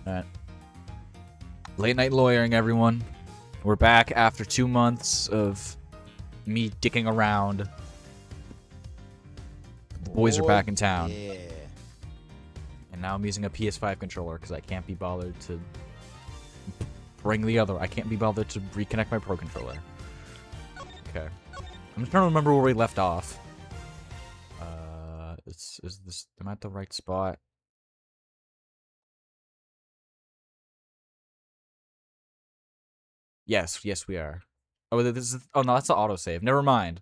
Alright. Late night lawyering, everyone. We're back after 2 months of me dicking around. The boys are back in town. Yeah. And now I'm using a PS5 controller because I can't be bothered to bring the other. I can't be bothered to reconnect my Pro controller. Okay. I'm just trying to remember where we left off. Is this... Am I at the right spot? Yes, we are. Oh, this is... Oh, no, that's the autosave. Never mind.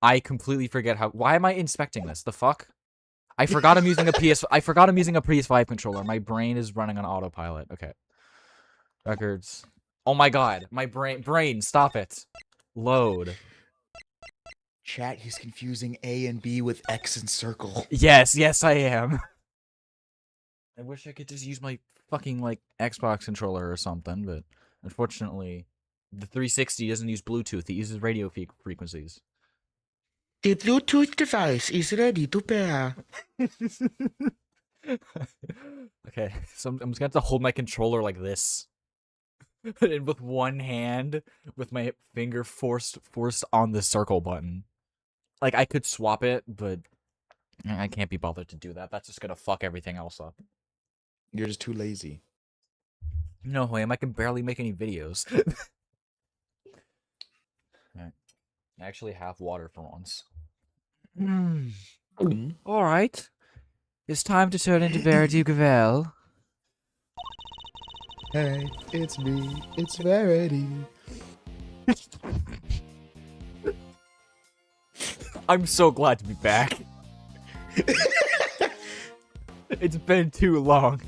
I completely forget how... Why am I inspecting this? The fuck? I forgot I'm using a I forgot I'm using a PS5 controller. My brain is running on autopilot. Okay. Records. Oh my god. My brain, stop it. Load. Chat, he's confusing A and B with X and circle. Yes, I am. I wish I could just use my fucking, like, Xbox controller or something, but unfortunately, the 360 doesn't use Bluetooth. It uses radio frequencies. The Bluetooth device is ready to pair. Okay, so I'm just gonna have to hold my controller like this. And with one hand, with my finger forced on the circle button. Like, I could swap it, but I can't be bothered to do that. That's just gonna fuck everything else up. You're just too lazy. No, Liam, I can barely make any videos. Alright. I actually have water for once. Alright. It's time to turn into Verity Gavel. Hey, it's me. It's Verity. I'm so glad to be back. It's been too long.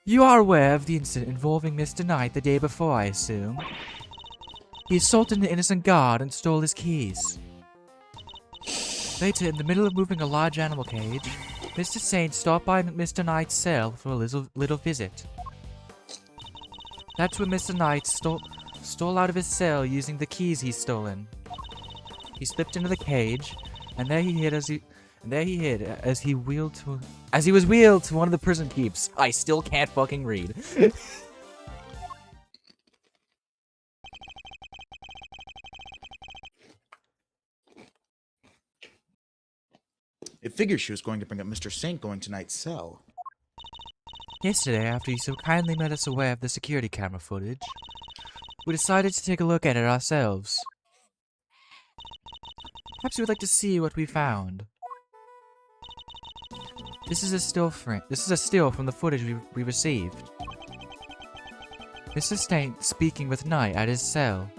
You are aware of the incident involving Mr. Knight the day before, I assume? He assaulted an innocent guard and stole his keys. Later, in the middle of moving a large animal cage, Mr. Saint stopped by Mr. Knight's cell for a little visit. That's when Mr. Knight stole out of his cell using the keys he's stolen. He slipped into the cage, and there he hid as he was wheeled to one of the prison keeps. I still can't fucking read. It figures she was going to bring up Mr. Saint going to Knight's cell. Yesterday, after you so kindly made us aware of the security camera footage, we decided to take a look at it ourselves. Perhaps you would like to see what we found. This is a still from the footage we received. Mr. Saint speaking with Knight at his cell.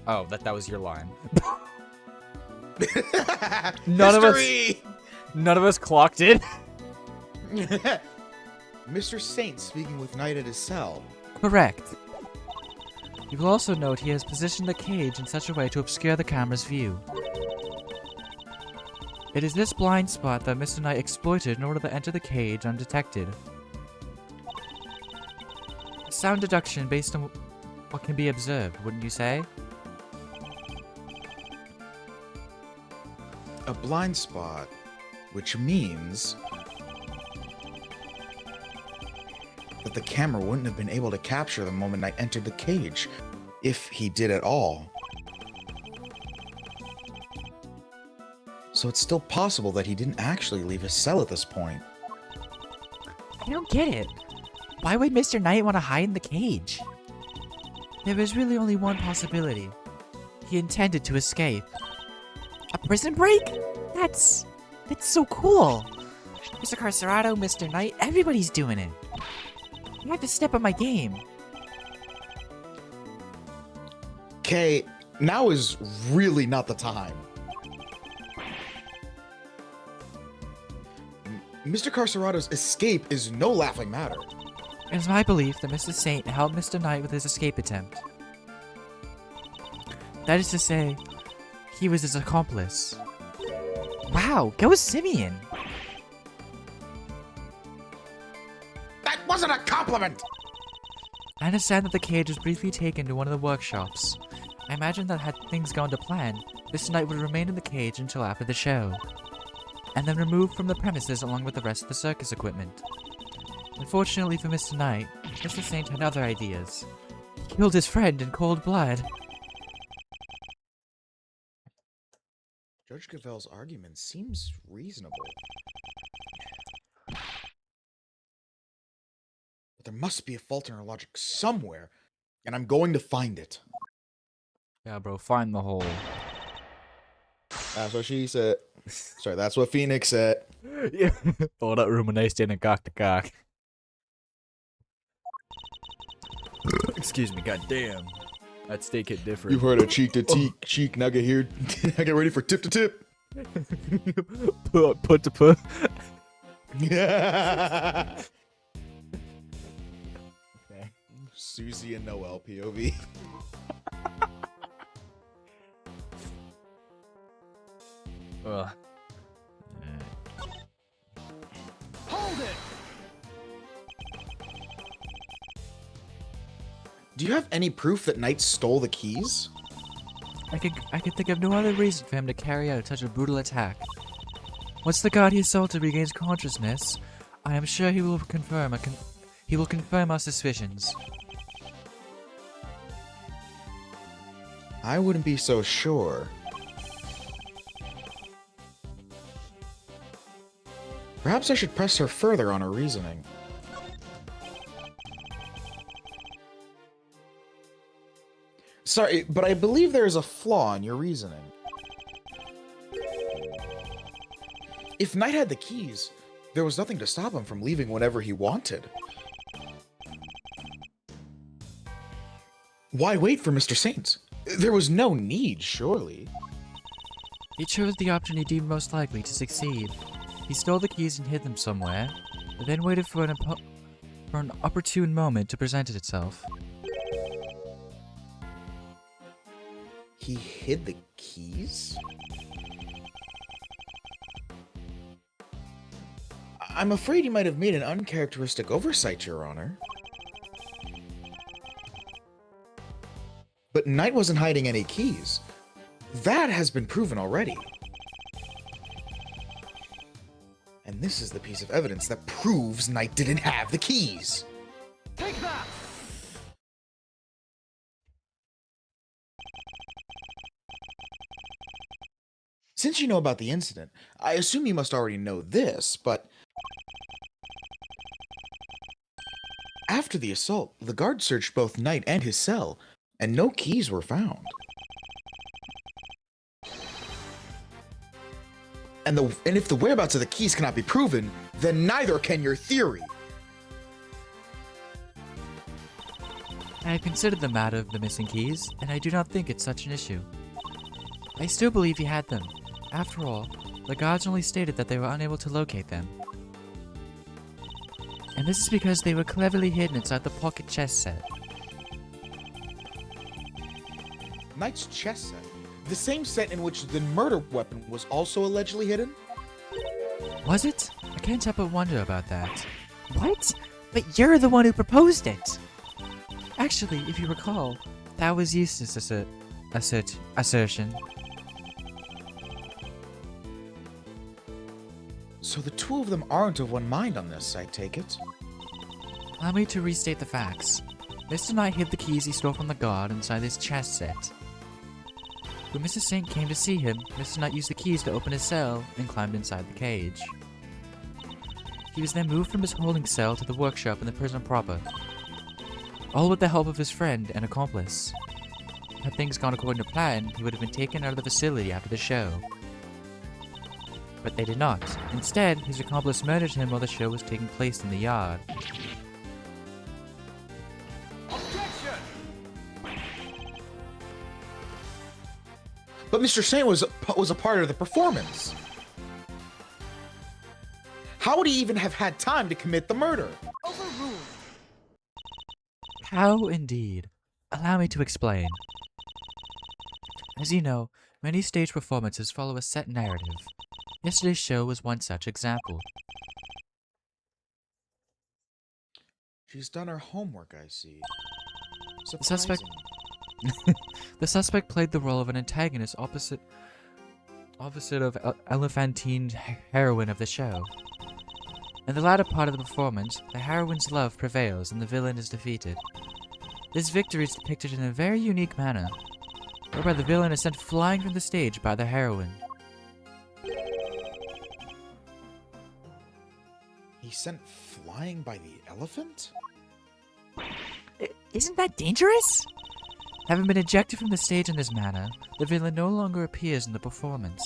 Oh, that was your line. None of us clocked it. Mr. Saint speaking with Knight at his cell. Correct. You will also note he has positioned the cage in such a way to obscure the camera's view. It is this blind spot that Mr. Knight exploited in order to enter the cage undetected. Sound deduction based on what can be observed, wouldn't you say? A blind spot, which means that the camera wouldn't have been able to capture the moment Knight entered the cage, if he did at all. So it's still possible that he didn't actually leave his cell at this point. I don't get it. Why would Mr. Knight want to hide in the cage? There is really only one possibility. He intended to escape. A prison break? That's so cool. Mr. Carcerado, Mr. Knight, everybody's doing it. I have to step up my game. Okay, now is really not the time. Mr. Carcerado's escape is no laughing matter. It is my belief that Mr. Saint helped Mr. Knight with his escape attempt. That is to say, he was his accomplice. Wow, go Simeon! That wasn't a compliment! I understand that the cage was briefly taken to one of the workshops. I imagine that had things gone to plan, Mr. Knight would remain in the cage until after the show. and then removed from the premises along with the rest of the circus equipment. Unfortunately for Mr. Knight, Mr. Saint had other ideas. He killed his friend in cold blood. Judge Gavel's argument seems reasonable. But there must be a fault in her logic somewhere, and I'm going to find it. Yeah, bro, find the hole. That's what she said. Sorry, that's what Phoenix said. Yeah. Oh, that rumination and cock to cock. Excuse me, goddamn. That steak hit different. You heard a cheek to cheek nugget here. I get ready for tip to tip. Put to put. Yeah. Okay. Susie and Noel POV. Ugh. Hold it! Do you have any proof that Knight stole the keys? I could think of no other reason for him to carry out such a brutal attack. Once the god he assaulted regains consciousness, I am sure he will confirm our suspicions. I wouldn't be so sure. Perhaps I should press her further on her reasoning. Sorry, but I believe there is a flaw in your reasoning. If Knight had the keys, there was nothing to stop him from leaving whenever he wanted. Why wait for Mr. Saint? There was no need, surely. He chose the option he deemed most likely to succeed. He stole the keys and hid them somewhere, but then waited for an opportune moment to present it itself. He hid the keys? I'm afraid he might have made an uncharacteristic oversight, Your Honor. But Knight wasn't hiding any keys. That has been proven already. And this is the piece of evidence that proves Knight didn't have the keys. Take that! Since you know about the incident, I assume you must already know this, but after the assault, the guard searched both Knight and his cell, and no keys were found. And if the whereabouts of the keys cannot be proven, then neither can your theory. I have considered the matter of the missing keys, and I do not think it's such an issue. I still believe he had them. After all, the guards only stated that they were unable to locate them. And this is because they were cleverly hidden inside the pocket chess set. Knight's chess set? The same set in which the murder weapon was also allegedly hidden? Was it? I can't help but wonder about that. What? But you're the one who proposed it! Actually, if you recall, that was Eustace's assertion. So the two of them aren't of one mind on this, I take it? Allow me to restate the facts. Mr. Knight hid the keys he stole from the guard inside his chess set. When Mr. Saint came to see him, Mr. Knight used the keys to open his cell and climbed inside the cage. He was then moved from his holding cell to the workshop in the prison proper, all with the help of his friend and accomplice. Had things gone according to plan, he would have been taken out of the facility after the show. But they did not. Instead, his accomplice murdered him while the show was taking place in the yard. Objection! But Mr. Saint was a part of the performance. How would he even have had time to commit the murder? Overruled! How indeed? Allow me to explain. As you know, many stage performances follow a set narrative. Yesterday's show was one such example. She's done her homework, I see. The suspect- Surprising. The suspect played the role of an antagonist opposite of Elephantine heroine of the show. In the latter part of the performance, the heroine's love prevails and the villain is defeated. This victory is depicted in a very unique manner, whereby the villain is sent flying from the stage by the heroine. He's sent flying by the elephant? Isn't that dangerous? Having been ejected from the stage in this manner, the villain no longer appears in the performance.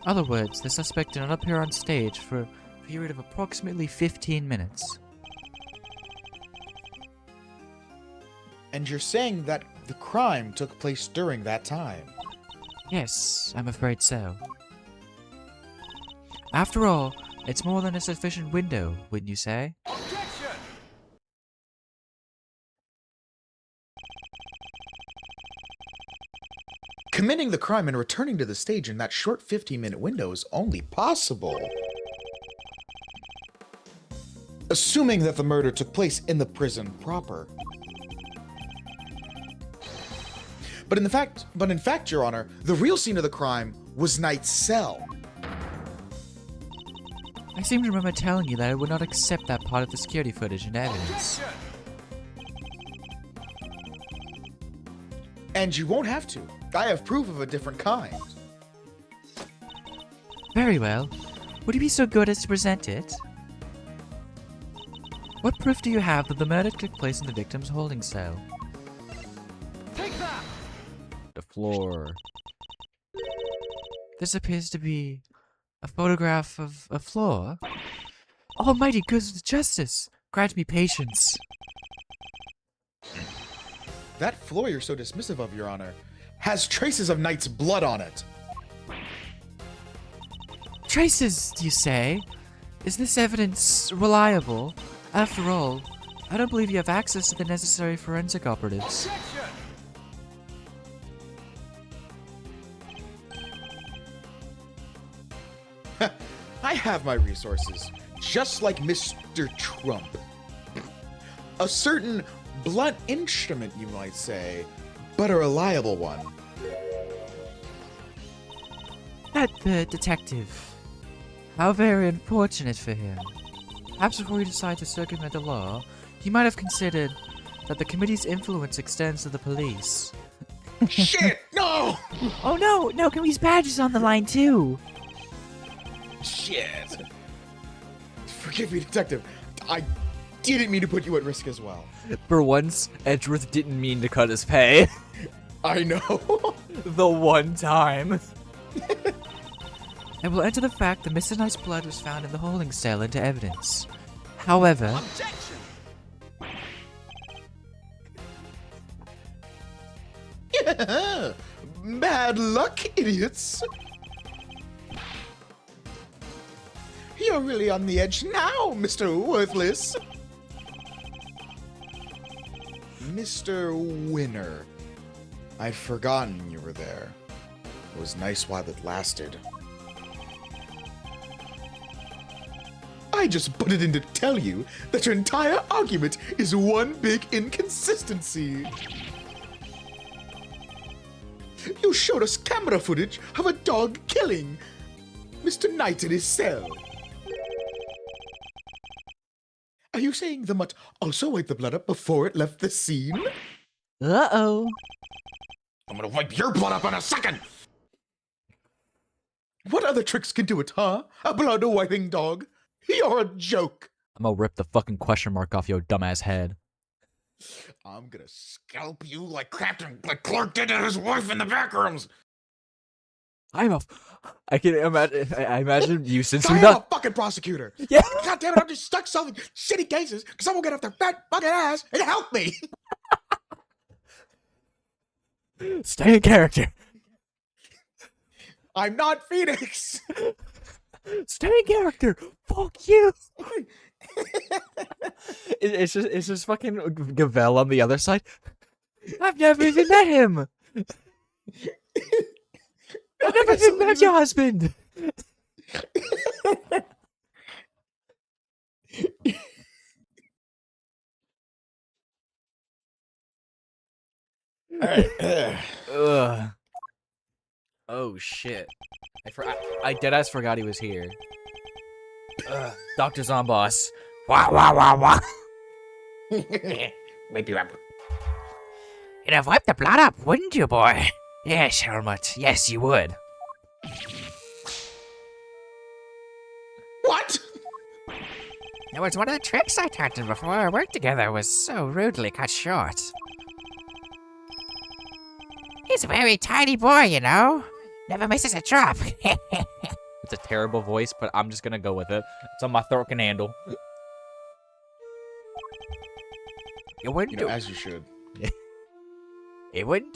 In other words, the suspect did not appear on stage for a period of approximately 15 minutes. And you're saying that the crime took place during that time? Yes, I'm afraid so. After all, it's more than a sufficient window, wouldn't you say? Objection! Committing the crime and returning to the stage in that short 15-minute window is only possible assuming that the murder took place in the prison proper. But in fact, Your Honor, the real scene of the crime was Knight's cell. I seem to remember telling you that I would not accept that part of the security footage into evidence. Objection! And you won't have to. I have proof of a different kind. Very well. Would you be so good as to present it? What proof do you have that the murder took place in the victim's holding cell? Take that! The floor. This appears to be a photograph of a floor. Almighty goodness justice! Grant me patience. That floor you're so dismissive of, Your Honor, has traces of Knight's blood on it. Traces, you say? Is this evidence reliable? After all, I don't believe you have access to the necessary forensic operatives. Objection! I have my resources, just like Mr. Trump. A certain blunt instrument, you might say, but a reliable one. That the detective. How very unfortunate for him. Perhaps before he decided to circumvent the law, he might have considered that the committee's influence extends to the police. Shit! No! Oh no, Committee's badge is on the line too! Shit! Forgive me, Detective. I didn't mean to put you at risk as well. For once, Edgeworth didn't mean to cut his pay. I know. The one time. I will enter the fact that Mr. Knight's blood was found in the holding cell into evidence. However, Objection! Bad luck, idiots. You're really on the edge now, Mr. Worthless. Mr. Winner. I'd forgotten you were there. It was nice while it lasted. I just put it in to tell you that your entire argument is one big inconsistency. You showed us camera footage of a dog killing Mr. Knight in his cell. Are you saying the mutt also wiped the blood up before it left the scene? uh-oh. I'm gonna wipe your blood up in a second! What other tricks can do it, huh? A blood-wiping dog? You're a joke! I'm gonna rip the fucking question mark off your dumbass head. I'm gonna scalp you like Clark did to his wife in the back rooms! I can imagine. I imagine you since I we am got. a fucking prosecutor! Yeah. God damn it, I'm just stuck solving shitty cases because someone get off their fat fucking ass and help me! Stay in character. I'm not Phoenix! Stay in character. Fuck you. It's just fucking Gavel on the other side. I've never even met him! I've never even met your husband! Alright, Ugh. Oh shit. I deadass forgot he was here. Dr. Zomboss. Wah wah wah wah. Maybe I'm. You'd have wiped the blood up, wouldn't you, boy? Yes, Helmut. Yes, you would. What? It was one of the tricks I taught him before our work together was so rudely cut short. He's a very tiny boy, you know. Never misses a drop. It's a terrible voice, but I'm just gonna go with it. It's on my throat can handle. It wouldn't You know, do. as you should. It wouldn't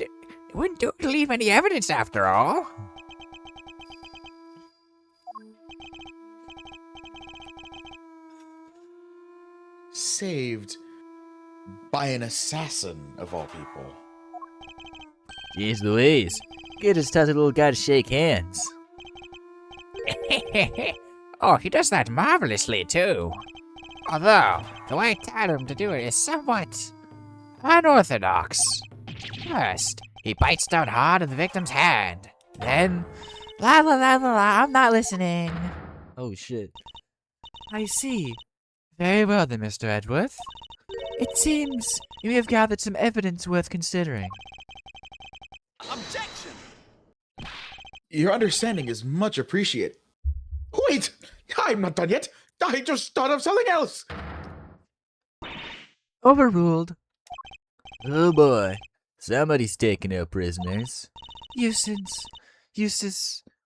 do to leave any evidence after all. Saved by an assassin of all people. Jeez Louise. Get his tiny little guy to shake hands. Oh, he does that marvelously, too. Although, the way I taught him to do it is somewhat unorthodox. First, he bites down hard on the victim's hand. Then, la la la la la, I'm not listening. Oh shit. I see. Very well then, Mr. Edgeworth. It seems you may have gathered some evidence worth considering. Objection! Your understanding is much appreciated. Wait! I'm not done yet! I just thought of something else! Overruled. Oh boy. Somebody's taking our prisoners. Eustace,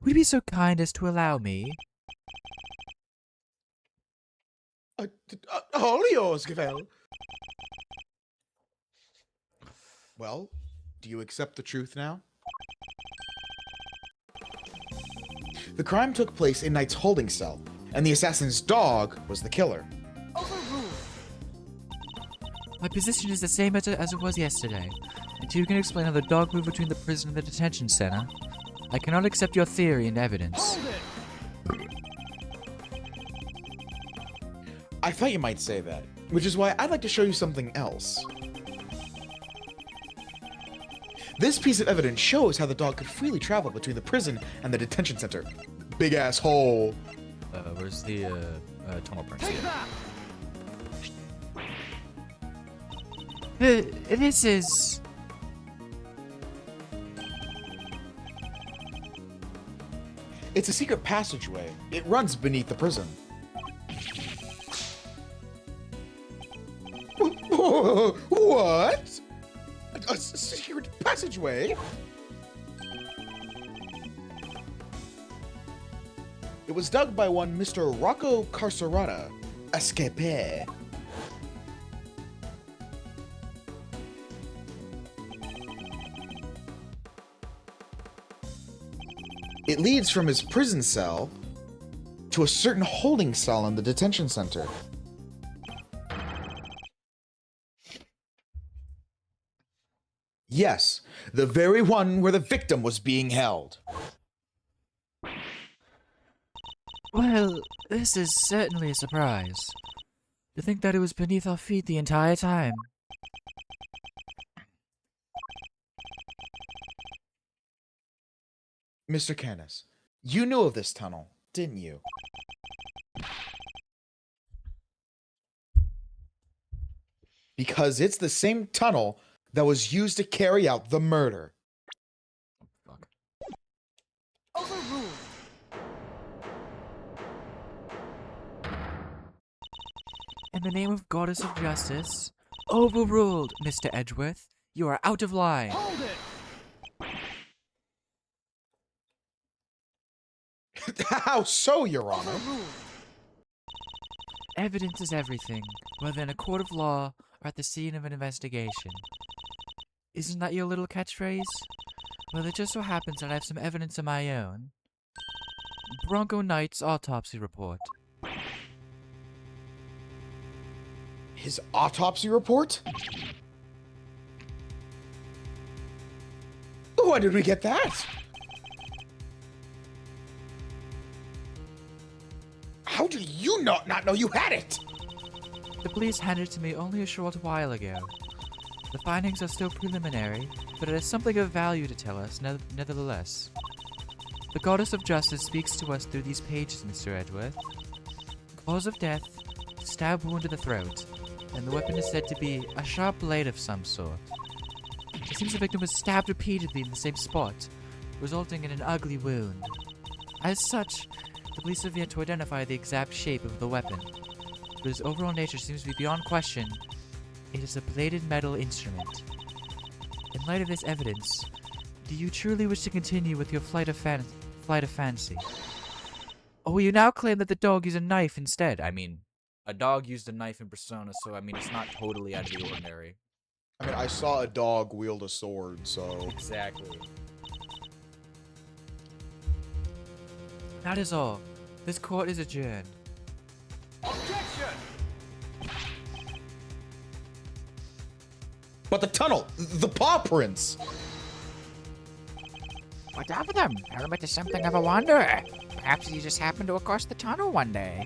would you be so kind as to allow me? All yours, Gavel. Well, do you accept the truth now? The crime took place in Knight's holding cell, and the assassin's dog was the killer. Overruled. My position is the same as it was yesterday. Until you can explain how the dog moved between the prison and the detention center, I cannot accept your theory and evidence. Hold it. I thought you might say that, which is why I'd like to show you something else. This piece of evidence shows how the dog could freely travel between the prison and the detention center. Big ass hole. Where's the tunnel prints? Take that! This is... It's a secret passageway. It runs beneath the prison. What? A secret passageway? It was dug by one Mr. Rocco Carcerata, Escape. It leads from his prison cell to a certain holding cell in the detention center. Yes, the very one where the victim was being held. Well, this is certainly a surprise. To think that it was beneath our feet the entire time. Mr. Canis, you knew of this tunnel, didn't you? Because it's the same tunnel that was used to carry out the murder. Fuck. Overruled. In the name of Goddess of Justice, overruled, Mr. Edgeworth. You are out of line. Hold it! How so, Your Honor? Overruled. Evidence is everything, whether in a court of law or at the scene of an investigation. Isn't that your little catchphrase? Well, it just so happens that I have some evidence of my own. Bronco Knight's autopsy report. His autopsy report? When did we get that? How do you not know you had it? The police handed it to me only a short while ago. The findings are still preliminary, but it has something of value to tell us, nevertheless. The goddess of justice speaks to us through these pages, Mr. Edgeworth. Cause of death, stab wound to the throat, and the weapon is said to be a sharp blade of some sort. It seems the victim was stabbed repeatedly in the same spot, resulting in an ugly wound. As such, the police have yet to identify the exact shape of the weapon, but its overall nature seems to be beyond question. It is a bladed metal instrument. In light of this evidence, do you truly wish to continue with your flight of fancy? Or will you now claim that the dog used a knife instead? I mean, a dog used a knife in Persona, so I mean, it's not totally out of the ordinary. I mean, I saw a dog wield a sword, so... Exactly. That is all. This court is adjourned. But the tunnel! The paw prints! What of them? Hermit is something of a wanderer. Perhaps he just happened to across the tunnel one day.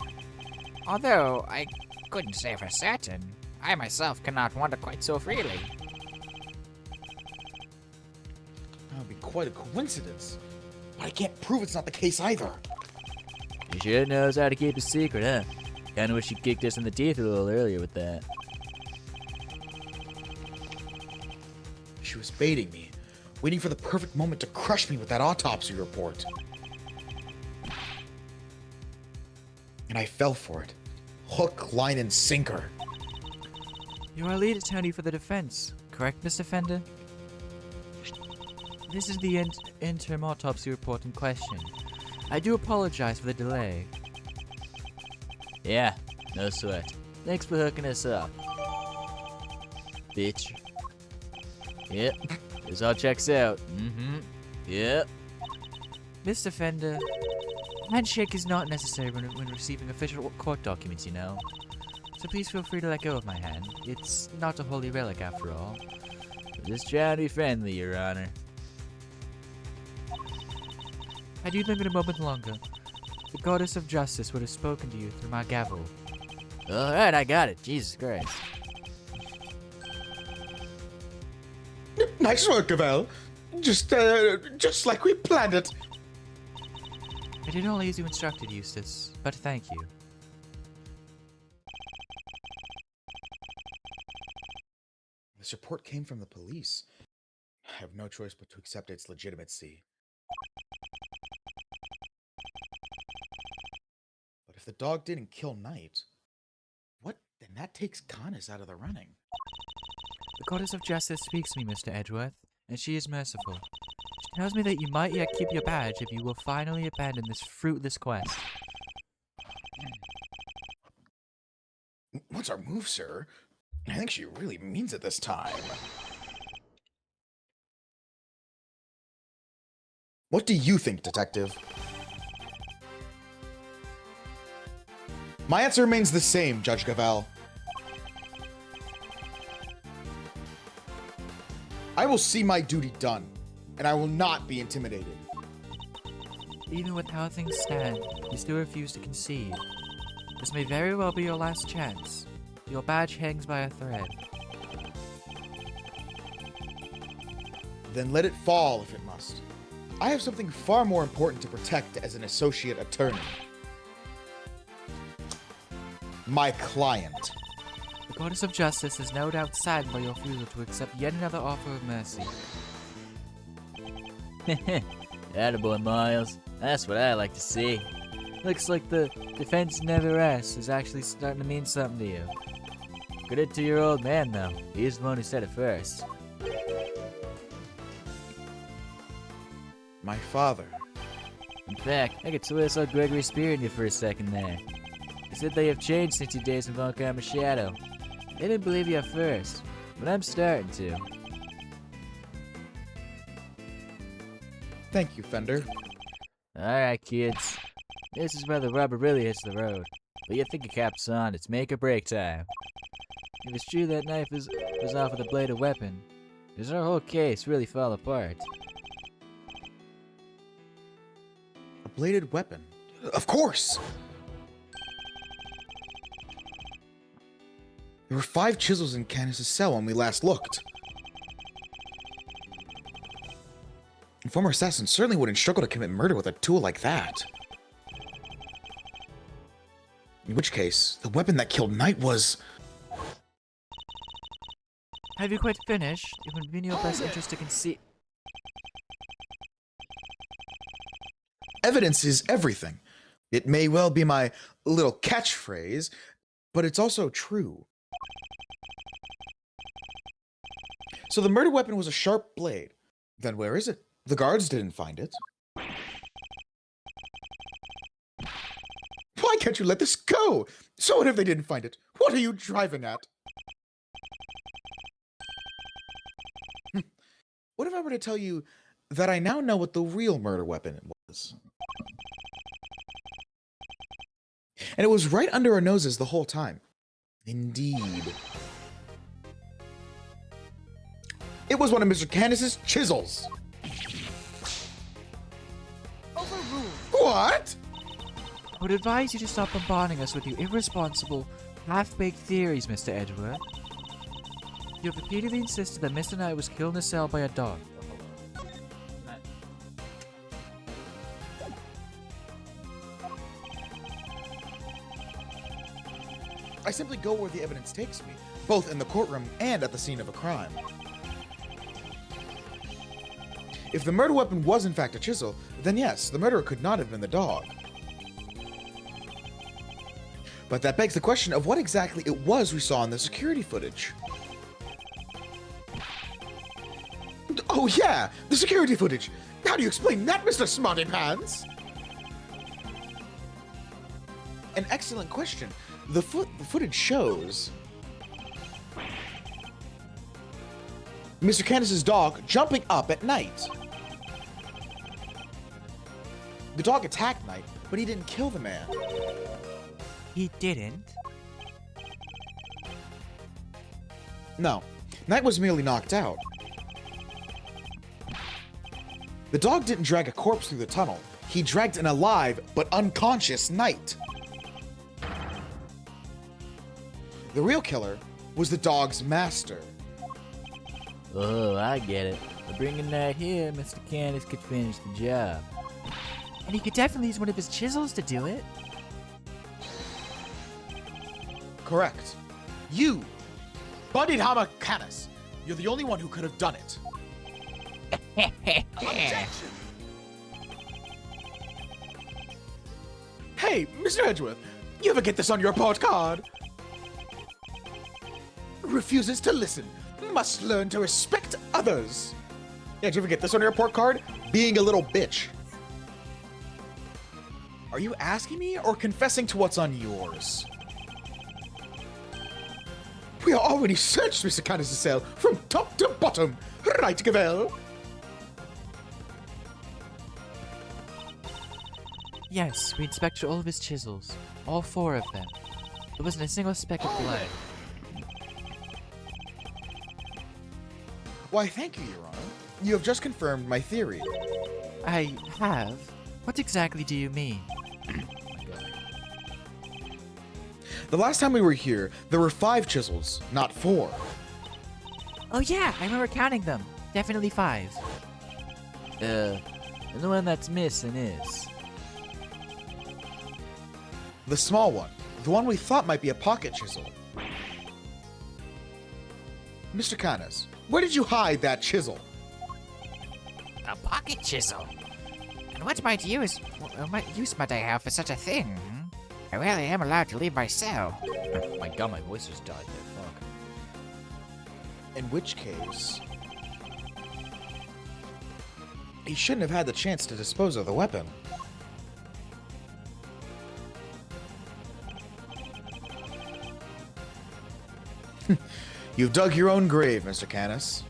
Although, I couldn't say for certain. I myself cannot wander quite so freely. That would be quite a coincidence. But I can't prove it's not the case either. You sure knows how to keep a secret, huh? Kinda wish you kicked us in the teeth a little earlier with that. She was baiting me, waiting for the perfect moment to crush me with that autopsy report. And I fell for it. Hook, line, and sinker. You are lead attorney for the defense, correct, Mr. Fender? This is the interim autopsy report in question. I do apologize for the delay. Yeah, no sweat. Thanks for hooking us up. Bitch. Yep, this all checks out. Yep. Mr. Fender, handshake is not necessary when receiving official court documents, you know. So please feel free to let go of my hand. It's not a holy relic after all. Just trying to be friendly, Your Honor. Had you lingered a moment longer, the goddess of justice would have spoken to you through my gavel. Alright, I got it. Jesus Christ. Nice work, Gavel. Just like we planned it. I did only as you instructed, Eustace, but thank you. This report came from the police. I have no choice but to accept its legitimacy. But if the dog didn't kill Knight, then that takes Canis out of the running. The goddess of justice speaks to me, Mr. Edgeworth, and she is merciful. She tells me that you might yet keep your badge if you will finally abandon this fruitless quest. What's our move, sir? I think she really means it this time. What do you think, Detective? My answer remains the same, Judge Gavel. I will see my duty done, and I will not be intimidated. Even with how things stand, you still refuse to concede. This may very well be your last chance. Your badge hangs by a thread. Then let it fall if it must. I have something far more important to protect as an associate attorney. My client. The goddess of justice is no doubt saddened by your refusal to accept yet another offer of mercy. Attaboy, Miles. That's what I like to see. Looks like the defense never rests is actually starting to mean something to you. Credit to your old man, though. He's the one who said it first. My father. In fact, I could swear I saw Gregory spearing you for a second there. He said they have changed since your days in Von Karma's shadow. I didn't believe you at first, but I'm starting to. Thank you, Fender. Alright, kids. This is where the rubber really hits the road. But you think your cap's on, it's make or break time. If it's true that knife was off with a bladed weapon, does our whole case really fall apart? A bladed weapon. Of course! There were 5 chisels in Canis' cell when we last looked. A former assassin certainly wouldn't struggle to commit murder with a tool like that. In which case, the weapon that killed Knight was... Have you quite finished? It would be in your best interest to concede. Evidence is everything. It may well be my little catchphrase, but it's also true. So the murder weapon was a sharp blade. Then where is it? The guards didn't find it. Why can't you let this go? So what if they didn't find it? What are you driving at? What if I were to tell you that I now know what the real murder weapon was? And it was right under our noses the whole time. Indeed. It was one of Mr. Candace's chisels. Overruled. What? I would advise you to stop bombarding us with your irresponsible, half-baked theories, Mr. Edgeworth. You have repeatedly insisted that Mr. Knight was killed in a cell by a dog. I simply go where the evidence takes me, both in the courtroom and at the scene of a crime. If the murder weapon was in fact a chisel, then yes, the murderer could not have been the dog. But that begs the question of what exactly it was we saw in the security footage. Oh yeah, the security footage! How do you explain that, Mr. Smarty Pants? An excellent question. The footage shows Mr. Candace's dog jumping up at Knight. The dog attacked Knight, but he didn't kill the man. He didn't? No, Knight was merely knocked out. The dog didn't drag a corpse through the tunnel. He dragged an alive but unconscious Knight. The real killer was the dog's master. Oh, I get it. By bringing that here, Mr. Candace could finish the job. And he could definitely use one of his chisels to do it. Correct. You, Buddy Hammer Canis, you're the only one who could have done it. Objection. Hey, Mr. Edgeworth, you ever get this on your report card? Refuses to listen. Must learn to respect others. Yeah, did you ever get this on your report card? Being a little bitch. Are you asking me or confessing to what's on yours? We are already searched Mr. Candace's cell from top to bottom. Right, Gavel? Yes, we inspected all of his chisels. All 4 of them. There wasn't a single speck of blood. Why, thank you, Your Honor. You have just confirmed my theory. I have? What exactly do you mean? The last time we were here, there were 5 chisels, not 4. Oh yeah, I remember counting them. Definitely 5. And the one that's missing is... The small one. The one we thought might be a pocket chisel. Mr. Canis, where did you hide that chisel? A pocket chisel. And what might use might I have for such a thing? I rarely am allowed to leave my cell. Oh my god, my voice just died there, fuck. In which case... he shouldn't have had the chance to dispose of the weapon. You've dug your own grave, Mr. Canis.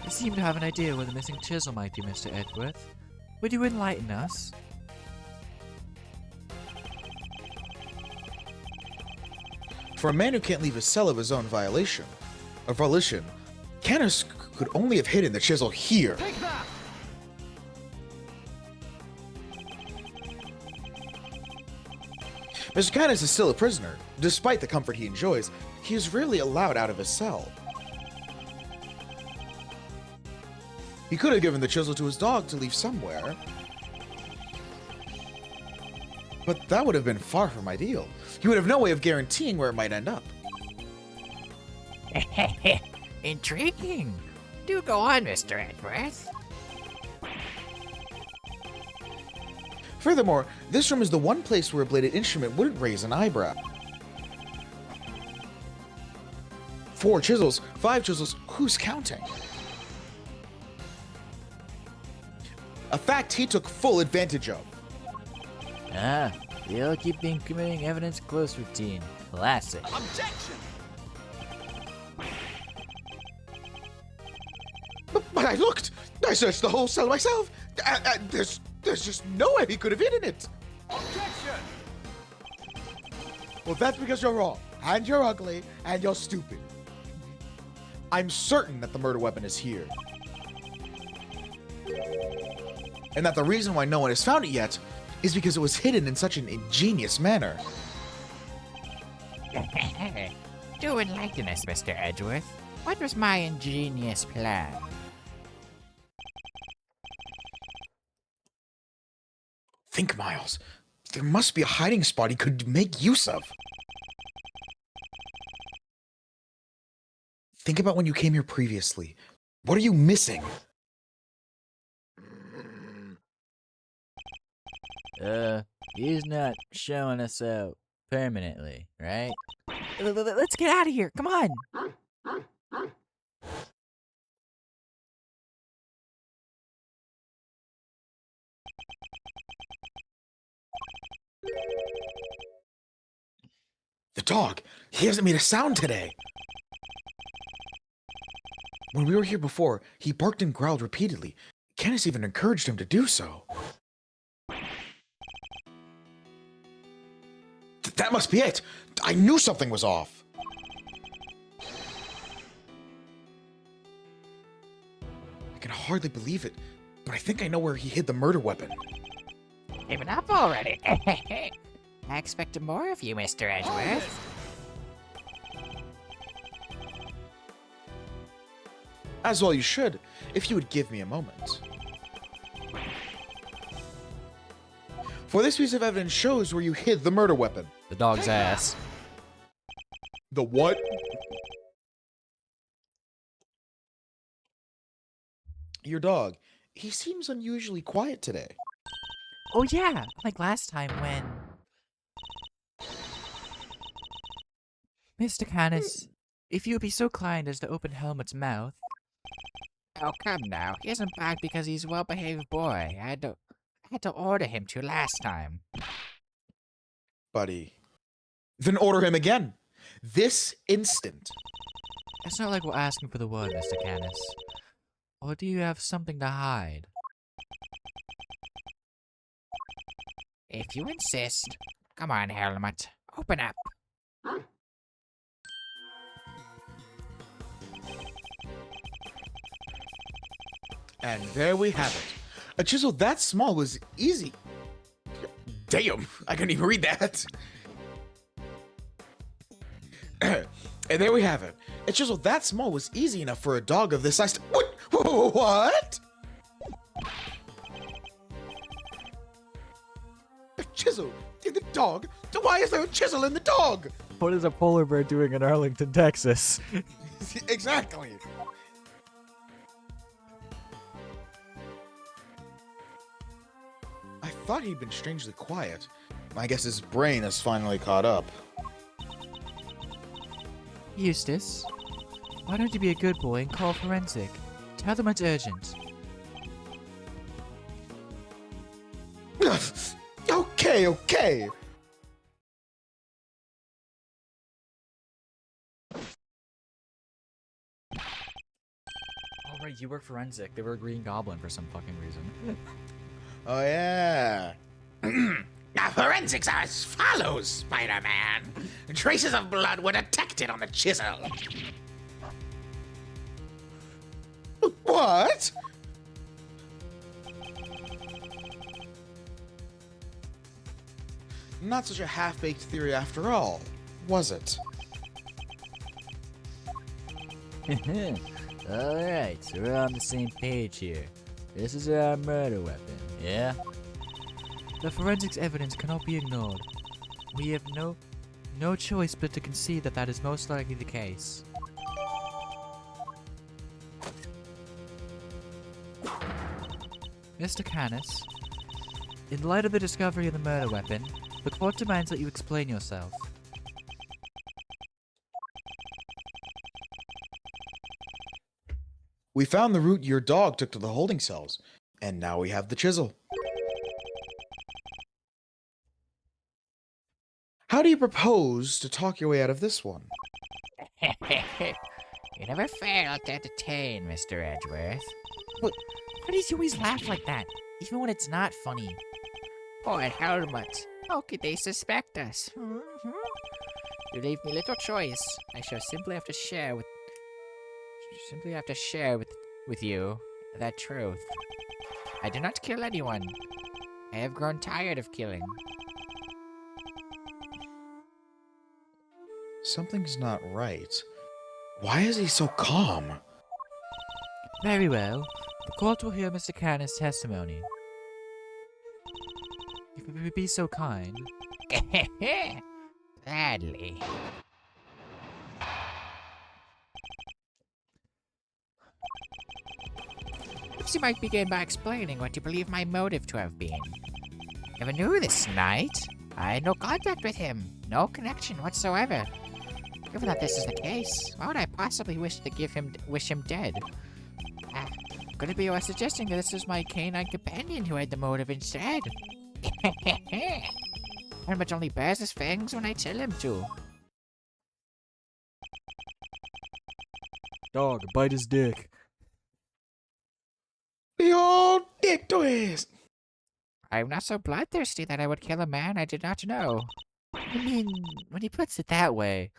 You seem to have an idea where the missing chisel might be, Mr. Edgeworth. Would you enlighten us? For a man who can't leave his cell of his own volition, Canis could only have hidden the chisel here. Take that. Mr. Canis is still a prisoner. Despite the comfort he enjoys, he is rarely allowed out of his cell. He could have given the chisel to his dog to leave somewhere. But that would have been far from ideal. He would have no way of guaranteeing where it might end up. Intriguing. Do go on, Mr. Edgeworth. Furthermore, this room is the one place where a bladed instrument wouldn't raise an eyebrow. 4 chisels, 5 chisels, who's counting? A fact he took full advantage of. Ah, the old keeping committing evidence close routine. Classic. But I looked! I searched the whole cell myself! There's just no way he could have hidden it! Objection! Well, that's because you're wrong, and you're ugly, and you're stupid. I'm certain that the murder weapon is here. And that the reason why no one has found it yet is because it was hidden in such an ingenious manner. Do enlighten us, Mr. Edgeworth. What was my ingenious plan? Think, Miles. There must be a hiding spot he could make use of. Think about when you came here previously. What are you missing? He's not showing us out permanently, right? Let's get out of here. Come on. The dog. He hasn't made a sound today. When we were here before, he barked and growled repeatedly. Candace even encouraged him to do so. That must be it. I knew something was off. I can hardly believe it, but I think I know where he hid the murder weapon. Giving up already? I expected more of you, Mr. Edgeworth. As well you should, if you would give me a moment. For this piece of evidence shows where you hid the murder weapon. The dog's ass. The what? Your dog. He seems unusually quiet today. Oh yeah, like last time when... Mr. Canis, if you would be so kind as to open Helmut's mouth. Oh, come now. He isn't back because he's a well-behaved boy. I had to order him to last time. Buddy. Then order him again. This instant. It's not like we're asking for the word, Mr. Canis. Or do you have something to hide? If you insist. Come on, Helmut. Open up. And there we have it. A chisel that small was easy. Damn, I couldn't even read that. And there we have it. A chisel that small was easy enough for a dog of this size to... What? A chisel in the dog? Why is there a chisel in the dog? What is a polar bear doing in Arlington, Texas? Exactly. I thought he'd been strangely quiet. I guess his brain has finally caught up. Eustace, why don't you be a good boy and call forensic? Tell them it's urgent. Okay. Oh, right, you were forensic. They were a green goblin for some fucking reason. Oh, yeah. Now, forensics are as follows, Spider-Man. Traces of blood were detected on the chisel. What? Not such a half-baked theory after all, was it? Alright, so we're on the same page here. This is our murder weapon, yeah? The forensics evidence cannot be ignored. We have no choice but to concede that that is most likely the case. Mr. Canis, in light of the discovery of the murder weapon, the court demands that you explain yourself. We found the route your dog took to the holding cells, and now we have the chisel. How do you propose to talk your way out of this one? You never fail to entertain, Mr. Edgeworth. Why does he always laugh like that, even when it's not funny? Poor Helmut. How could they suspect us? You leave me little choice. I shall simply have to share with you that truth. I do not kill anyone. I have grown tired of killing. Something's not right. Why is he so calm? Very well. The court will hear Mr. Canis' testimony. If you would be so kind. Gladly. Perhaps you might begin by explaining what you believe my motive to have been. Never knew this knight. I had no contact with him. No connection whatsoever. Given that this is the case, why would I possibly wish him dead? Could it be you are suggesting that this is my canine companion who had the motive instead? But only bears his fangs when I tell him to. Dog, bite his dick. The old dick twist! I'm not so bloodthirsty that I would kill a man I did not know. I mean, when he puts it that way.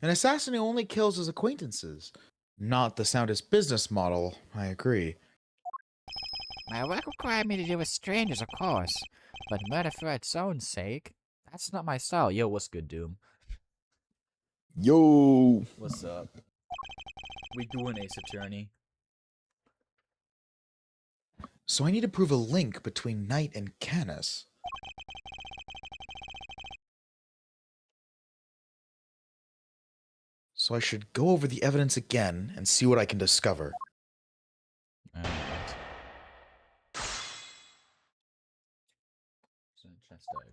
An assassin who only kills his acquaintances. Not the soundest business model, I agree. My work required me to deal with strangers, of course, but murder for its own sake, That's not my style. Yo, what's good, Doom? Yo! What's up? We doing, Ace Attorney? So I need to prove a link between Knight and Canis. So I should go over the evidence again and see what I can discover. Alright. So, chest diagram.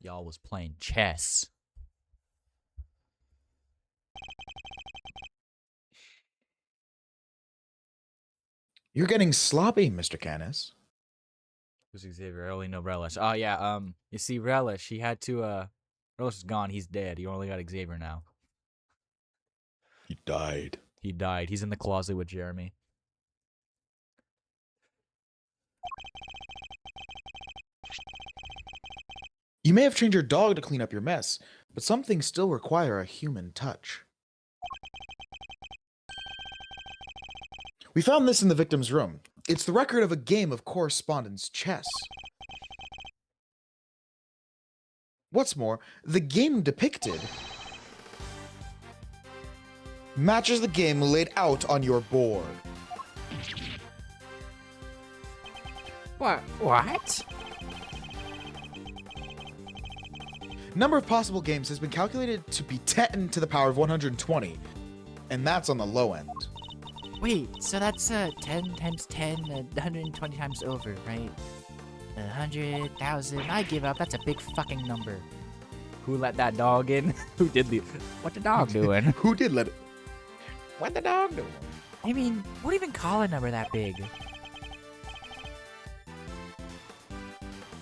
Y'all was playing chess. You're getting sloppy, Mr. Canis. Who's Xavier? I only know Relish. Oh yeah, you see Relish, he had to Relish is gone, he's dead. You only got Xavier now. He died. He died. He's in the closet with Jeremy. You may have trained your dog to clean up your mess, but some things still require a human touch. We found this in the victim's room. It's the record of a game of correspondence chess. What's more, the game depicted matches the game laid out on your board. What? Number of possible games has been calculated to be 10 to the power of 120, and that's on the low end. Wait, so that's 10 times 10, 120 times over, right? 100,000. I give up. That's a big fucking number. Who let that dog in? Who did the What the dog doing? Who did let it? What the dog do? I mean, what even call a number that big?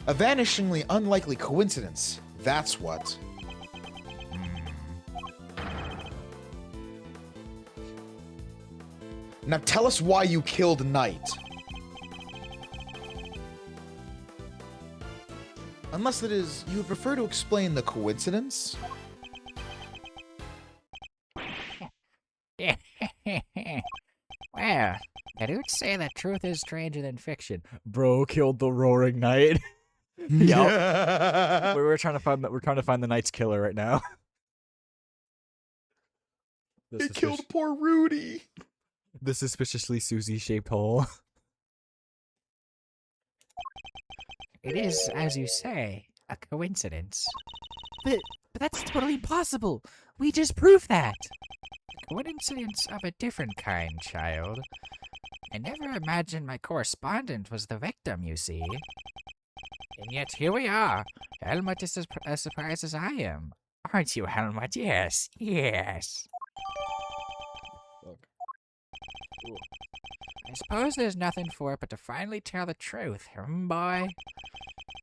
A vanishingly unlikely coincidence. That's what. Now tell us why you killed Knight. Unless it is, you would prefer to explain the coincidence? Well, I would say that truth is stranger than fiction. Bro killed the Roaring Knight. Yeah. We're trying to find the Knight's killer right now. They killed poor Rudy. the suspiciously Susie-shaped hole. It is, as you say, a coincidence. But that's totally impossible. We just proved that. Coincidence of a different kind, child. I never imagined my correspondent was the victim, you see. And yet here we are. Helmut is as surprised as I am. Aren't you, Helmut? Yes, yes. I suppose there's nothing for it but to finally tell the truth, boy?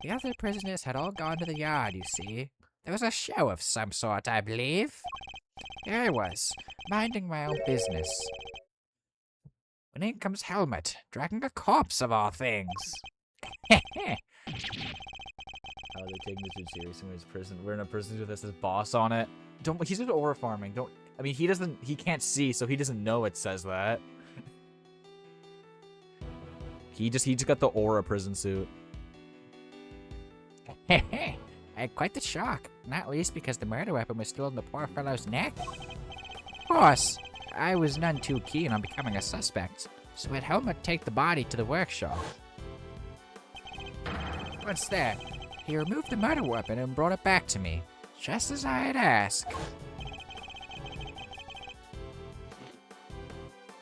The other prisoners had all gone to the yard, you see. There was a show of some sort, I believe. Here I was, minding my own business. When in comes Helmut, dragging a corpse of all things. How are they taking this too seriously in his prison? We're in a prison with this boss on it. He's into aura farming. He can't see, so he doesn't know it says that. He just got the aura prison suit. I had quite the shock, not least because the murder weapon was still in the poor fellow's neck. Of course, I was none too keen on becoming a suspect, so had Helmut take the body to the workshop. Once there, he removed the murder weapon and brought it back to me, just as I had asked.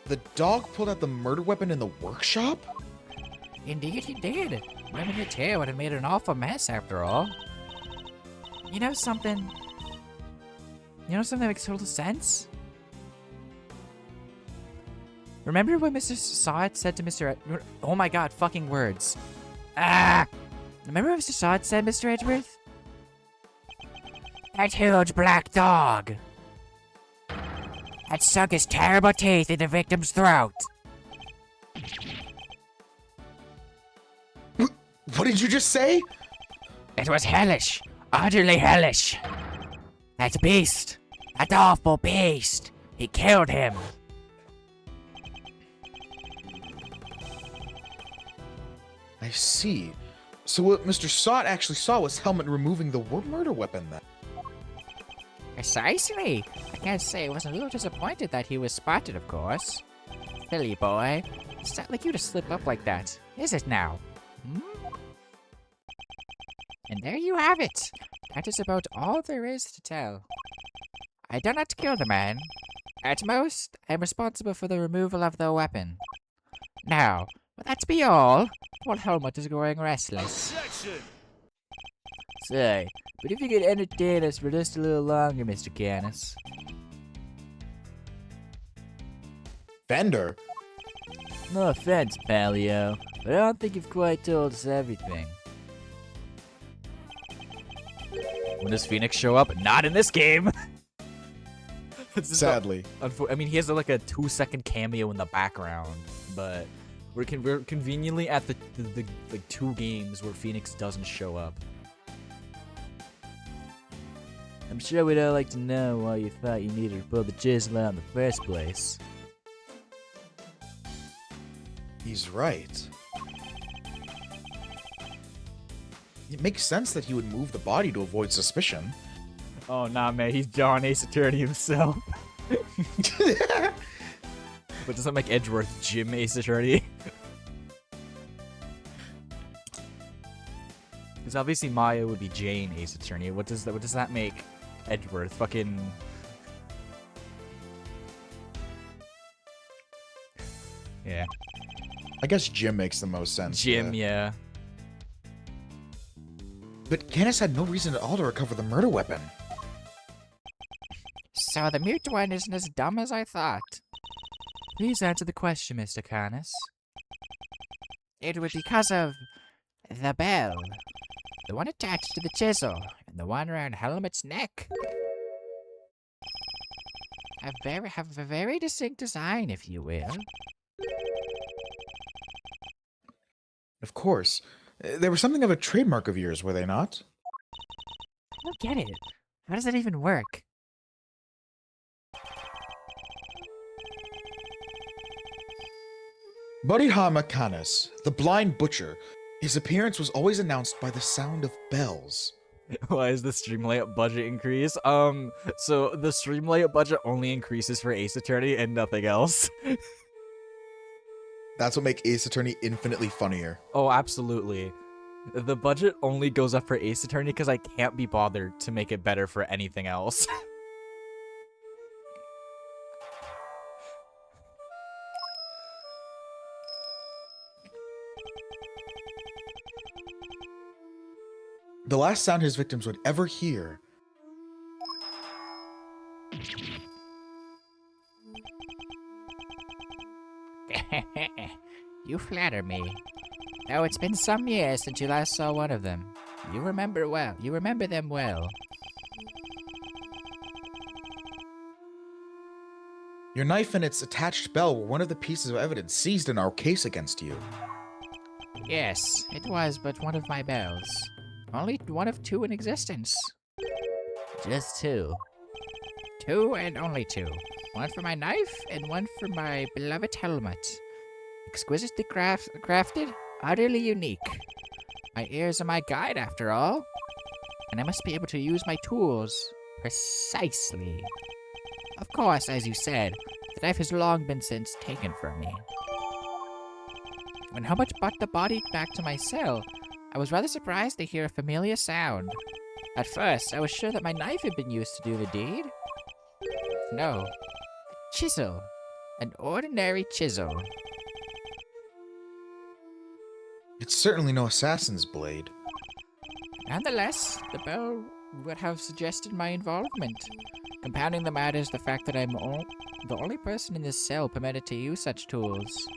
The dog pulled out the murder weapon in the workshop? Indeed he did. Ripping your tail would have made an awful mess after all. You know something? You know something that makes total sense? Remember when Mr. Sod said to Mr. Oh my god, fucking words. Ah! Remember what Mr. Sod said, Mr. Edgeworth? That huge black dog had sunk his terrible teeth in the victim's throat. What did you just say? It was hellish, utterly hellish. That beast, that awful beast, he killed him. I see. So what Mr. Sot actually saw was Helmut removing the murder weapon then. Precisely. I can't say I wasn't a little disappointed that he was spotted, of course. Silly boy. It's not like you to slip up like that, is it now? Hmm? And there you have it. That is about all there is to tell. I did not kill the man. At most, I am responsible for the removal of the weapon. Now, will that be all? Poor Helmut is growing restless. Say, but if you could entertain us for just a little longer, Mr. Canis. Fender? No offense, Palio, but I don't think you've quite told us everything. When does Phoenix show up? Not in this game! Sadly. He has like a 2-second cameo in the background, but we're conveniently at the like 2 games where Phoenix doesn't show up. I'm sure we'd all like to know why you thought you needed to pull the chisel out in the first place. He's right. It makes sense that he would move the body to avoid suspicion. Oh nah, man, he's John Ace Attorney himself. But does that make Edgeworth Jim Ace Attorney? Because obviously Maya would be Jane Ace Attorney. What does that make Edgeworth? Fucking... Yeah. I guess Jim makes the most sense. Jim, yeah. But Canis had no reason at all to recover the murder weapon. So the mute one isn't as dumb as I thought. Please answer the question, Mr. Canis. It was because of the bell. The one attached to the chisel, and the one around Helmut's neck. Have a very distinct design, if you will. Of course. They were something of a trademark of yours, were they not? I don't get it. How does that even work? Bodhidharma Canis, the blind butcher, his appearance was always announced by the sound of bells. Why is the stream layout budget increase? So the stream layout budget only increases for Ace Attorney and nothing else. That's what makes Ace Attorney infinitely funnier. Oh, absolutely. The budget only goes up for Ace Attorney because I can't be bothered to make it better for anything else. The last sound his victims would ever hear. You flatter me. Though it's been some years since you last saw one of them. You remember them well. Your knife and its attached bell were one of the pieces of evidence seized in our case against you. Yes, it was but one of my bells. Only one of two in existence. Just two. Two and only two. One for my knife and one for my beloved helmet. Exquisitely crafted, utterly unique. My ears are my guide after all. And I must be able to use my tools precisely. Of course, as you said, the knife has long been since taken from me. When Helmut brought the body back to my cell, I was rather surprised to hear a familiar sound. At first, I was sure that my knife had been used to do the deed. No. A chisel. An ordinary chisel. It's certainly no assassin's blade. Nonetheless, the bell would have suggested my involvement. Compounding the matter is the fact that I'm the only person in this cell permitted to use such tools.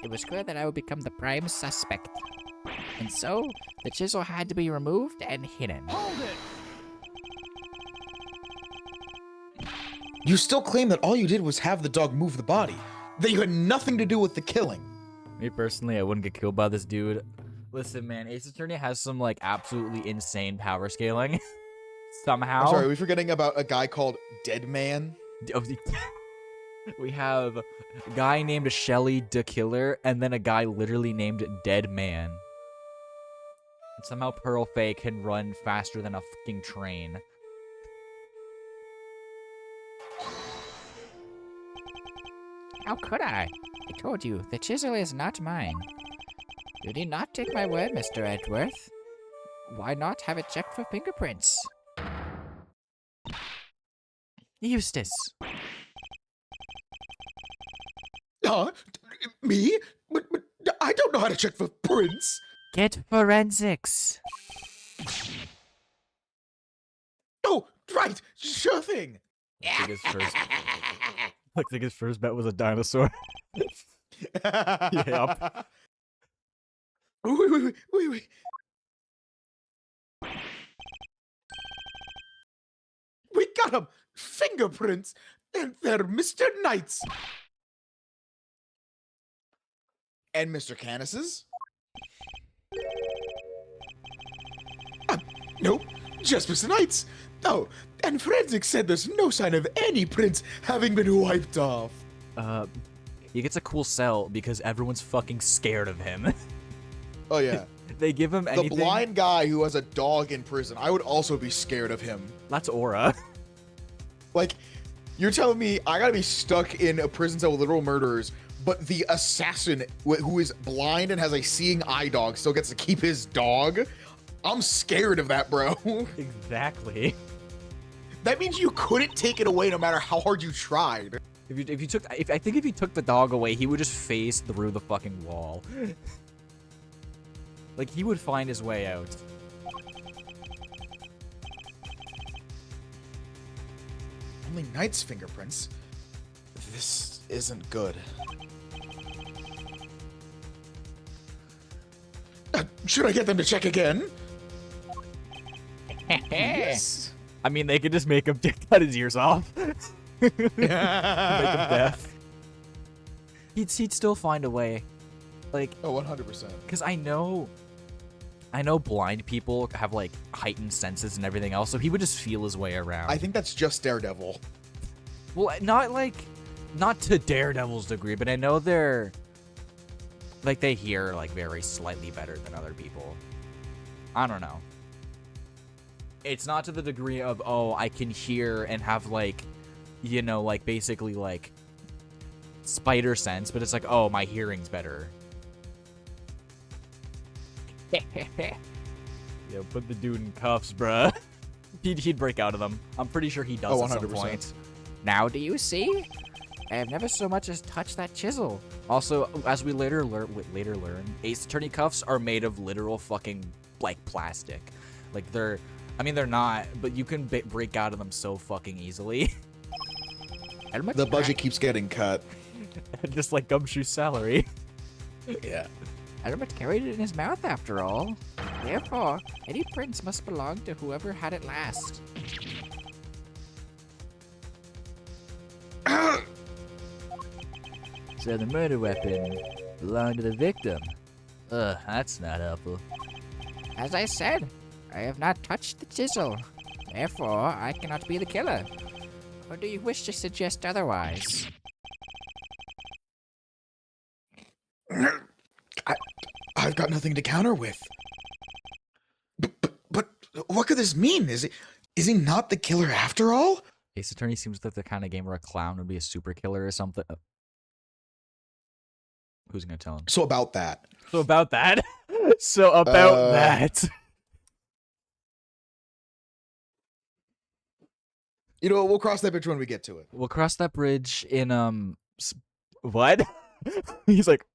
It was clear that I would become the prime suspect. And so, the chisel had to be removed and hidden. Hold it! You still claim that all you did was have the dog move the body, that you had nothing to do with the killing. Me personally, I wouldn't get killed by this dude. Listen, man, Ace Attorney has some, like, absolutely insane power scaling. Somehow. I'm sorry, are we forgetting about a guy called Dead Man? We have a guy named Shelly the Killer, and then a guy literally named Dead Man. And somehow Pearl Fay can run faster than a fucking train. How could I? I told you, the chisel is not mine. You need not take my word, Mr. Edgeworth. Why not have it checked for fingerprints? Eustace. Me? But I don't know how to check for prints. Get forensics. Oh, right, sure thing. I think his first bet was a dinosaur. Yep. Wait. We got him! Fingerprints! And they're Mr. Knight's! And Mr. Canis's? Nope, just Mr. Knight's. Oh, and forensics said there's no sign of any prints having been wiped off. He gets a cool cell because everyone's fucking scared of him. Oh, yeah. They give him anything. The blind guy who has a dog in prison, I would also be scared of him. That's Aura. Like, you're telling me I gotta be stuck in a prison cell with literal murderers, but the assassin who is blind and has a seeing eye dog still gets to keep his dog? I'm scared of that, bro. Exactly. That means you couldn't take it away no matter how hard you tried. I think if you took the dog away, he would just phase through the fucking wall. Like, he would find his way out. Only Knight's fingerprints? This isn't good. Should I get them to check again? Yes. I mean, they could just make him cut his ears off. Make him deaf. He'd still find a way. Like, Oh, 100%. because I know blind people have, like, heightened senses and everything else, so he would just feel his way around. I think that's just Daredevil. Well, not to Daredevil's degree, but I know Like, they hear, like, very slightly better than other people. I don't know. It's not to the degree of, oh, I can hear and have, like, you know, like, basically, like, spider sense, but it's like, oh, my hearing's better. Yo, put the dude in cuffs, bruh. He'd break out of them. I'm pretty sure he does at some 100%. point. Now do you see? I have never so much as touched that chisel. Also, as we later learn, Ace Attorney cuffs are made of literal fucking, like, plastic. Like, they're not, but you can break out of them so fucking easily. The budget keeps getting cut. Just like Gumshoe's salary. Yeah. Elmet carried it in his mouth after all. Therefore, any prince must belong to whoever had it last. So the murder weapon belonged to the victim. Ugh, that's not helpful. As I said, I have not touched the chisel. Therefore, I cannot be the killer. Or do you wish to suggest otherwise? I've got nothing to counter with. But what could this mean? Is he not the killer after all? Ace Attorney seems like the kind of game where a clown would be a super killer or something. Who's gonna tell him? So about that. So about that. So about that. You know, we'll cross that bridge when we get to it. We'll cross that bridge in what? He's like,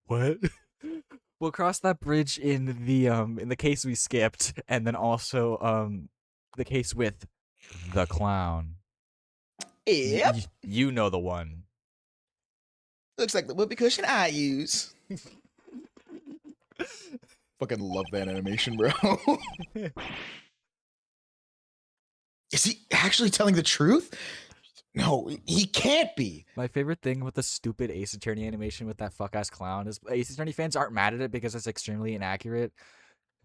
what? We'll cross that bridge in the case we skipped, and then also the case with the clown. Yep. You know the one. Looks like the whoopee cushion I use. Fucking love that animation, bro. Is he actually telling the truth? No, he can't be. My favorite thing with the stupid Ace Attorney animation with that fuck-ass clown is Ace Attorney fans aren't mad at it because it's extremely inaccurate.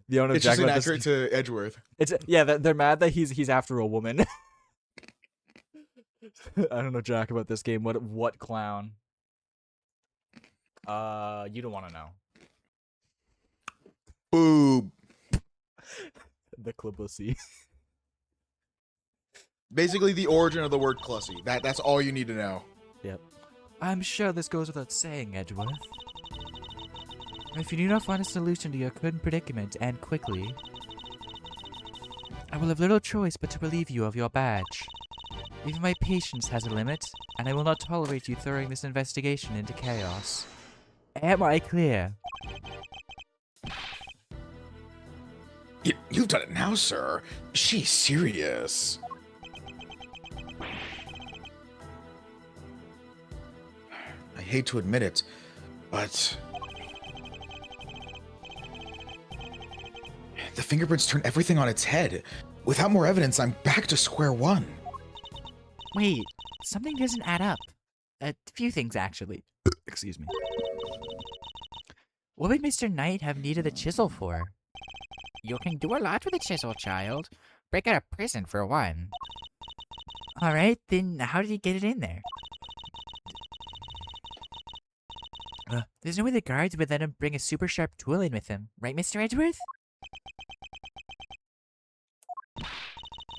They don't know It's jack just about this- inaccurate to Edgeworth. It's they're mad that he's after a woman. I don't know jack about this game. What clown? You don't want to know. Boob. The Clubussy. Basically the origin of the word clussy. That's all you need to know. Yep. I'm sure this goes without saying, Edgeworth. If you do not find a solution to your current predicament, and quickly, I will have little choice but to relieve you of your badge. Even my patience has a limit, and I will not tolerate you throwing this investigation into chaos. Am I clear? You've done it now, sir. She's serious. I hate to admit it, but the fingerprints turn everything on its head. Without more evidence, I'm back to square one. Wait, something doesn't add up. A few things, actually. Excuse me. What would Mr. Knight have needed a chisel for? You can do a lot with a chisel, child. Break out of prison, for one. Alright, then how did he get it in there? There's no way the guards would let him bring a super sharp tool in with him, right, Mr. Edgeworth?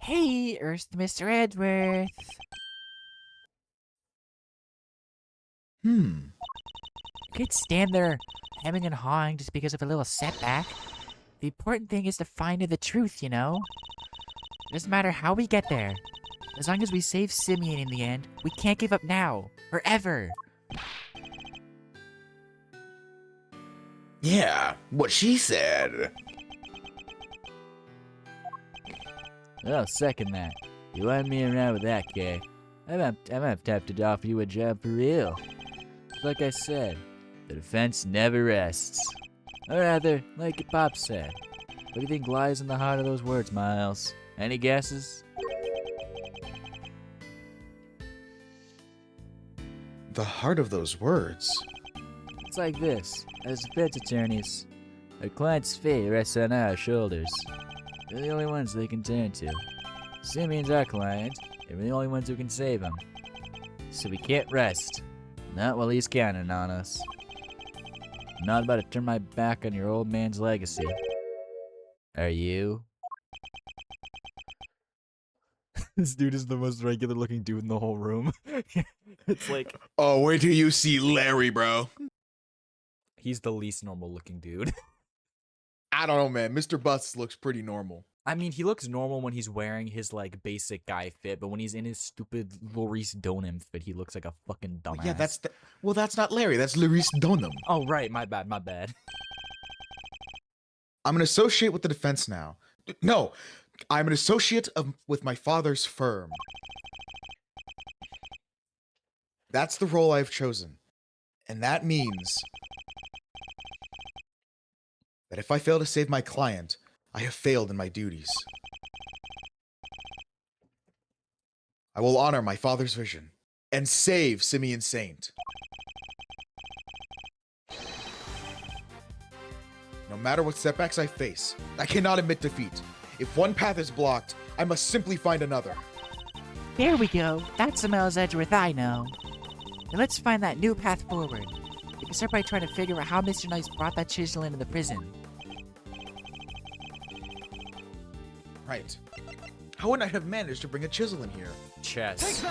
Hey, Mr. Edgeworth. Hmm. You could stand there hemming and hawing just because of a little setback. The important thing is to find the truth, you know? It doesn't matter how we get there. As long as we save Simeon in the end, we can't give up now, or ever. Yeah, what she said. I'll second that. You want me around with that guy? I'm gonna have to offer you a job for real. Like I said, the defense never rests. Or rather, like Bob said, what do you think lies in the heart of those words, Miles? Any guesses? The heart of those words. It's like this. As defense attorneys, our client's fate rests on our shoulders. We're the only ones they can turn to. Simeon's our client, and we're the only ones who can save him. So we can't rest. Not while he's counting on us. I'm not about to turn my back on your old man's legacy. Are you? This dude is the most regular looking dude in the whole room. It's like, Oh, wait till you see Larry, bro. he's the least normal looking dude. I don't know, man. Mr. Butts looks pretty normal. I mean, he looks normal when he's wearing his, like, basic guy fit, but when he's in his stupid Maurice Donham fit, he looks like a fucking dumbass. Yeah, that's not Larry. That's Maurice Donham. Oh, right, my bad, my bad. I'm an associate with the defense now. No, I'm an associate with my father's firm. That's the role I've chosen. And that means that if I fail to save my client, I have failed in my duties. I will honor my father's vision and save Simeon Saint. No matter what setbacks I face, I cannot admit defeat. If one path is blocked, I must simply find another. There we go. That's the Mel's Edgeworth I know. Now let's find that new path forward. We can start by trying to figure out how Mr. Nice brought that chisel into the prison. Right. How would I have managed to bring a chisel in here? Chess.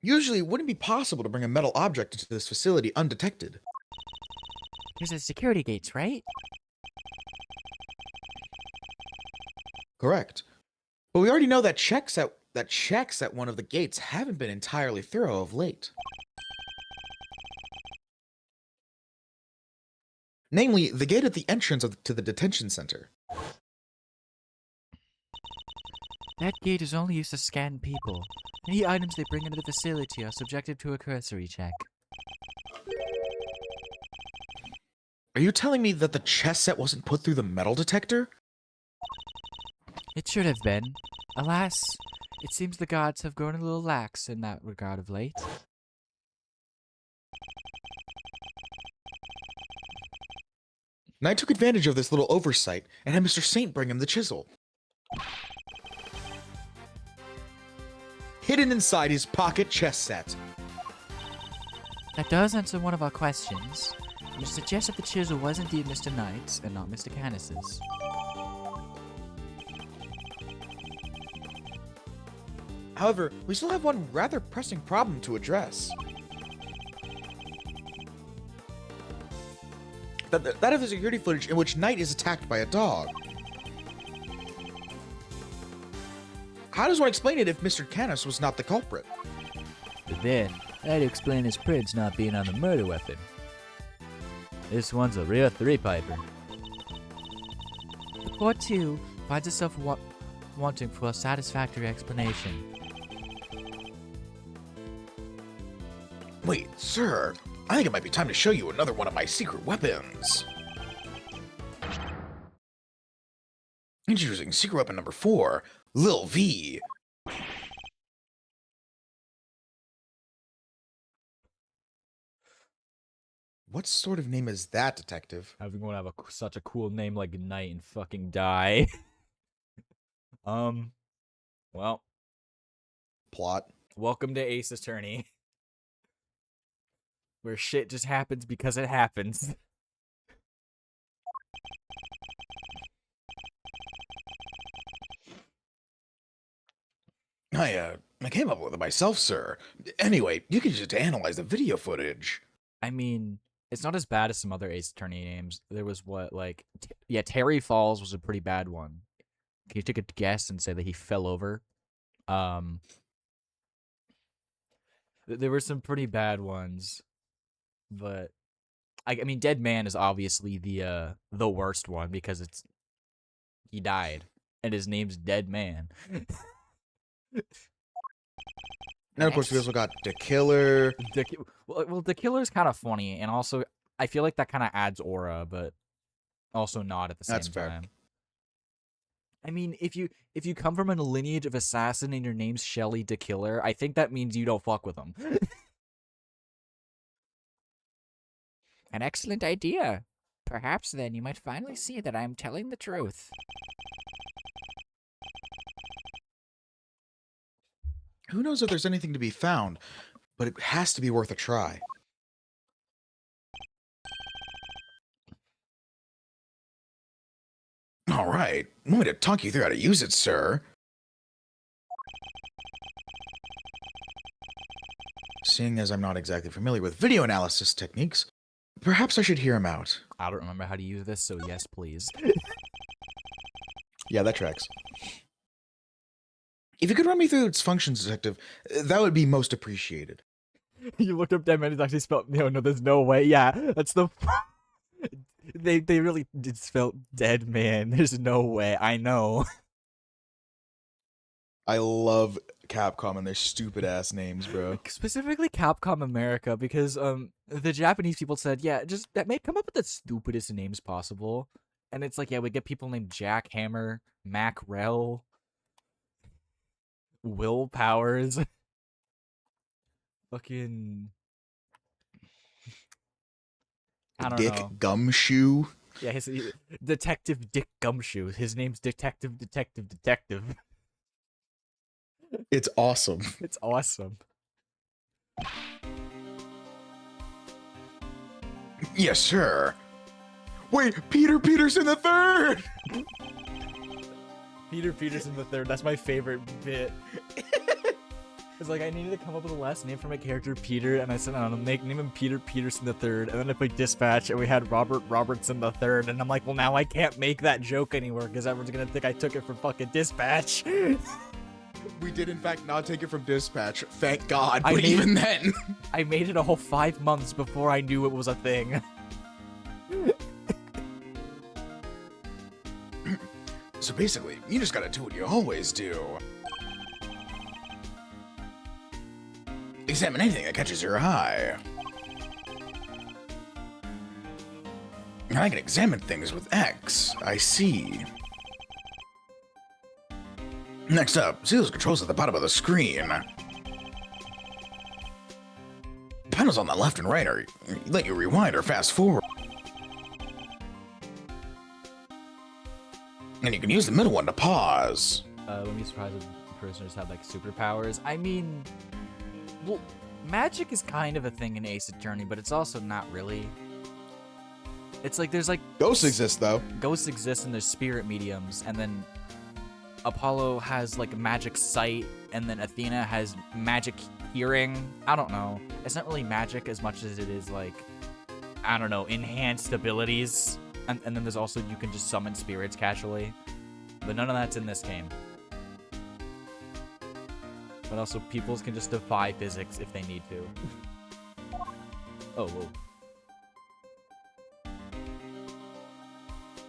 Usually, it wouldn't be possible to bring a metal object into this facility undetected. There's a security gates, right? Correct. But we already know that checks at one of the gates haven't been entirely thorough of late. Namely, the gate at the entrance to the detention center. That gate is only used to scan people. Any items they bring into the facility are subjected to a cursory check. Are you telling me that the chess set wasn't put through the metal detector? It should have been. Alas, it seems the gods have grown a little lax in that regard of late. Knight took advantage of this little oversight and had Mr. Saint bring him the chisel. Hidden inside his pocket chess set. That does answer one of our questions, which suggests that the chisel was indeed Mr. Knight's and not Mr. Canis's. However, we still have one rather pressing problem to address. That of the security footage in which Knight is attacked by a dog. How does one explain it if Mr. Canis was not the culprit? But then, how to explain his prints not being on the murder weapon? This one's a real three-piper. The court, too, finds itself wanting for a satisfactory explanation. Wait, sir, I think it might be time to show you another one of my secret weapons. Introducing secret weapon number 4, Lil V. What sort of name is that, detective? Having one have such a cool name like Knight and fucking die. Well, Plot. welcome to Ace Attorney. Where shit just happens because it happens. I came up with it myself, sir. Anyway, you can just analyze the video footage. I mean, it's not as bad as some other Ace Attorney names. There was what, like, yeah, Terry Falls was a pretty bad one. Can you take a guess and say that he fell over? There were some pretty bad ones, but I mean, Dead Man is obviously the worst one because he died and his name's Dead Man. And of course, we also got The Killer. The Killer's kind of funny, and also I feel like that kind of adds aura, but also not at the same That's fair. time. I mean, if you come from a lineage of assassin and your name's Shelly the Killer, I think that means you don't fuck with them. An excellent idea. Perhaps then you might finally see that I am telling the truth. Who knows if there's anything to be found? but it has to be worth a try. All right, want me to talk you through how to use it, sir? Seeing as I'm not exactly familiar with video analysis techniques, perhaps I should hear him out. I don't remember how to use this, so yes, please. Yeah, that tracks. If you could run me through its functions, Detective, that would be most appreciated. You looked up dead man, it's actually spelled. No, there's no way. Yeah, that's the. They really did spell dead man. There's no way. I know. I love Capcom and their stupid ass names, bro. Specifically Capcom America, because the Japanese people said, yeah, just come up with the stupidest names possible. And it's like, yeah, we get people named Jack Hammer, Mac Rel, Will Powers, fucking I don't Dick know. Gumshoe. Yeah, Detective Dick Gumshoe. His name's Detective. It's awesome. It's awesome. Yes, sir. Wait, Peter Peterson the Third. Peter Peterson the Third. That's my favorite bit. It's like I needed to come up with a last name for my character Peter, and I said, I don't know, name him Peter Peterson the Third, and then I played Dispatch, and we had Robert Robertson the Third, and I'm like, well, now I can't make that joke anymore because everyone's gonna think I took it from fucking Dispatch. We did, in fact, not take it from Dispatch. Thank God. I But made- even then. I made it a whole 5 months before I knew it was a thing. So basically, you just gotta do what you always do. Examine anything that catches your eye. I can examine things with X. I see. Next up, see those controls at the bottom of the screen. Panels on the left and right are let you rewind or fast forward. And you can use the middle one to pause. Wouldn't be surprised if prisoners had like superpowers. I mean, well, magic is kind of a thing in Ace Attorney, but it's also not really. It's like there's like Ghosts exist, though. ghosts exist and there's spirit mediums, and then Apollo has like magic sight, and then Athena has magic hearing. I don't know. It's not really magic as much as it is like, I don't know, enhanced abilities. And then there's also you can just summon spirits casually, but none of that's in this game. But also peoples can just defy physics if they need to. Oh, whoa.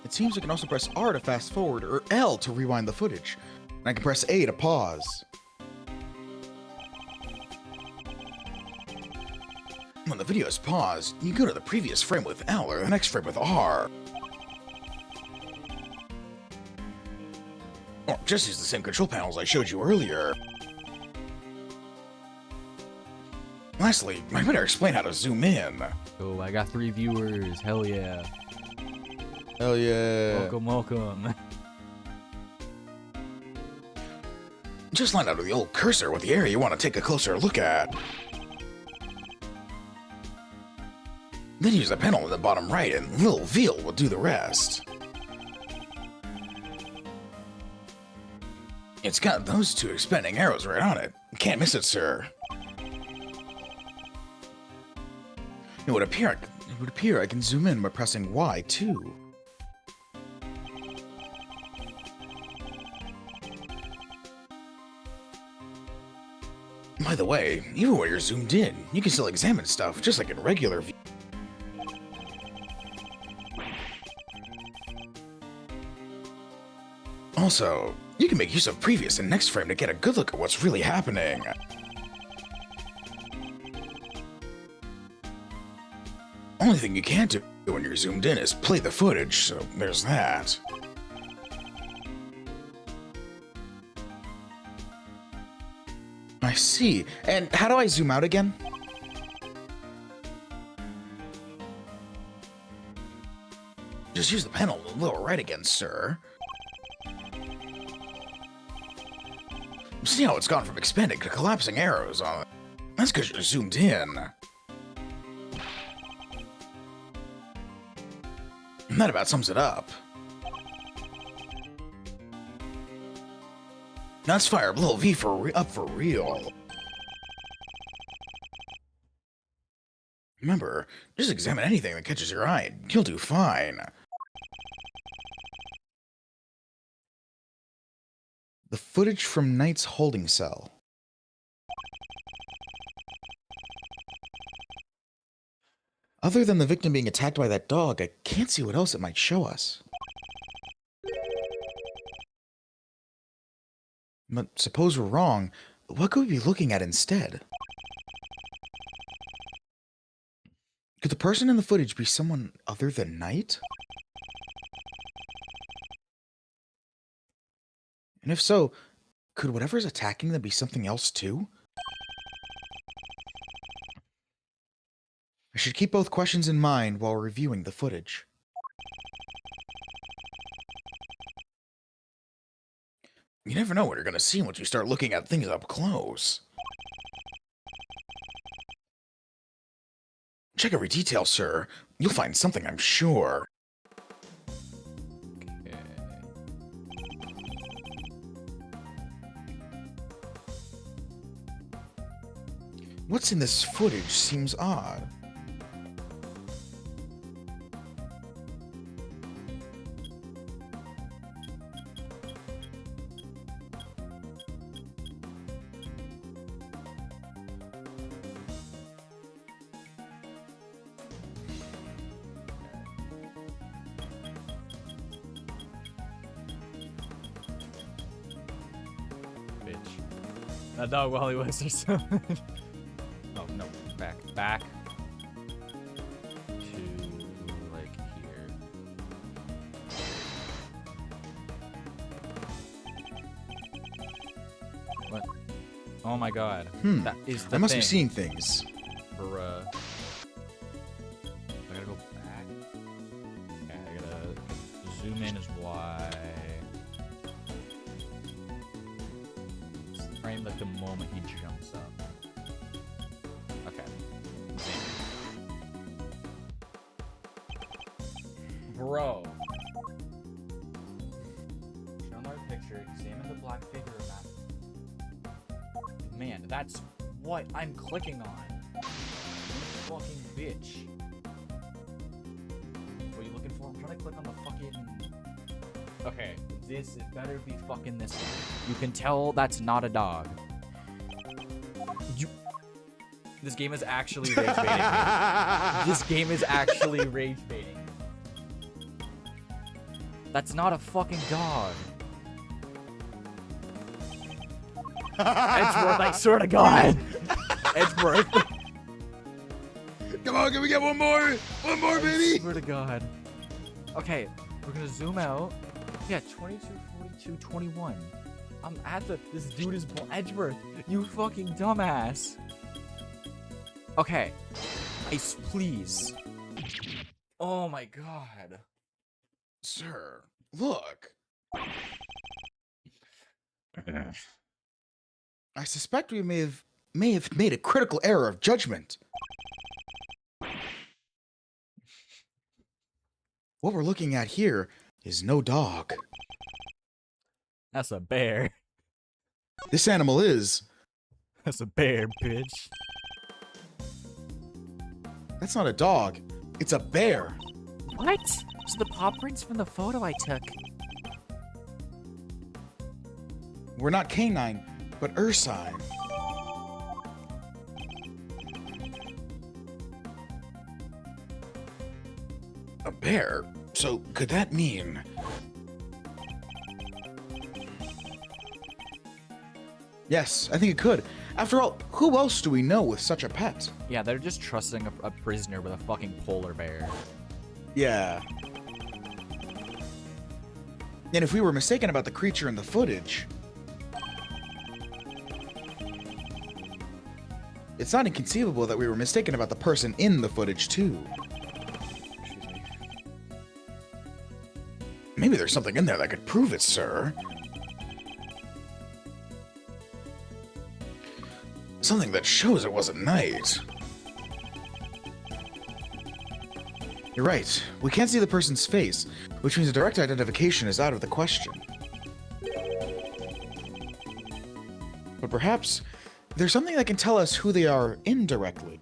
It seems you can also press R to fast forward or L to rewind the footage. And I can press A to pause. When the video is paused, you go to the previous frame with L or the next frame with R. Or just use the same control panels I showed you earlier. Lastly, I better explain how to zoom in. Oh, I got 3 viewers. Hell yeah. Hell yeah. Welcome. Just line out of the old cursor with the area you want to take a closer look at. Then use the panel in the bottom right and Lil Veal will do the rest. It's got those 2 expanding arrows right on it. Can't miss it, sir. It would appear I can zoom in by pressing Y too. By the way, even when you're zoomed in, you can still examine stuff just like in regular view. Also, you can make use of previous and next frame to get a good look at what's really happening. Only thing you can't do when you're zoomed in is play the footage, so there's that. I see. And how do I zoom out again? Just use the panel on the lower right again, sir. See how it's gone from expanding to collapsing arrows on it. That's because you're zoomed in. That about sums it up. That's fire, little V up for real. Remember, just examine anything that catches your eye and you'll do fine. The footage from Knight's holding cell. Other than the victim being attacked by that dog, I can't see what else it might show us. But suppose we're wrong, what could we be looking at instead? Could the person in the footage be someone other than Knight? And if so, could whatever's attacking them be something else too? I should keep both questions in mind while reviewing the footage. You never know what you're going to see once you start looking at things up close. Check every detail, sir. You'll find something, I'm sure. Okay. What's in this footage seems odd. Bitch. That dog Wally was or something. Oh, no. Back. To, like, here. What? Oh my god. That is the I must thing. be seeing things. Bruh. I gotta go back. Okay, I gotta zoom in as Y. Just frame like the moment he jumps up. Okay. Bro. Show another picture. Examine the black figure in that. Man, that's what I'm clicking on. You fucking bitch. What are you looking for? I'm trying to click on the fucking... Okay, this it better be fucking this one. You can tell that's not a dog. This game is actually rage baiting me. This game is actually rage baiting. That's not a fucking dog. Edgeworth, I swear to God. Edgeworth. Come on, can we get one more? One more, I baby! swear to God. Okay, we're gonna zoom out. Yeah, 22, 42, 21. I'm at the. This dude is Edgeworth. You fucking dumbass. Okay. Ice, please. Oh my God. Sir, look. I suspect we may have made a critical error of judgment. What we're looking at here is no dog. That's a bear. This animal is. That's a bear, bitch. That's not a dog. It's a bear. What? So the paw prints from the photo I took. We're not canine, but ursine. A bear? So could that mean... Yes, I think it could. After all, who else do we know with such a pet? Yeah, they're just trusting a prisoner with a fucking polar bear. Yeah. And if we were mistaken about the creature in the footage, it's not inconceivable that we were mistaken about the person in the footage too. Excuse me. Maybe there's something in there that could prove it, sir. something that shows it wasn't night. You're right. We can't see the person's face, which means a direct identification is out of the question. But perhaps there's something that can tell us who they are indirectly.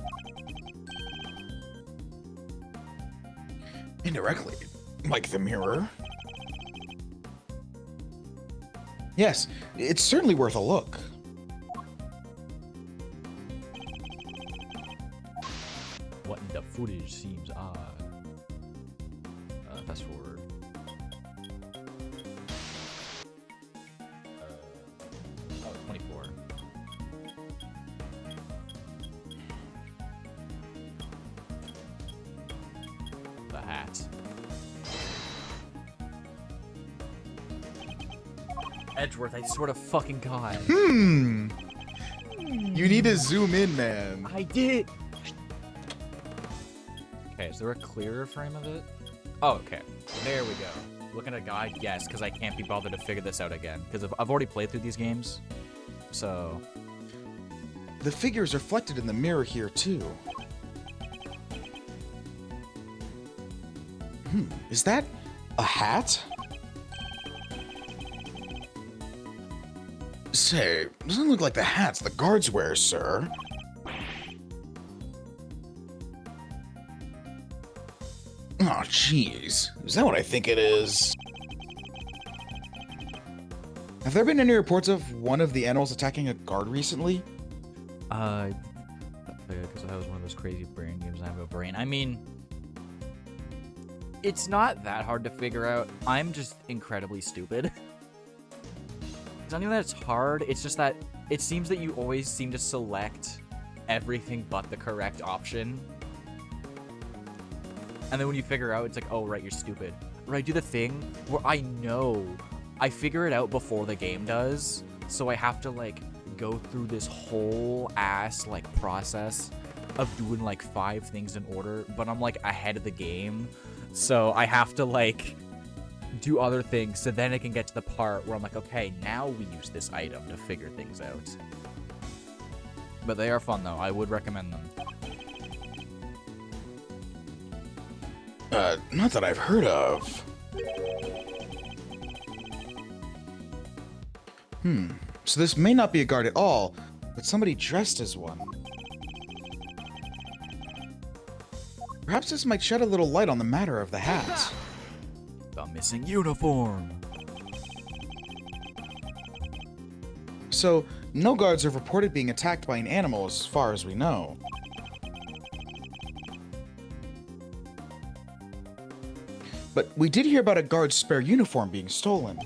Indirectly? Like the mirror? Yes, it's certainly worth a look. What in the footage seems odd? Fast forward. Oh, 24. The hat. Edgeworth, I swear to fucking God. You need to zoom in, man. I did. Okay, is there a clearer frame of it? Oh, okay. There we go. Looking at a guide, yes, because I can't be bothered to figure this out again. Because I've already played through these games, so... The figure is reflected in the mirror here, too. Is that a hat? Say, doesn't look like the hats the guards wear, sir. Oh, jeez. Is that what I think it is? Have there been any reports of one of the animals attacking a guard recently? Because I was one of those crazy brain games and I have a brain. I mean, it's not that hard to figure out. I'm just incredibly stupid. It's not even that it's hard, it's just that it seems that you always seem to select everything but the correct option. And then when you figure out, it's like, oh, right, you're stupid. Or I do the thing where I know I figure it out before the game does, so I have to, like, go through this whole ass, like, process of doing, like, 5 things in order, but I'm, like, ahead of the game, so I have to, like, do other things, so then I can get to the part where I'm like, okay, now we use this item to figure things out. But they are fun, though. I would recommend them. Not that I've heard of. So this may not be a guard at all, but somebody dressed as one. Perhaps this might shed a little light on the matter of the hat. The missing uniform. So, no guards have reported being attacked by an animal as far as we know. But we did hear about a guard's spare uniform being stolen.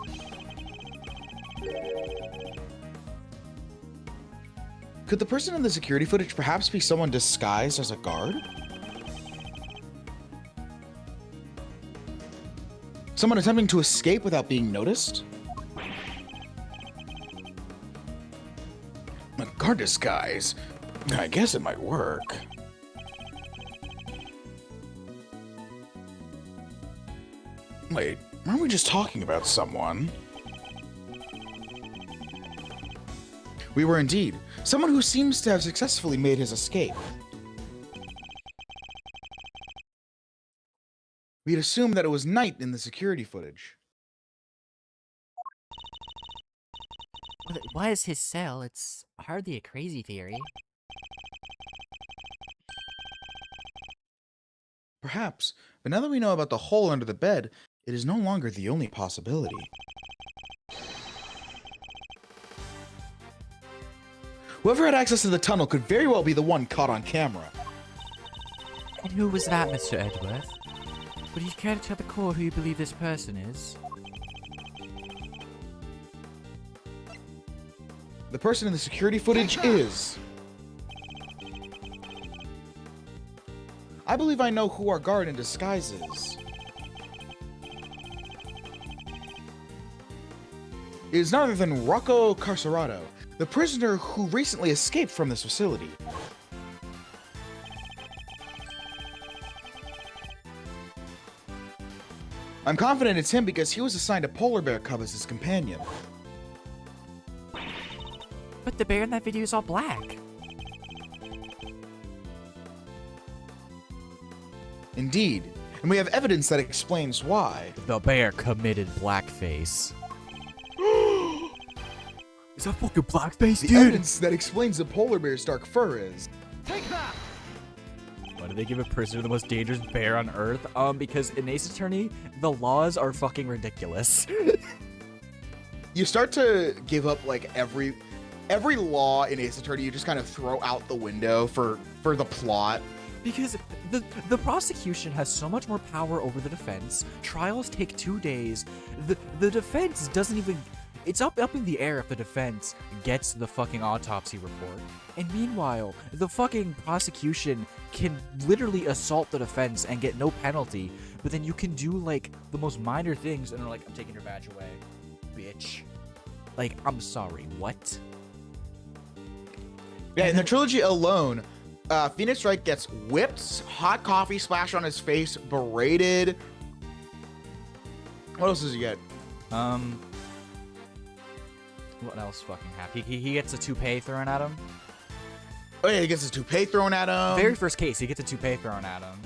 Could the person in the security footage perhaps be someone disguised as a guard? Someone attempting to escape without being noticed? A guard disguise? I guess it might work. Wait, aren't we just talking about someone? We were indeed. Someone who seems to have successfully made his escape. We'd assumed that it was night in the security footage. Well, it was his cell. It's hardly a crazy theory. Perhaps, but now that we know about the hole under the bed, it is no longer the only possibility. Whoever had access to the tunnel could very well be the one caught on camera. And who was that, Mr. Edgeworth? Would you care to tell the court who you believe this person is? The person in the security footage is... I believe I know who our guard in disguise is. It is none other than Rocco Carcerado, the prisoner who recently escaped from this facility. I'm confident it's him because he was assigned a polar bear cub as his companion. But the bear in that video is all black. Indeed. And we have evidence that explains why. The bear committed blackface. Is that fucking blackface, The dude? evidence that explains the polar bear's dark fur is. Why do they give a prisoner the most dangerous bear on Earth? Because in Ace Attorney, the laws are fucking ridiculous. You start to give up like every law in Ace Attorney. You just kind of throw out the window for the plot. Because the prosecution has so much more power over the defense. Trials take 2 days. The defense doesn't even... It's up in the air if the defense gets the fucking autopsy report. And meanwhile, the fucking prosecution can literally assault the defense and get no penalty. But then you can do like the most minor things and they're like, I'm taking your badge away, bitch. Like, I'm sorry, what? Yeah, in the trilogy alone, Phoenix Wright gets whipped, hot coffee splashed on his face, berated. What else does he get? What else fucking happened? He gets a toupee thrown at him. Oh yeah, he gets his toupee thrown at him. Very first case, he gets a toupee thrown at him.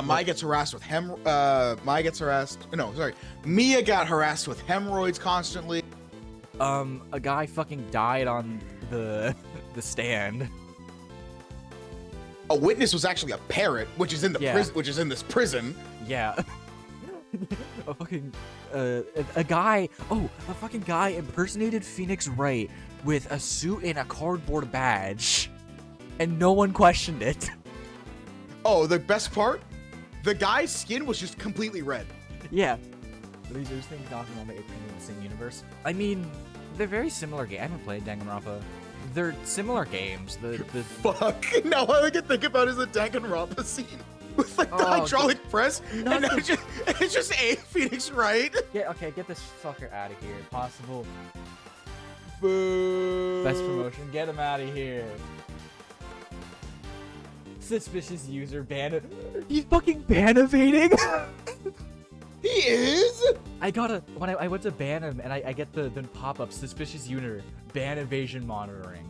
Maya gets harassed with Mia got harassed with hemorrhoids constantly. A guy fucking died on the stand. A witness was actually a parrot, which is in the Yeah. prison, which is in this prison. Yeah. a fucking a fucking guy impersonated Phoenix Wright with a suit and a cardboard badge, and no one questioned it. Oh, the best part? The guy's skin was just completely red. Yeah. These things not in the same universe. I mean, they're very similar games. I haven't played Danganronpa. They're similar games. The Fuck. Now all I can think about is the Danganronpa scene with like the hydraulic press, and it's just a Phoenix Wright. Get this fucker out of here. Possible. Boo. Best promotion. Get him out of here. Suspicious user ban. He's fucking ban evading. He is. I when I went to ban him and I get the pop up suspicious user ban evasion monitoring.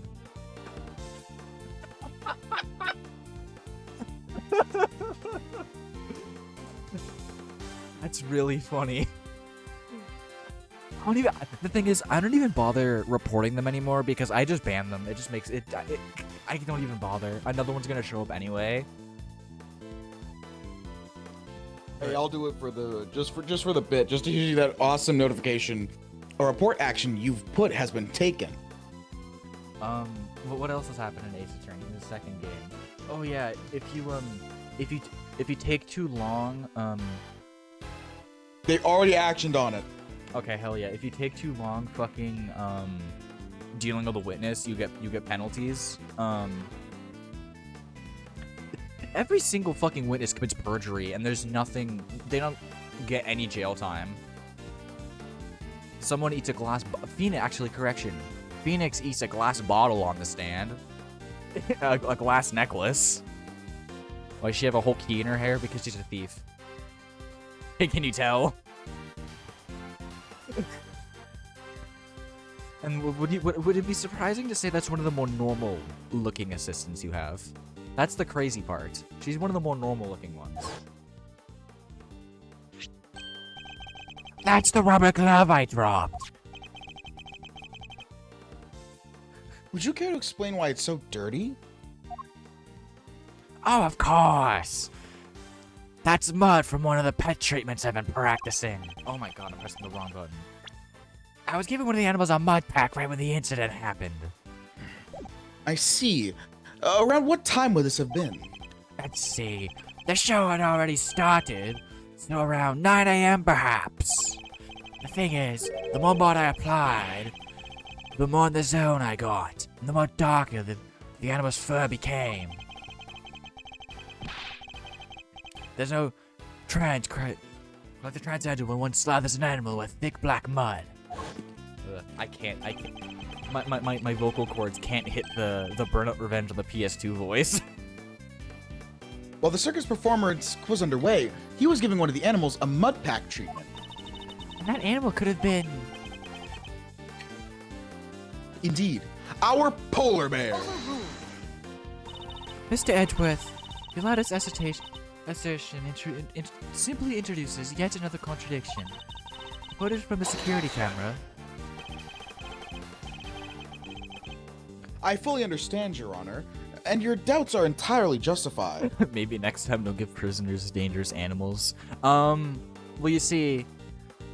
That's really funny. The thing is, I don't even bother reporting them anymore because I just ban them. It just makes it. I don't even bother. Another one's gonna show up anyway. Hey, I'll do it for the just for the bit, just to give you that awesome notification. A report action you've put has been taken. What else has happened in Ace Attorney in the second game? Oh yeah, if you take too long, They already actioned on it. okay, hell yeah. If you take too long, fucking dealing with a witness, you get penalties. Every single fucking witness commits perjury, and there's nothing. They don't get any jail time. Someone eats a glass. Phoenix eats a glass bottle on the stand. a glass necklace. Why does she have a whole key in her hair? Because she's a thief. Can you tell? And would it be surprising to say that's one of the more normal looking assistants you have? That's the crazy part. She's one of the more normal looking ones. That's the rubber glove I dropped. Would you care to explain why it's so dirty? Oh, of course. That's mud from one of the pet treatments I've been practicing. Oh my god, I'm pressing the wrong button. I was giving one of the animals a mud pack right when the incident happened. I see. Around what time would this have been? Let's see. The show had already started, so around 9 a.m. perhaps. The thing is, the more mud I applied, the more in the zone I got, and the more darker the animal's fur became. There's no like the trans when one slathers an animal with thick black mud. I can't. My vocal cords can't hit the Burnout Revenge on the PS2 voice. While the circus performance was underway, he was giving one of the animals a mud pack treatment. And that animal could have been... Indeed, our polar bear. Mr. Edgeworth, Pilatus' assertion simply introduces yet another contradiction. Footage from the security camera. I fully understand, Your Honor, and your doubts are entirely justified. Maybe next time don't give prisoners dangerous animals. Well, you see,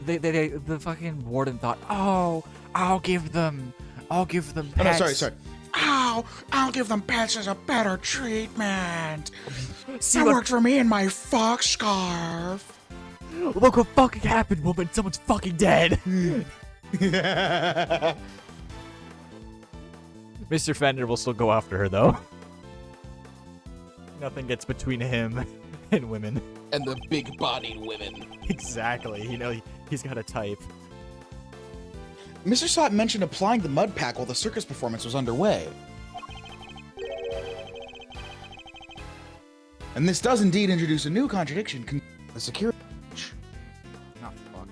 the fucking warden thought, oh, I'll give them Oh, no, pets. sorry. Ow! I'll give them pets as a better treatment. See That what- worked for me and my fox scarf. Look what fucking happened, woman. Someone's fucking dead. Mr. Fender will still go after her, though. Nothing gets between him and women. And the big-bodied women. Exactly. You know, he's got a type. Mr. Slot mentioned applying the mud pack while the circus performance was underway. And this does indeed introduce a new contradiction con the security. Oh, fuck.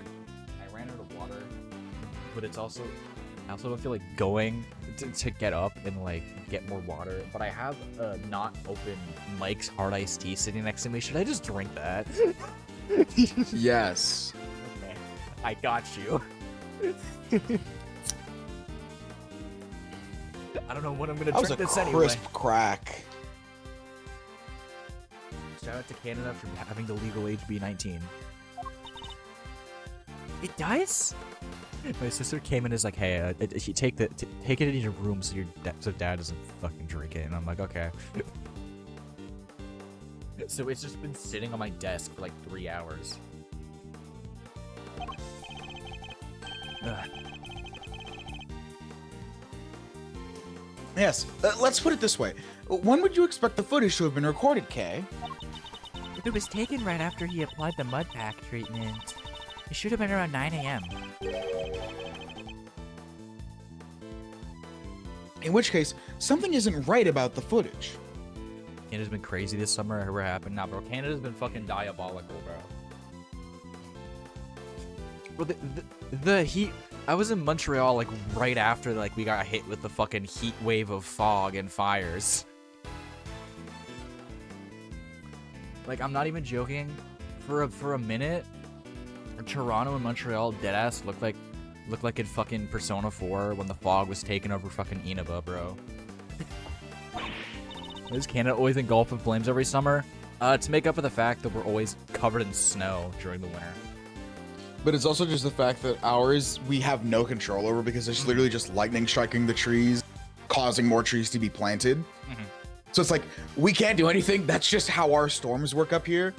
I ran out of water. But it's also... I also don't feel like going to get up and, like, get more water. But I have a not open Mike's Hard Iced Tea sitting next to me. Should I just drink that? Yes. Okay. I got you. I don't know when I'm gonna That was drink a this crisp anyway. crack. Shout out to Canada for having the legal age be 19. It does? My sister came in and is like, "Hey, take it in your room so so dad doesn't fucking drink it." And I'm like, "Okay." So it's just been sitting on my desk for like 3 hours. Ugh. Yes, let's put it this way. When would you expect the footage to have been recorded, Kay? If it was taken right after he applied the mud pack treatment, it should have been around 9 a.m. In which case, something isn't right about the footage. Canada's been crazy this summer. Ever happened? Nah, bro. Canada's been fucking diabolical, bro. Well, the heat. I was in Montreal like right after like we got hit with the fucking heat wave of fog and fires. Like I'm not even joking. For a minute, Toronto and Montreal deadass looked like in fucking Persona 4 when the fog was taking over fucking Inaba, bro. Is Canada always engulfed in flames every summer? To make up for the fact that we're always covered in snow during the winter. But it's also just the fact that ours, we have no control over because it's literally just lightning striking the trees, causing more trees to be planted. So it's like, we can't do anything. That's just how our storms work up here.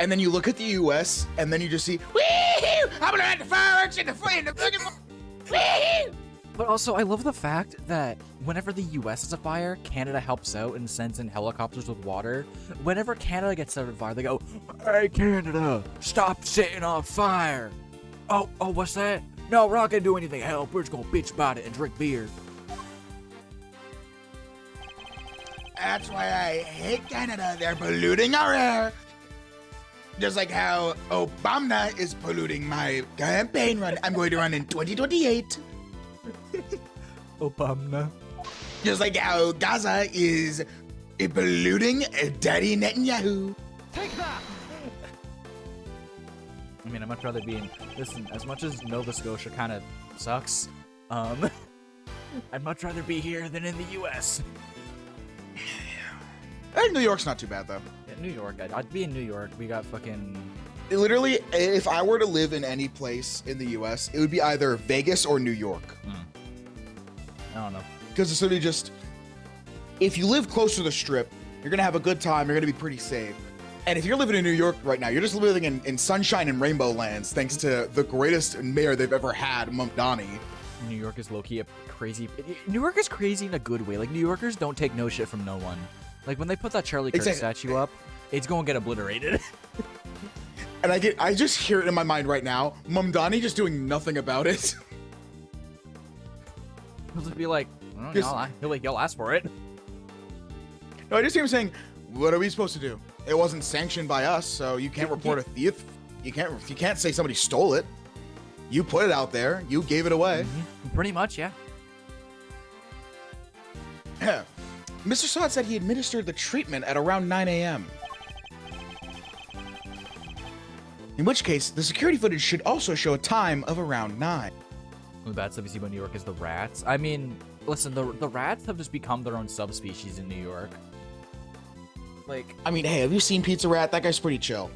And then you look at the US, and then you just see, Wee-hoo! I'm gonna add the fireworks in the fucking Wee-hoo! But also, I love the fact that whenever the US has a fire, Canada helps out and sends in helicopters with water. Whenever Canada gets set on fire, they go, "Hey, Canada, stop setting on fire." Oh, what's that? No, we're not gonna do anything. Hell, we're just gonna bitch about it and drink beer. That's why I hate Canada. They're polluting our air. Just like how Obama is polluting my campaign run. I'm going to run in 2028. Obama. Just like how Gaza is polluting Daddy Netanyahu. Take that! I mean, I'd much rather be in. Listen, as much as Nova Scotia kind of sucks, I'd much rather be here than in the U.S. New York's not too bad though. Yeah, New York, I'd be in New York. We got fucking. Literally, if I were to live in any place in the US, it would be either Vegas or New York. I don't know. Because it's literally just, if you live close to the strip, you're gonna have a good time, you're gonna be pretty safe. And if you're living in New York right now, you're just living in sunshine and rainbow lands thanks to the greatest mayor they've ever had, Mamdani. New York is low-key a crazy. New York is crazy in a good way. Like, New Yorkers don't take no shit from no one. Like, when they put that Charlie Kirk Exactly. statue up, it's gonna get obliterated. And I just hear it in my mind right now, Mamdani just doing nothing about it. He'll just be like, oh, Just- y'all ask for it. No, I just hear him saying, what are we supposed to do? It wasn't sanctioned by us, so you can't report a thief. You can't say somebody stole it. You put it out there, you gave it away. Pretty much, yeah. Mr. Sod said he administered the treatment at around 9 a.m. In which case, the security footage should also show a time of around 9. The bad stuff you see about New York is the rats. I mean, listen, the rats have just become their own subspecies in New York. Like, I mean, hey, have you seen Pizza Rat? That guy's pretty chill.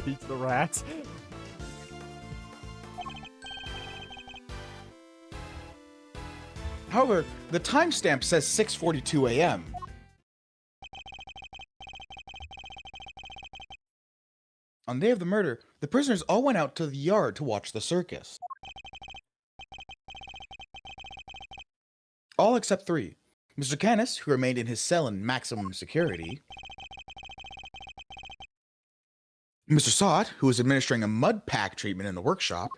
beats the rats. However, the timestamp says 6:42 a.m. On the day of the murder, the prisoners all went out to the yard to watch the circus. All except 3. Mr. Canis, who remained in his cell in maximum security. Mr. Sot, who was administering a mud pack treatment in the workshop.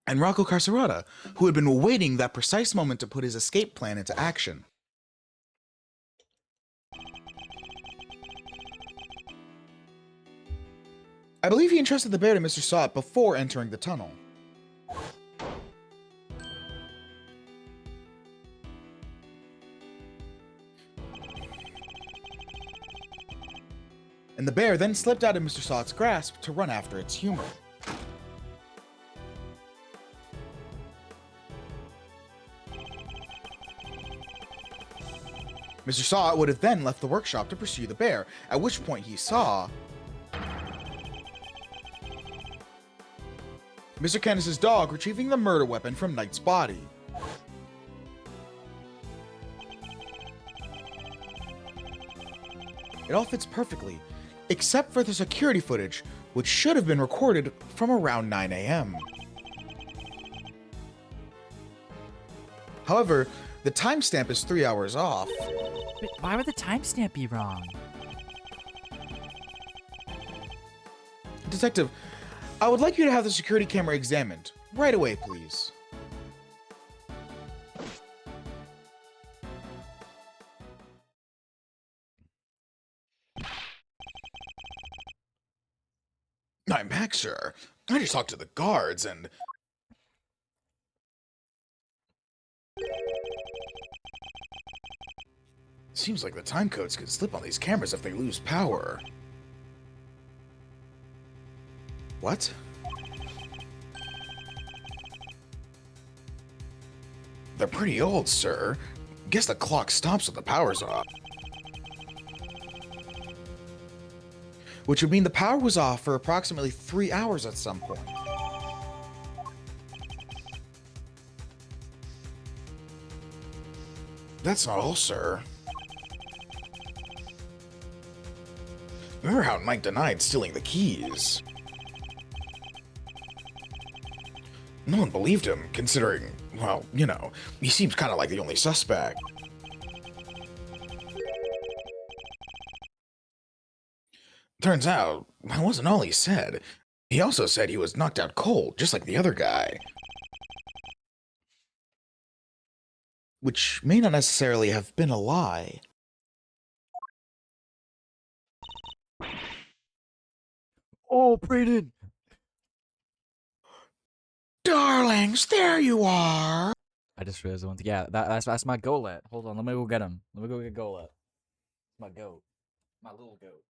And Rocco Carcerata, who had been awaiting that precise moment to put his escape plan into action. I believe he entrusted the bear to Mr. Sot before entering the tunnel. And the bear then slipped out of Mr. Sot's grasp to run after its humor. Mr. Sot would have then left the workshop to pursue the bear, at which point he saw Mr. Canis's dog retrieving the murder weapon from Knight's body. It all fits perfectly, except for the security footage, which should have been recorded from around 9 a.m. However, the timestamp is 3 hours off. But why would the timestamp be wrong? Detective, I would like you to have the security camera examined. Right away, please. I'm back, sir. I just talked to the guards and... Seems like the time codes could slip on these cameras if they lose power. What? They're pretty old, sir. Guess the clock stops when the power's off. Which would mean the power was off for approximately 3 hours at some point. That's not all, sir. Remember how Mike denied stealing the keys? No one believed him, considering, well, you know, he seems kind of like the only suspect. Turns out, that wasn't all he said. He also said he was knocked out cold, just like the other guy. Which may not necessarily have been a lie. Oh, Brayden! Darlings, there you are! I just realized one thing. Yeah, that's my goalet. Hold on, let me go get him. Let me go get goalet. My goat. My little goat.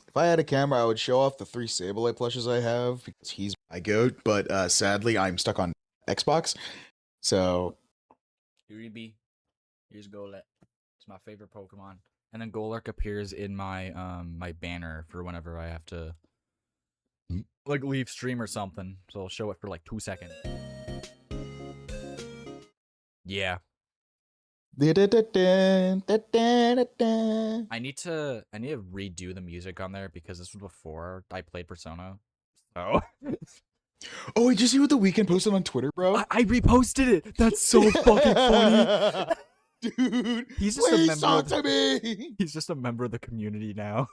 If I had a camera, I would show off the 3 Sableye plushes I have, because he's my goat, but sadly, I'm stuck on Xbox, so... Here you be. Here's Golett. It's my favorite Pokemon. And then Golurk appears in my my banner for whenever I have to like leave stream or something. So I'll show it for like 2 seconds. Yeah. I need to redo the music on there because this was before I played Persona. So Oh, did you see what The Weeknd posted on Twitter, bro? I reposted it. That's so fucking funny. Dude, He's just please a member talk of to me! He's just a member of the community now.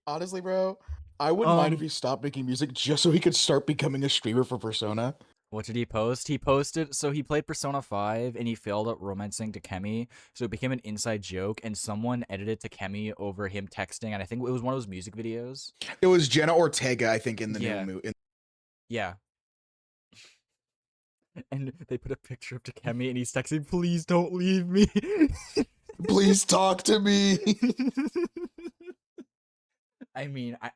Honestly, bro, I wouldn't mind if he stopped making music just so he could start becoming a streamer for Persona. What did he post? He posted, so he played Persona 5 and he failed at romancing Takemi, so it became an inside joke and someone edited Takemi over him texting, and I think it was one of those music videos. It was Jenna Ortega, I think, in the Yeah. new movie. Yeah. and they put a picture of Takemi, and he's texting, "Please don't leave me." Please talk to me. I mean, I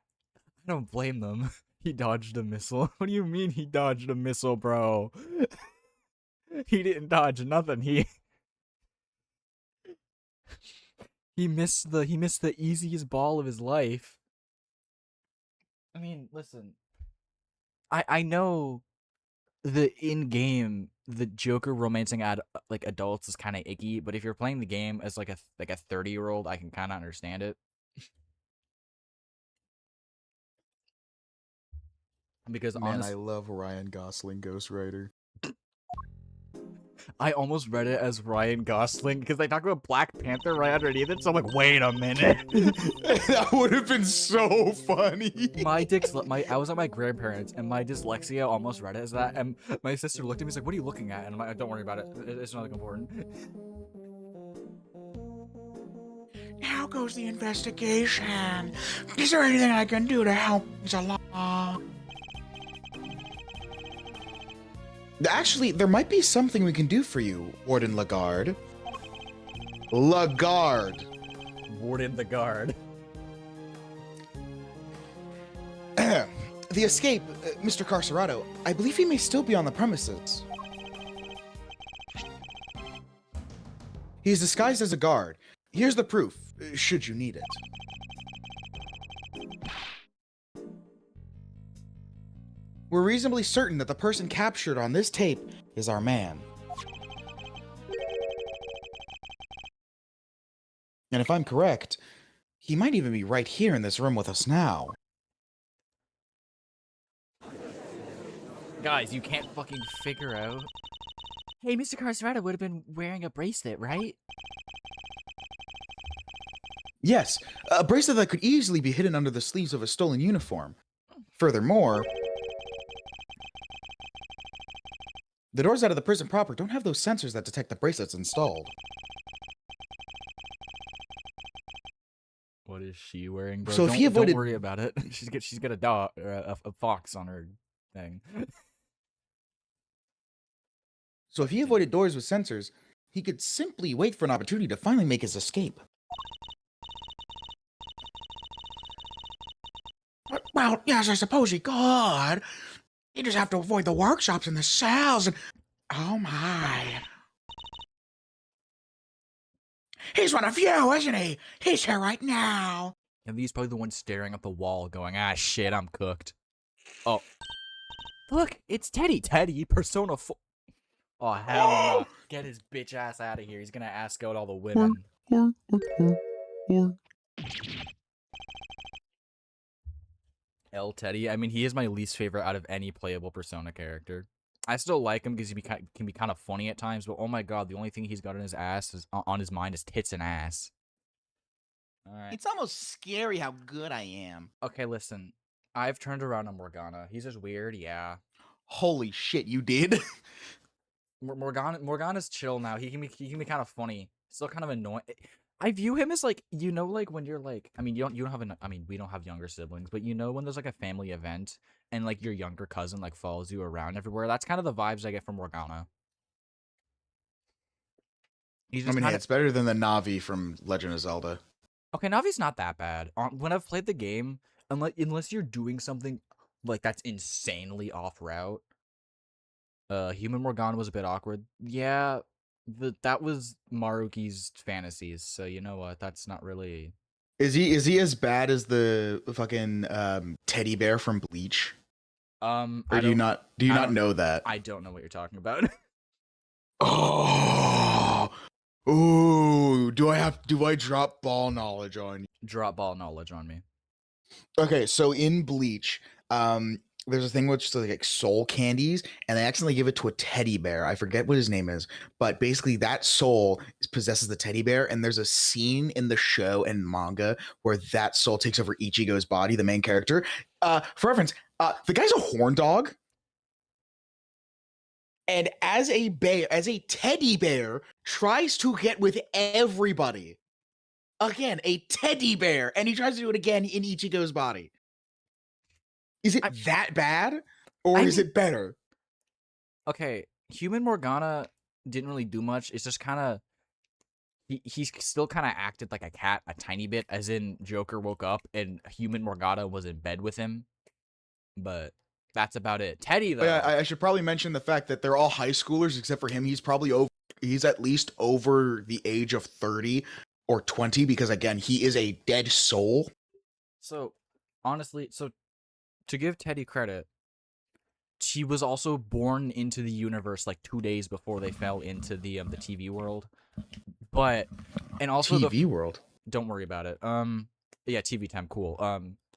don't blame them. He dodged a missile. What do you mean he dodged a missile, bro? He didn't dodge nothing. He missed the easiest ball of his life. I mean, listen. I know the Joker romancing like adults is kind of icky, but if you're playing the game as like a 30-year-old, I can kind of understand it. Because Man, honestly, I love Ryan Gosling Ghost Rider. I almost read it as Ryan Gosling because they talk about Black Panther right underneath it. So I'm like, wait a minute. That would have been so funny. I was at my grandparents, and my dyslexia almost read it as that. And my sister looked at me, and was like, "What are you looking at?" And I'm like, "Don't worry about it. It's nothing important." How goes the investigation? Is there anything I can do to help things along? Actually, there might be something we can do for you, Warden Lagarde. Lagarde. Warden the guard. The escape, Mr. Carcerado, I believe he may still be on the premises. He's disguised as a guard. Here's the proof, should you need it. We're reasonably certain that the person captured on this tape is our man. And if I'm correct, he might even be right here in this room with us now. Guys, you can't fucking figure out. Hey, Mr. Carcerado would have been wearing a bracelet, right? Yes, a bracelet that could easily be hidden under the sleeves of a stolen uniform. Furthermore, the doors out of the prison proper don't have those sensors that detect the bracelets installed. What is she wearing, bro? So if don't, he avoided- don't worry about it. She's got a dog, or a fox on her thing. So if he avoided doors with sensors, he could simply wait for an opportunity to finally make his escape. Well, yes, I suppose he could. You just have to avoid the workshops and the cells and... Oh my. He's one of you, isn't he? He's here right now. And he's probably the one staring at the wall, going, "Ah, shit, I'm cooked." Oh, Look, it's Teddy. Teddy, Persona 4. Oh hell no! Get his bitch ass out of here. He's gonna ask out all the women. Teddy. I mean, he is my least favorite out of any playable Persona character. I still like him because he can be kind of funny at times, but oh my god, the only thing he's got on his ass is on his mind is tits and ass. All right. It's almost scary how good I am. Okay, listen. I've turned around on Morgana. He's just weird, yeah. Holy shit, you did? Morgana's chill now. He can be kind of funny. Still kind of annoying. I view him as like, you know, like when you're like, I mean, you don't have I mean, we don't have younger siblings, but you know when there's like a family event and like your younger cousin like follows you around everywhere. That's kind of the vibes I get from Morgana. He's I just mean, kinda... it's better than the Navi from Legend of Zelda. Okay, Navi's not that bad. When I've played the game, unless you're doing something like that's insanely off route, Human Morgana was a bit awkward. Yeah, that was Maruki's fantasies, so you know what? That's not really... Is he as bad as the fucking teddy bear from Bleach? Or do you not know that? I don't know what you're talking about. Oh, ooh, do I drop ball knowledge on you? Drop ball knowledge on me. Okay, so in Bleach, there's a thing which is like soul candies, and they accidentally give it to a teddy bear. I forget what his name is, but basically that soul possesses the teddy bear, and there's a scene in the show and manga where that soul takes over Ichigo's body, the main character. For reference, the guy's a horn dog. And as a teddy bear tries to get with everybody. Again, a teddy bear, and he tries to do it again in Ichigo's body. Is it that bad, or is it better? Okay, Human Morgana didn't really do much. It's just kind of he's still kind of acted like a cat a tiny bit, as in Joker woke up and Human Morgana was in bed with him. But that's about it. Teddy though. Oh, yeah, I should probably mention the fact that they're all high schoolers except for him. He's probably over. He's at least over the age of 30 or 20 because again, he is a dead soul. So honestly, to give Teddy credit, she was also born into the universe like 2 days before they fell into the TV world. But and also TV world. Don't worry about it. Yeah, TV time, cool.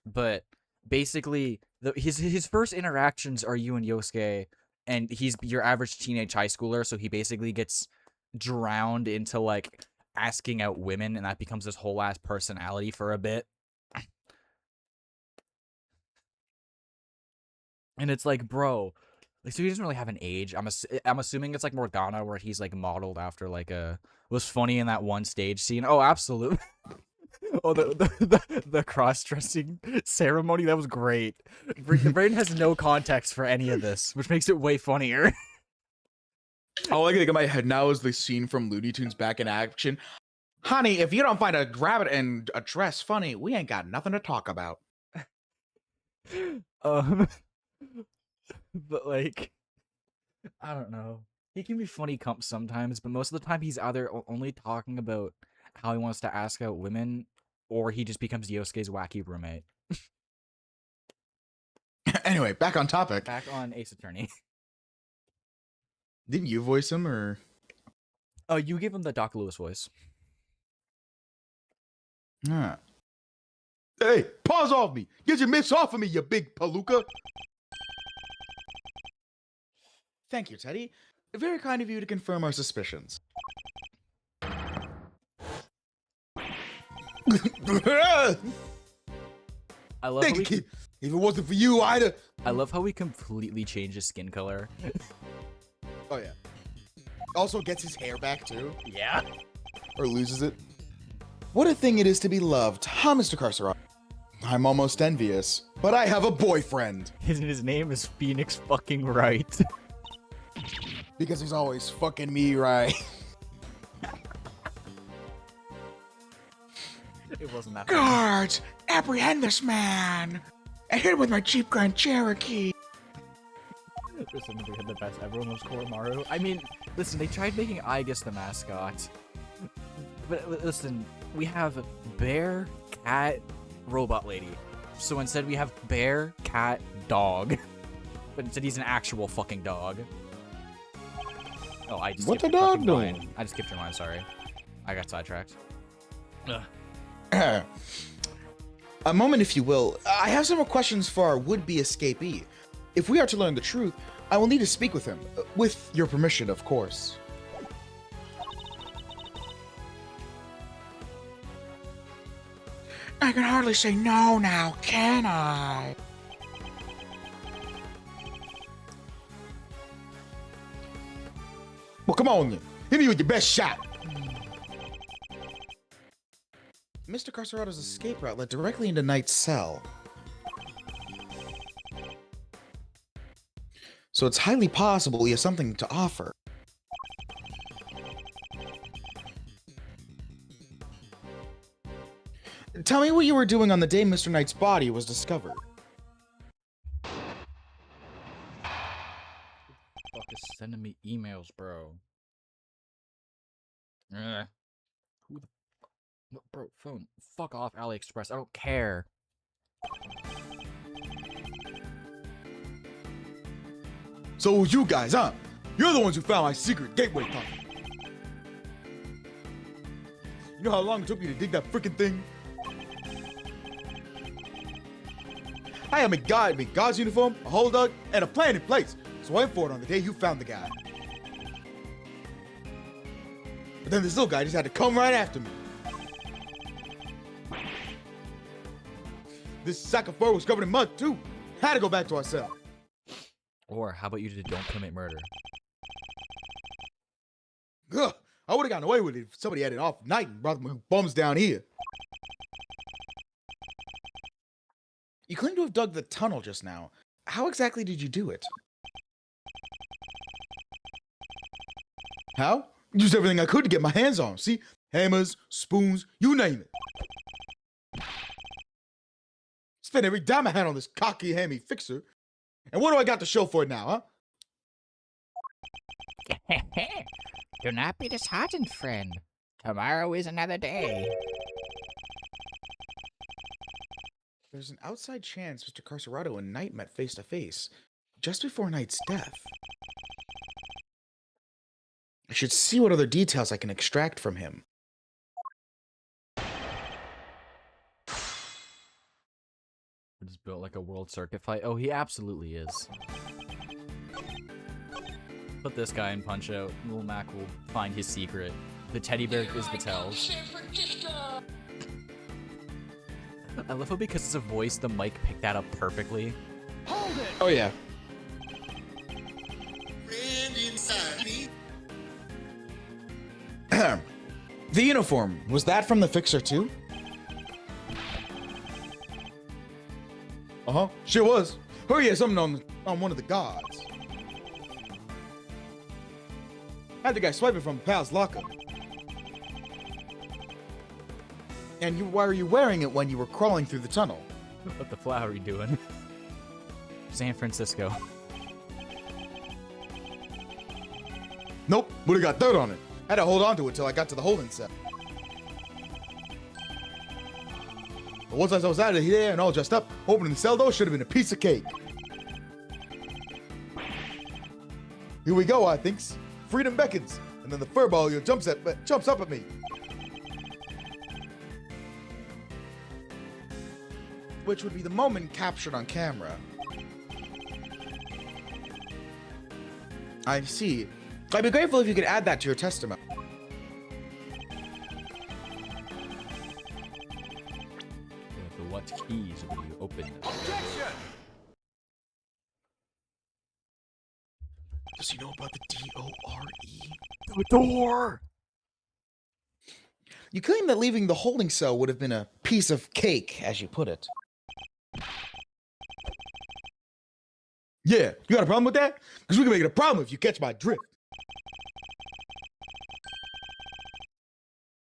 But basically, his first interactions are you and Yosuke, and he's your average teenage high schooler, so he basically gets drowned into like asking out women, and that becomes his whole ass personality for a bit. And it's like, bro, like, so he doesn't really have an age. I'm assuming it's like Morgana, where he's like modeled after like was funny in that one stage scene. Oh, absolutely. Oh, the cross-dressing ceremony, that was great. Brayden has no context for any of this, which makes it way funnier. All I can think in my head now is the scene from Looney Tunes Back in Action. Honey, if you don't find a rabbit and a dress funny, we ain't got nothing to talk about. But like, I don't know. He can be funny sometimes, but most of the time he's either only talking about how he wants to ask out women, or he just becomes Yosuke's wacky roommate. Anyway, back on topic. Back on Ace Attorney. Didn't you voice him or? Oh, you give him the Doc Lewis voice. Yeah. Hey, pause off me. Get your mitts off of me, you big palooka. Thank you, Teddy. Very kind of you to confirm our suspicions. I love Thank you, kid. If it wasn't for you, I'd have... I love how he completely changed his skin color. Oh, yeah. Also gets his hair back, too. Yeah. Or loses it. What a thing it is to be loved, huh, Mr. Carceral? I'm almost envious, but I have a boyfriend. His name is Phoenix fucking Wright. Because he's always fucking me right. It wasn't that funny. Guards, apprehend this man. I hit him with my cheap Grand Cherokee. Listen, we had the best. Everyone loves Koromaru. I mean, listen, they tried making Igus the mascot. But listen, we have bear, cat, robot lady. So instead we have bear, cat, dog. But instead he's an actual fucking dog. Oh, I just What's skipped a your dog fucking doing? line. I just skipped your line, sorry. I got sidetracked. Ugh. A moment, if you will. I have some more questions for our would-be escapee. If we are to learn the truth, I will need to speak with him. With your permission, of course. I can hardly say no now, can I? Well, come on then. Hit me with your best shot. Mr. Carcerato's escape route led directly into Knight's cell. So it's highly possible he has something to offer. Tell me what you were doing on the day Mr. Knight's body was discovered. Fuck is sending me emails, bro. Who the bro, phone. Fuck off, AliExpress. I don't care. So you guys, huh? You're the ones who found my secret gateway tunnel. You know how long it took me to dig that freaking thing? I am a guy in God's uniform, a hole dug, and a plan in place. So I went for it on the day you found the guy. But then this little guy just had to come right after me. This sack of fur was covered in mud too. Had to go back to our cell. Or how about you just don't commit murder? Ugh, I would have gotten away with it if somebody had it off night and brought my bums down here. You claim to have dug the tunnel just now. How exactly did you do it? How? Used everything I could to get my hands on. See? Hammers, spoons, you name it. Spent every dime I had on this cocky, hammy fixer. And what do I got to show for it now, huh? Do not be disheartened, friend. Tomorrow is another day. There's an outside chance Mr. Carcerado and Knight met face to face just before Knight's death. I should see what other details I can extract from him. Just built like a world circuit fight. Oh, he absolutely is. Put this guy in Punch Out. Little Mac will find his secret. The teddy bear is Vitel's. I love how because it's a voice, the mic picked that up perfectly. Oh, yeah. The uniform, was that from the fixer too? Uh-huh, sure was. Oh yeah, something on one of the guards. Had the guy swipe it from Pal's locker. And why were you wearing it when you were crawling through the tunnel? What the flowery doing? San Francisco. Nope, would've got dirt on it. Had to hold on to it till I got to the holding cell. But once I was out of here and all dressed up, opening the cell door should have been a piece of cake. Here we go, I thinks. Freedom beckons, and then the furball jumps up at me. Which would be the moment captured on camera. I see. I'd be grateful if you could add that to your testimony. The what keys will you open? Does he know about the D-O-R-E? The door! You claim that leaving the holding cell would have been a piece of cake, as you put it. Yeah, you got a problem with that? Because we can make it a problem if you catch my drift.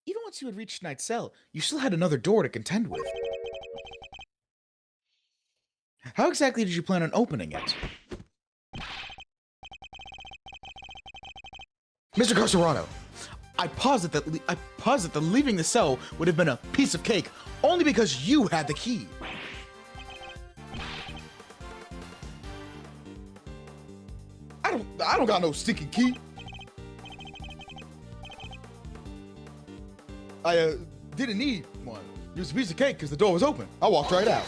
Even once you had reached Knight's cell, you still had another door to contend with. How exactly did you plan on opening it? Mr. Carcerado, I posit that leaving the cell would have been a piece of cake only because you had the key. I don't got no stinking key. I didn't need one. It was a piece of cake because the door was open. I walked right out.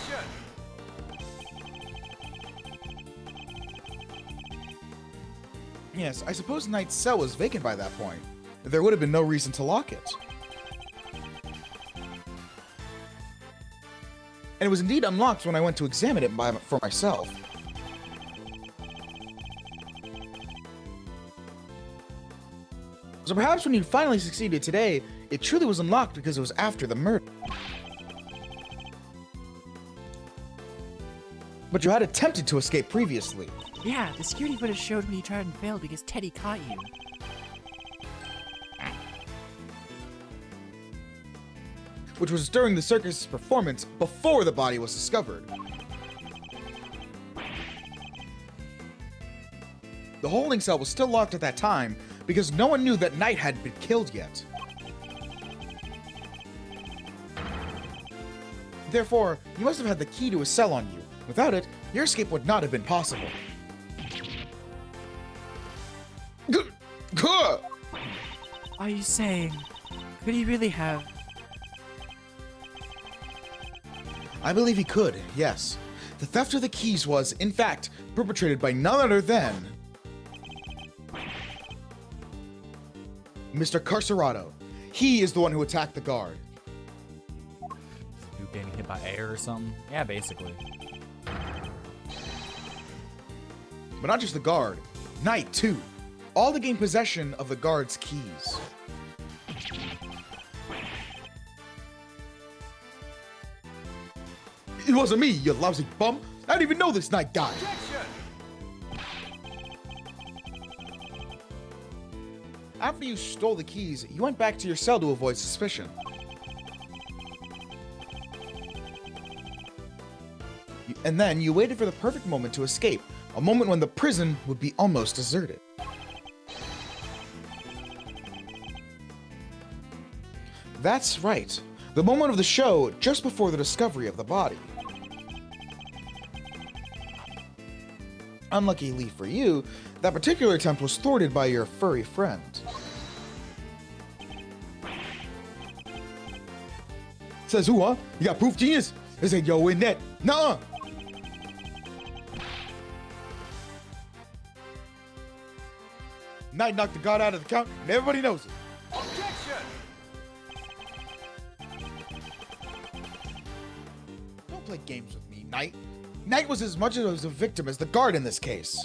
Yes, I suppose Knight's cell was vacant by that point. There would have been no reason to lock it. And it was indeed unlocked when I went to examine it for myself. So perhaps when you finally succeeded today, it truly was unlocked because it was after the murder. But you had attempted to escape previously. Yeah, the security footage showed when you tried and failed because Teddy caught you. Which was during the circus performance before the body was discovered. The holding cell was still locked at that time because no one knew that Knight had been killed yet. Therefore, you must have had the key to his cell on you. Without it, your escape would not have been possible. Are you saying, could he really have? I believe he could, yes. The theft of the keys was, in fact, perpetrated by none other than Mr. Carcerado. He is the one who attacked the guard. You getting hit by air or something? Yeah, basically. But not just the guard, Knight too. All to gain possession of the guard's keys. It wasn't me, you lousy bum. I didn't even know this Knight guy. After you stole the keys, you went back to your cell to avoid suspicion. And then you waited for the perfect moment to escape, a moment when the prison would be almost deserted. That's right, the moment of the show just before the discovery of the body. Unluckily for you, that particular attempt was thwarted by your furry friend. Says who, huh? You got proof, genius? This ain't yo in that. Nuh-uh. Knight knocked the god out of the count, and everybody knows it. Don't play games with me, Knight. Knight was as much as a victim as the guard in this case.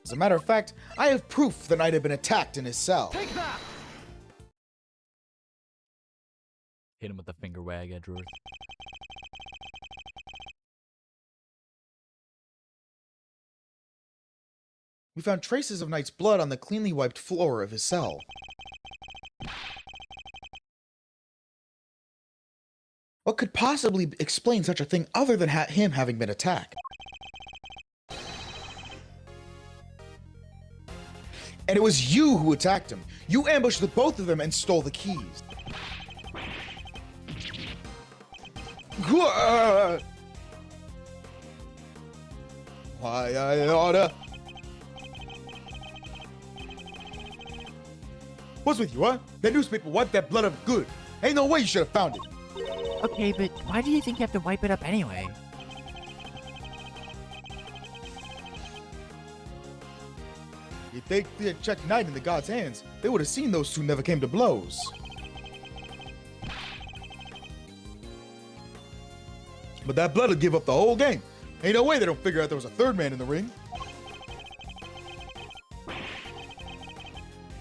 As a matter of fact, I have proof the Knight had been attacked in his cell. Hit him with the finger wag, Edgeworth. We found traces of Knight's blood on the cleanly wiped floor of his cell. What could possibly explain such a thing other than him having been attacked? And it was you who attacked him. You ambushed the both of them and stole the keys. Why I oughta. What's with you, huh? That newspaper wiped that blood up good. Ain't no way you should have found it. Okay, but why do you think you have to wipe it up anyway? If they had checked Knight in the god's hands, they would have seen those two never came to blows. But that blood will give up the whole game. Ain't no way they don't figure out there was a third man in the ring.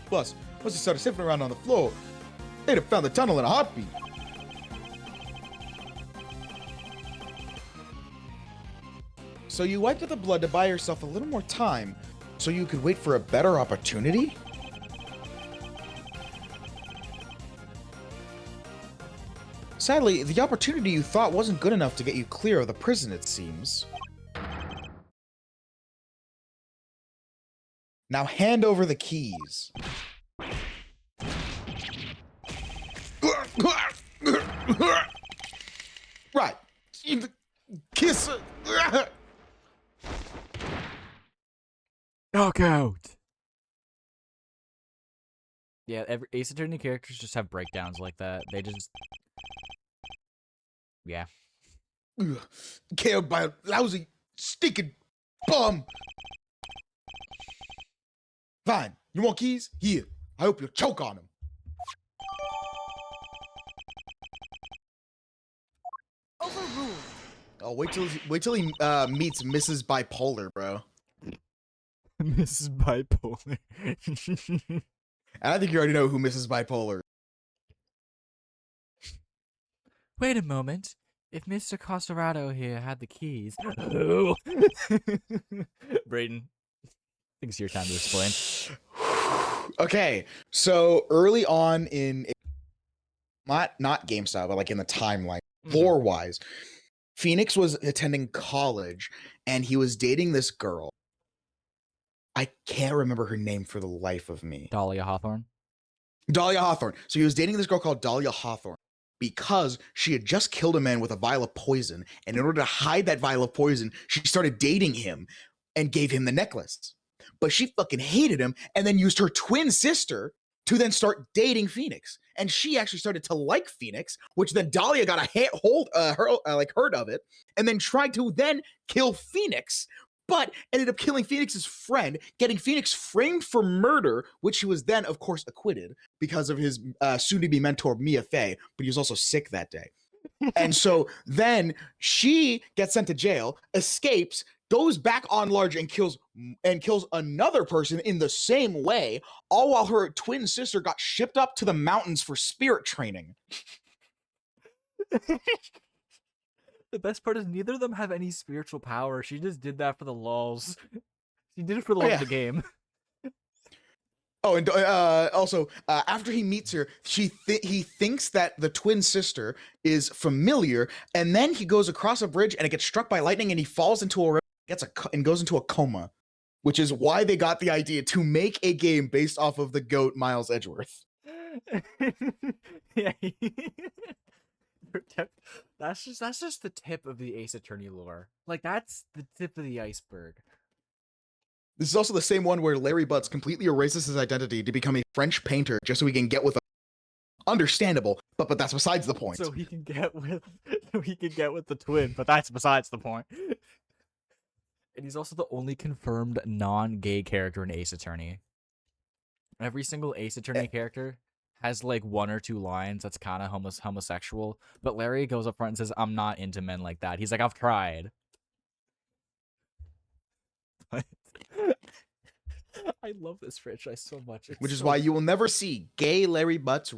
Plus, once they started sniffing around on the floor, they'd have found the tunnel in a heartbeat. So you wiped up the blood to buy yourself a little more time so you could wait for a better opportunity? Sadly, the opportunity you thought wasn't good enough to get you clear of the prison, it seems. Now hand over the keys. Right. Kiss. Knockout! Yeah, every Ace Attorney characters just have breakdowns like that. They just... Yeah. Killed by a lousy, stinking bum. Fine. You want keys? Here. I hope you'll choke on them. Overruled. Oh, wait till he meets Mrs. Bipolar, bro. Mrs. Bipolar. And I think you already know who Mrs. Bipolar is. Wait a moment. If Mr. Costorado here had the keys... Brayden, I think it's your time to explain. Okay, so early on in... Not GameStop, but like in the timeline, lore-wise, Phoenix was attending college, and he was dating this girl. I can't remember her name for the life of me. Dahlia Hawthorne. Dahlia Hawthorne. So he was dating this girl called Dahlia Hawthorne because she had just killed a man with a vial of poison. And in order to hide that vial of poison, she started dating him and gave him the necklace. But she fucking hated him and then used her twin sister to then start dating Phoenix. And she actually started to like Phoenix, which then Dahlia got a heard of it, and then tried to then kill Phoenix, but ended up killing Phoenix's friend, getting Phoenix framed for murder, which he was then, of course, acquitted because of his soon-to-be mentor, Mia Fey, but he was also sick that day. And so then she gets sent to jail, escapes, goes back on large and kills another person in the same way, all while her twin sister got shipped up to the mountains for spirit training. The best part is neither of them have any spiritual power. She just did that for the lulz. She did it for the love yeah. of the game. Oh, and also, after he meets her, he thinks that the twin sister is familiar, and then he goes across a bridge and it gets struck by lightning, and he falls into a river, and goes into a coma, which is why they got the idea to make a game based off of the goat Miles Edgeworth. Yeah. That's just the tip of the Ace Attorney lore. Like, that's the tip of the iceberg. This is also the same one where Larry Butts completely erases his identity to become a French painter just so he can get with a... Understandable, but that's besides the point. So he can get with the twin, but that's besides the point. And he's also the only confirmed non-gay character in Ace Attorney. Every single Ace Attorney character has like one or two lines that's kind of homosexual, but Larry goes up front and says, "I'm not into men like that." He's like, "I've tried." But I love this franchise so much. Which is why you will never see gay Larry Butts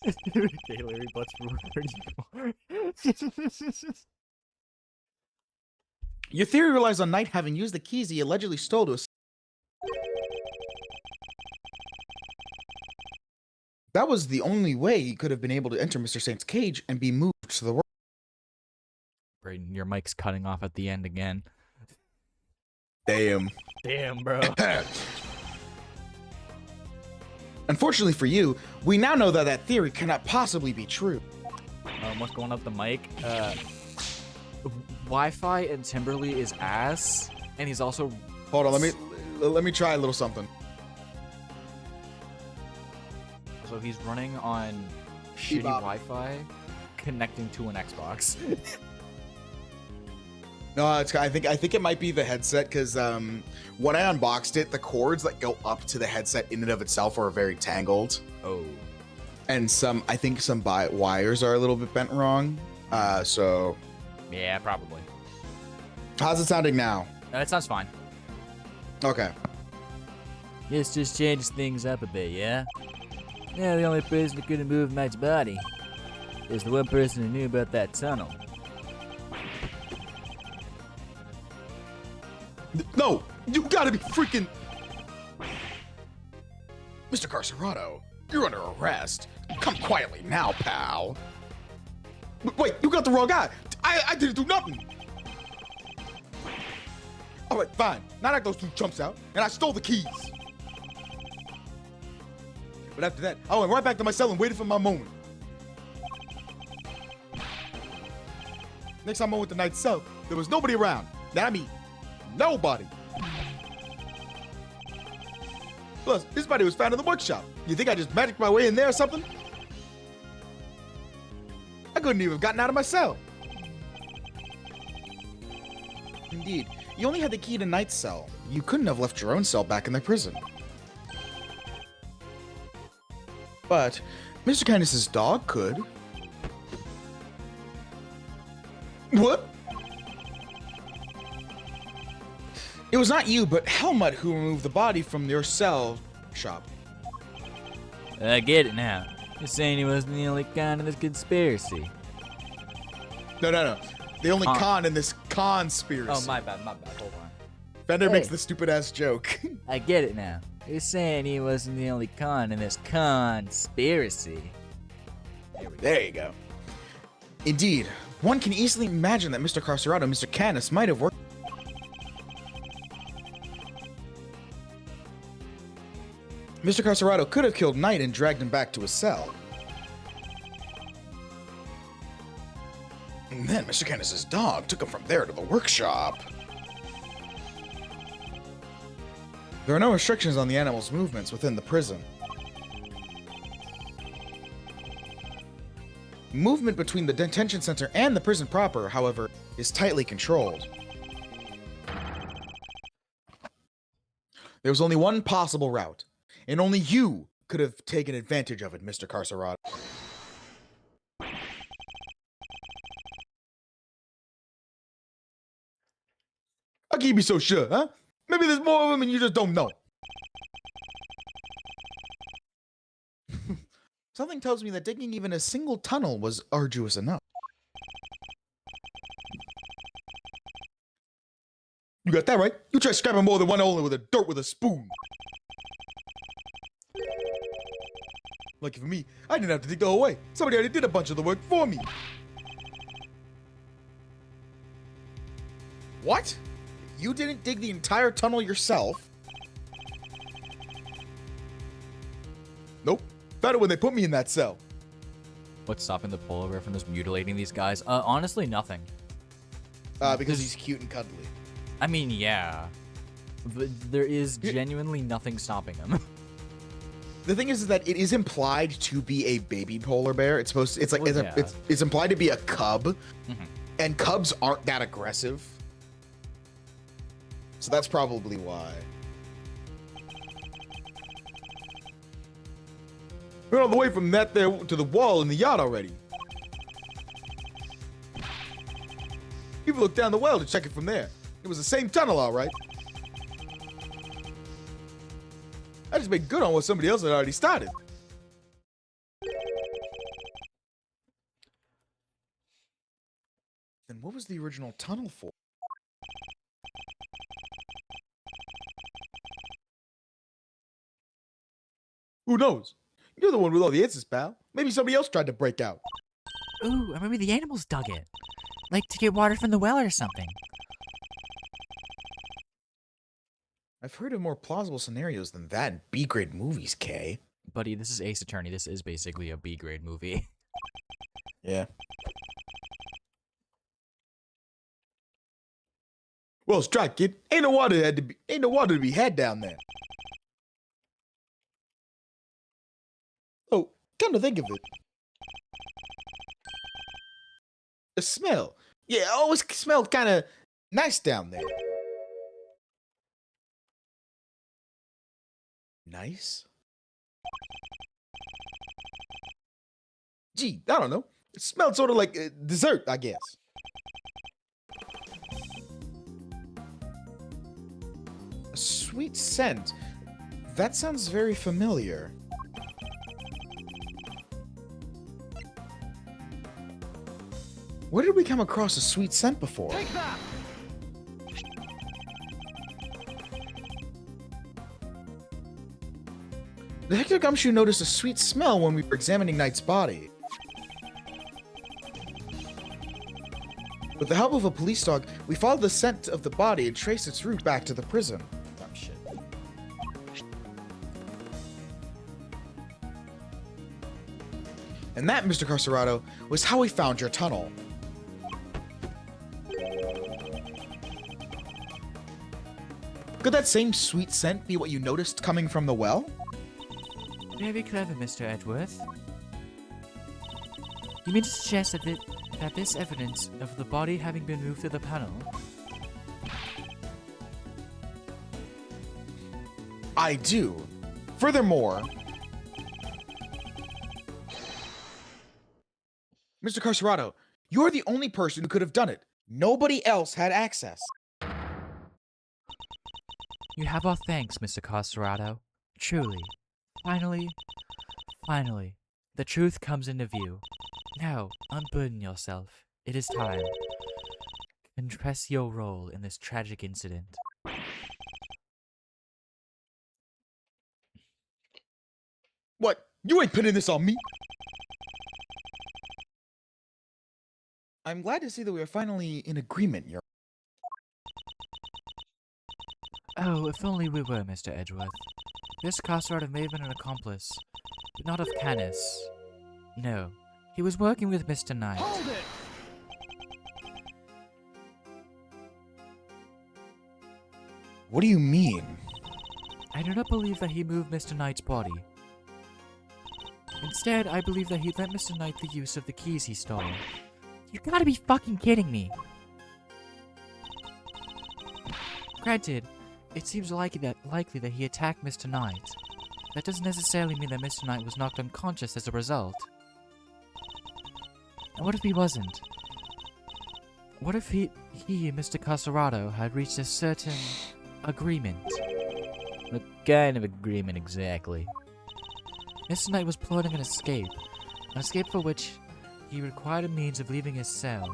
Gay Larry Butts Rule 34. Your theory relies on Knight having used the keys he allegedly stole to... That was the only way he could have been able to enter Mr. Saint's cage and be moved to the world. Brayden, your mic's cutting off at the end again. Damn. Damn, bro. Unfortunately for you, we now know that that theory cannot possibly be true. What's going up the mic? Wi-Fi and Timberly is ass, and he's also... Hold on, let me try a little something. So he's running on shitty Wi-Fi, connecting to an Xbox. No, I think it might be the headset, because when I unboxed it, the cords that go up to the headset in and of itself are very tangled. Oh. And I think some wires are a little bit bent wrong. So... Yeah, probably. How's it sounding now? It sounds fine. Okay. This just changes things up a bit, yeah? Yeah, the only person that could have moved Mike's body is the one person who knew about that tunnel. No! You gotta be freaking... Mr. Carcerado, you're under arrest. Come quietly now, pal. Wait, you got the wrong guy. I didn't do nothing. All right, fine. Now knock those two chumps out, and I stole the keys. But after that, I went right back to my cell and waited for my moment. Next time I went to Knight's cell, there was nobody around. Now I mean, nobody. Plus, his body was found in the workshop. You think I just magicked my way in there or something? I couldn't even have gotten out of my cell. Indeed, you only had the key to Knight's cell. You couldn't have left your own cell back in the prison. But Mr. Kindness's dog could. What? It was not you, but Helmut who removed the body from your cell shop. I get it now. You're saying he wasn't the only con in this conspiracy. No. The only con in this conspiracy. Oh, my bad. Hold on. Fender Hey. makes the stupid ass joke. I get it now. You're saying he wasn't the only con in this conspiracy. There you go. Indeed, one can easily imagine that Mr. Carcerado and Mr. Canis might have worked. Mr. Carcerado could have killed Knight and dragged him back to his cell. And then Mr. Canis's dog took him from there to the workshop. There are no restrictions on the animal's movements within the prison. Movement between the detention center and the prison proper, however, is tightly controlled. There was only one possible route, and only you could have taken advantage of it, Mr. Carcerado. How can you be so sure, huh? Maybe there's more of them and you just don't know. Something tells me that digging even a single tunnel was arduous enough. You got that right. You try scrapping more than one hole with a dirt with a spoon. Lucky for me, I didn't have to dig the whole way. Somebody already did a bunch of the work for me. What? You didn't dig the entire tunnel yourself? Nope. Found it when they put me in that cell. What's stopping the polar bear from just mutilating these guys? Honestly, nothing. Because he's cute and cuddly. I mean, yeah. But there is genuinely nothing stopping him. The thing is that it is implied to be a baby polar bear. It's supposed to, it's like Well, it's implied to be a cub, Mhm. and cubs aren't that aggressive. So that's probably why. We're all the way from that there to the wall in the yacht already. People look down the well to check it from there. It was the same tunnel, all right. I just made good on what somebody else had already started. Then what was the original tunnel for? Who knows? You're the one with all the answers, pal. Maybe somebody else tried to break out. Ooh, or maybe the animals dug it. Like to get water from the well or something. I've heard of more plausible scenarios than that in B-grade movies, Kay. Buddy, this is Ace Attorney. This is basically a B-grade movie. Yeah. Well, strike kid. Ain't no water to be had down there. Oh, come to think of it. The smell. Yeah, it always smelled kind of nice down there. Nice? Gee, I don't know. It smelled sort of like dessert, I guess. A sweet scent. That sounds very familiar. Where did we come across a sweet scent before? Take that! The Hector Gumshoe noticed a sweet smell when we were examining Knight's body. With the help of a police dog, we followed the scent of the body and traced its route back to the prison. Oh, shit. And that, Mr. Carcerado, was how we found your tunnel. Could that same sweet scent be what you noticed coming from the well? Very clever, Mr. Edgeworth. You mean to suggest that this evidence of the body having been moved through the panel? I do. Furthermore, Mr. Carcerado, you're the only person who could have done it. Nobody else had access. You have our thanks, Mr. Carcerado. Truly. Finally, the truth comes into view. Now, unburden yourself. It is time. Confess your role in this tragic incident. What? You ain't pinning this on me? I'm glad to see that we are finally in agreement, Your... Oh, if only we were, Mr. Edgeworth. This Carcerado may have been an accomplice, but not of Canis. No, he was working with Mr. Knight. Hold it! What do you mean? I do not believe that he moved Mr. Knight's body. Instead, I believe that he lent Mr. Knight the use of the keys he stole. You gotta be fucking kidding me! Granted, it seems likely that he attacked Mr. Knight. That doesn't necessarily mean that Mr. Knight was knocked unconscious as a result. And what if he wasn't? What if he and Mr. Carcerado had reached a certain agreement? What kind of agreement exactly? Mr. Knight was plotting an escape for which he required a means of leaving his cell.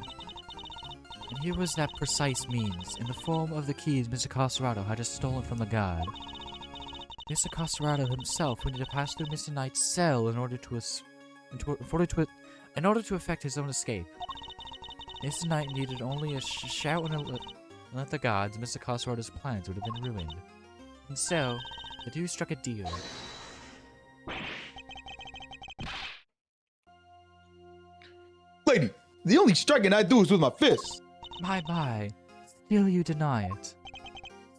And here was that precise means, in the form of the keys Mr. Costerado had just stolen from the guard. Mr. Costerado himself would need to pass through Mr. Knight's cell in order to effect his own escape. Mr. Knight needed only a shout and let the gods, Mr. Costerado's plans would have been ruined. And so, the two struck a deal. Lady, the only striking I do is with my fists. My. Still you deny it.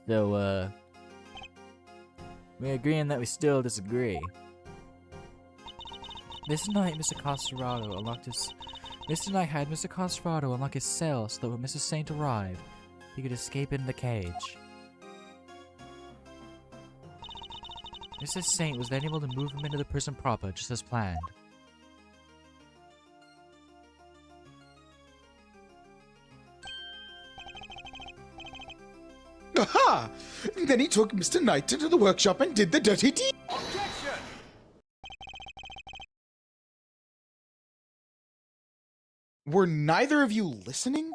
So, we're agreeing that we still disagree. Mr. Knight had Mr. Costerado unlock his cell so that when Mrs. Saint arrived, he could escape in the cage. Mrs. Saint was then able to move him into the prison proper just as planned. Aha! Then he took Mr. Knight into the workshop and did the dirty deed. Were neither of you listening?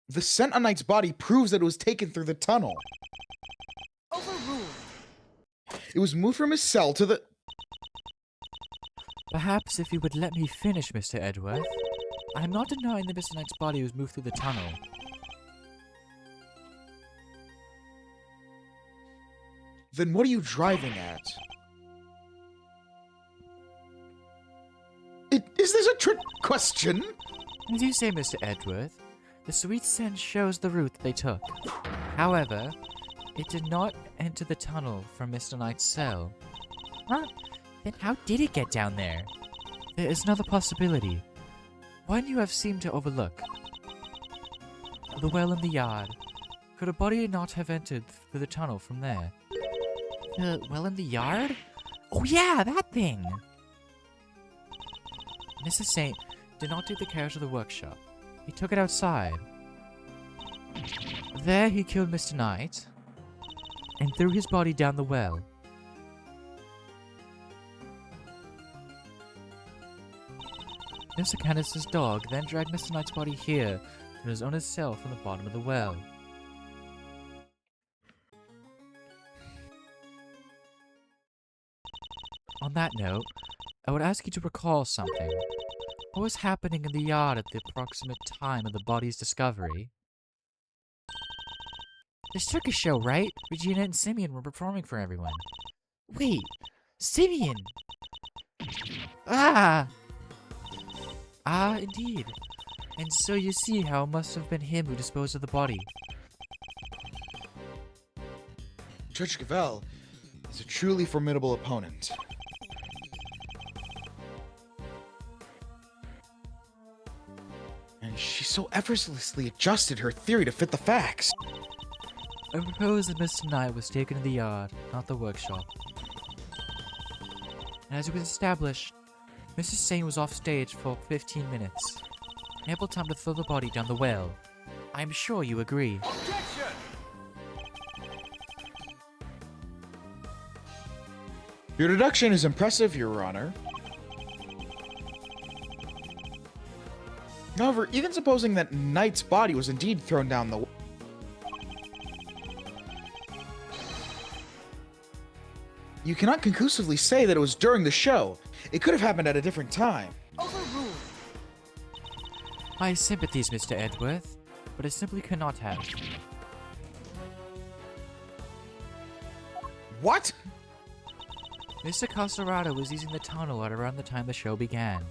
The scent on Knight's body proves that it was taken through the tunnel. Overruled. It was moved from his cell to the... Perhaps if you would let me finish, Mr. Edworth. I am not denying that Mr. Knight's body was moved through the tunnel. Then what are you driving at? Is this a trick question? As you say, Mr. Edworth, the sweet scent shows the route they took. However, it did not enter the tunnel from Mr. Knight's cell. Huh? Then how did it get down there? There is another possibility. One you have seemed to overlook. The well in the yard. Could a body not have entered through the tunnel from there? The well in the yard? Oh yeah, that thing! Mrs. Saint did not take the carriage to the workshop. He took it outside. There he killed Mr. Knight and threw his body down the well. Mr. Candace's dog then dragged Mr. Knight's body here to his owner's cell from the bottom of the well. On that note, I would ask you to recall something. What was happening in the yard at the approximate time of the body's discovery? The circus show, right? Regina and Simeon were performing for everyone. Wait, Simeon! Ah! Ah, indeed. And so you see how it must have been him who disposed of the body. Judge Cavell is a truly formidable opponent. And she so effortlessly adjusted her theory to fit the facts. I propose that Mr. Knight was taken to the yard, not the workshop. And as it was established, Mrs. Saint was off stage for 15 minutes. Ample time to throw the body down the well. I am sure you agree. Your deduction is impressive, Your Honor. However, even supposing that Knight's body was indeed thrown down the well, you cannot conclusively say that it was during the show. It could have happened at a different time. Overruled. My sympathies, Mr. Edworth, but it simply cannot have. What? Mr. Costerado was using the tunnel at around the time the show began.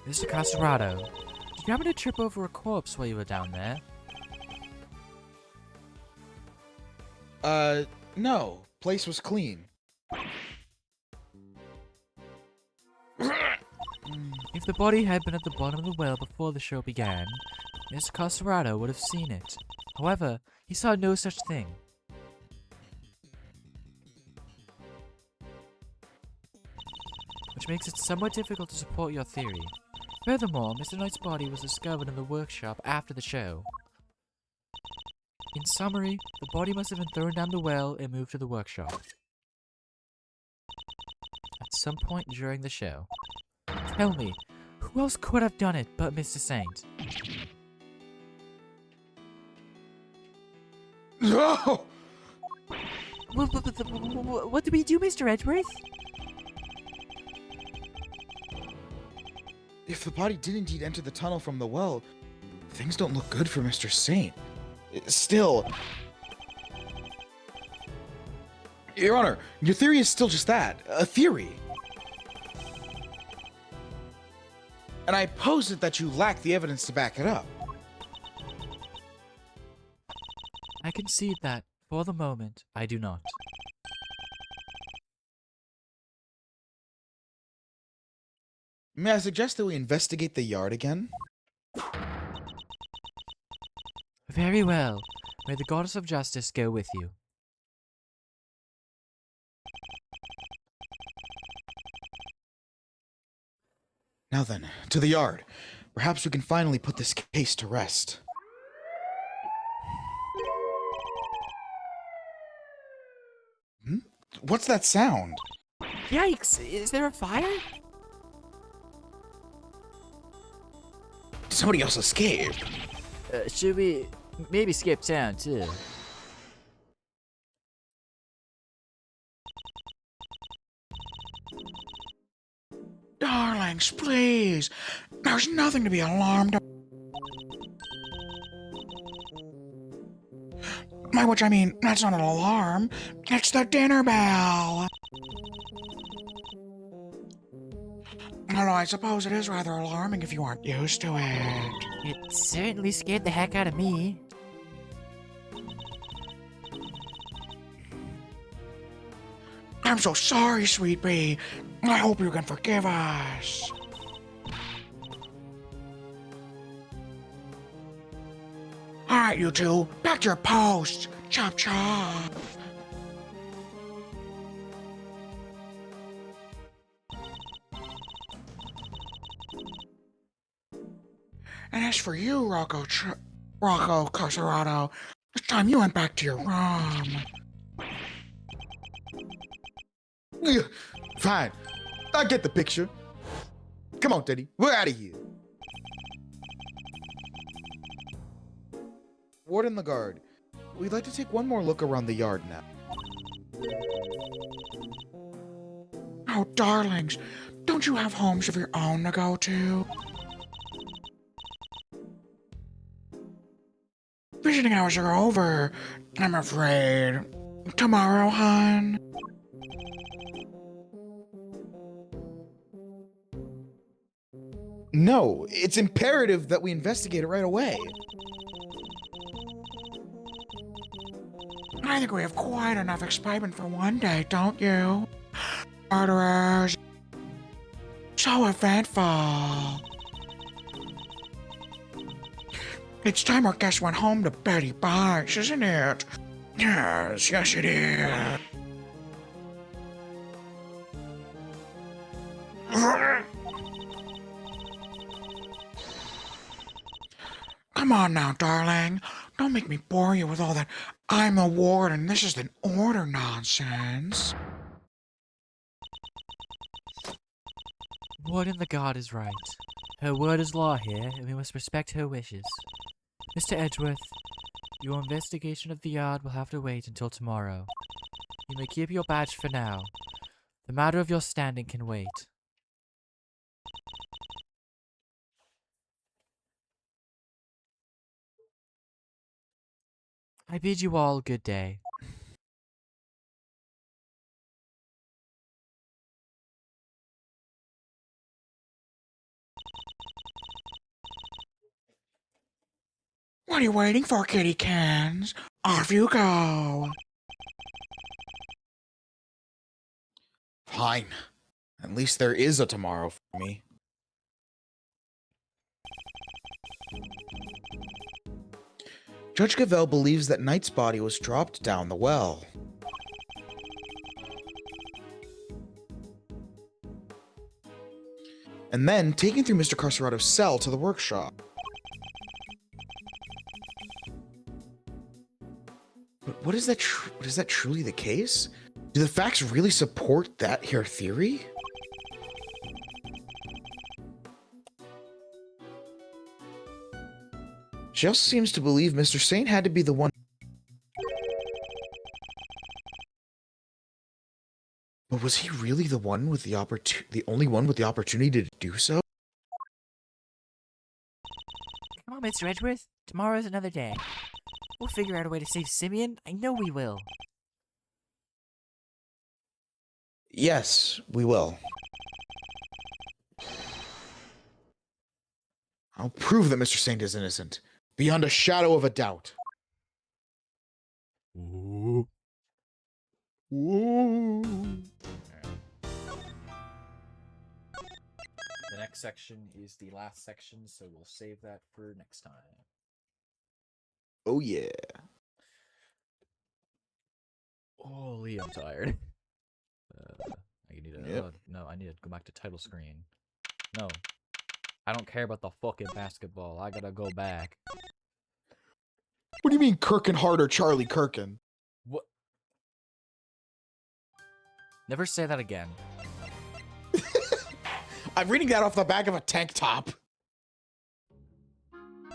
Mr. Costerado, did you happen to trip over a corpse while you were down there? No. Place was clean. If the body had been at the bottom of the well before the show began, Mr. Costerado would have seen it. However, he saw no such thing. Which makes it somewhat difficult to support your theory. Furthermore, Mr. Knight's body was discovered in the workshop after the show. In summary, the body must have been thrown down the well and moved to the workshop. At some point during the show. Tell me, who else could have done it but Mr. Saint? No! What do we do, Mr. Edgeworth? If the body did indeed enter the tunnel from the well, things don't look good for Mr. Saint. Still, Your Honor, your theory is still just that, a theory. And I posit that you lack the evidence to back it up. I concede that, for the moment, I do not. May I suggest that we investigate the yard again? Very well. May the goddess of justice go with you. Now then, to the yard. Perhaps we can finally put this case to rest. What's that sound? Yikes! Is there a fire? Somebody else escaped. Should we maybe skip town, too? Darlings, please. There's nothing to be alarmed about. By which I mean, that's not an alarm. It's the dinner bell. Although I suppose it is rather alarming if you aren't used to it. It certainly scared the heck out of me. I'm so sorry, Sweet Pea. I hope you can forgive us. Alright, you two, back to your posts. Chop chop. And as for you, Rocco Caserato, it's time you went back to your room. Fine. I get the picture. Come on, Teddy. We're out of here. Warden Lagarde, we'd like to take one more look around the yard now. Oh, darlings, don't you have homes of your own to go to? Visiting hours are over, I'm afraid. Tomorrow, hon? No, it's imperative that we investigate it right away. I think we have quite enough excitement for one day, don't you? Murderers. So eventful. It's time our guest went home to Betty Bikes, isn't it? Yes, yes it is. Come on now, darling. Don't make me bore you with all that I'm the warden, this is an order nonsense. Warden Lagarde is right. Her word is law here, and we must respect her wishes. Mr. Edgeworth, your investigation of the yard will have to wait until tomorrow. You may keep your badge for now. The matter of your standing can wait. I bid you all good day. What are you waiting for, kitty cans? Off you go. Fine. At least there is a tomorrow for me. Judge Cavell believes that Knight's body was dropped down the well. And then taken through Mr. Carcerato's cell to the workshop. what is that? Is that truly the case? Do the facts really support that here theory? She also seems to believe Mr. Saint had to be the one. But was he really the one with the only one with the opportunity to do so? Come on, Mr. Edgeworth. Tomorrow's another day. We'll figure out a way to save Simeon. I know we will. Yes, we will. I'll prove that Mr. Saint is innocent, beyond a shadow of a doubt. Ooh. Ooh. The next section is the last section, so we'll save that for next time. Oh yeah. Holy, I'm tired. I need to. Yep. No, I need to go back to title screen. No, I don't care about the fucking basketball. I gotta go back. What do you mean Kirkenhard or Charlie Kirkin? What? Never say that again. I'm reading that off the back of a tank top.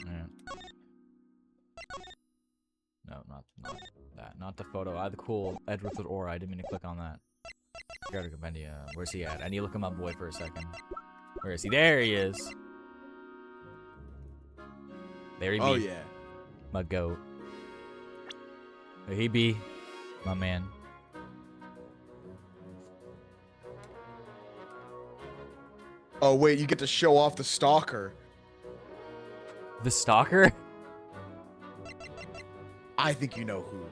Yeah. No, not that. Not the photo. I had the cool Edgeworth with Aura. I didn't mean to click on that. Gotta go Bendy. Where's he at? I need to look him up, boy, for a second. Where is he? There he is. There he be. Oh yeah. My goat. There he be. My man. Oh wait, you get to show off the stalker. The stalker? I think you know who.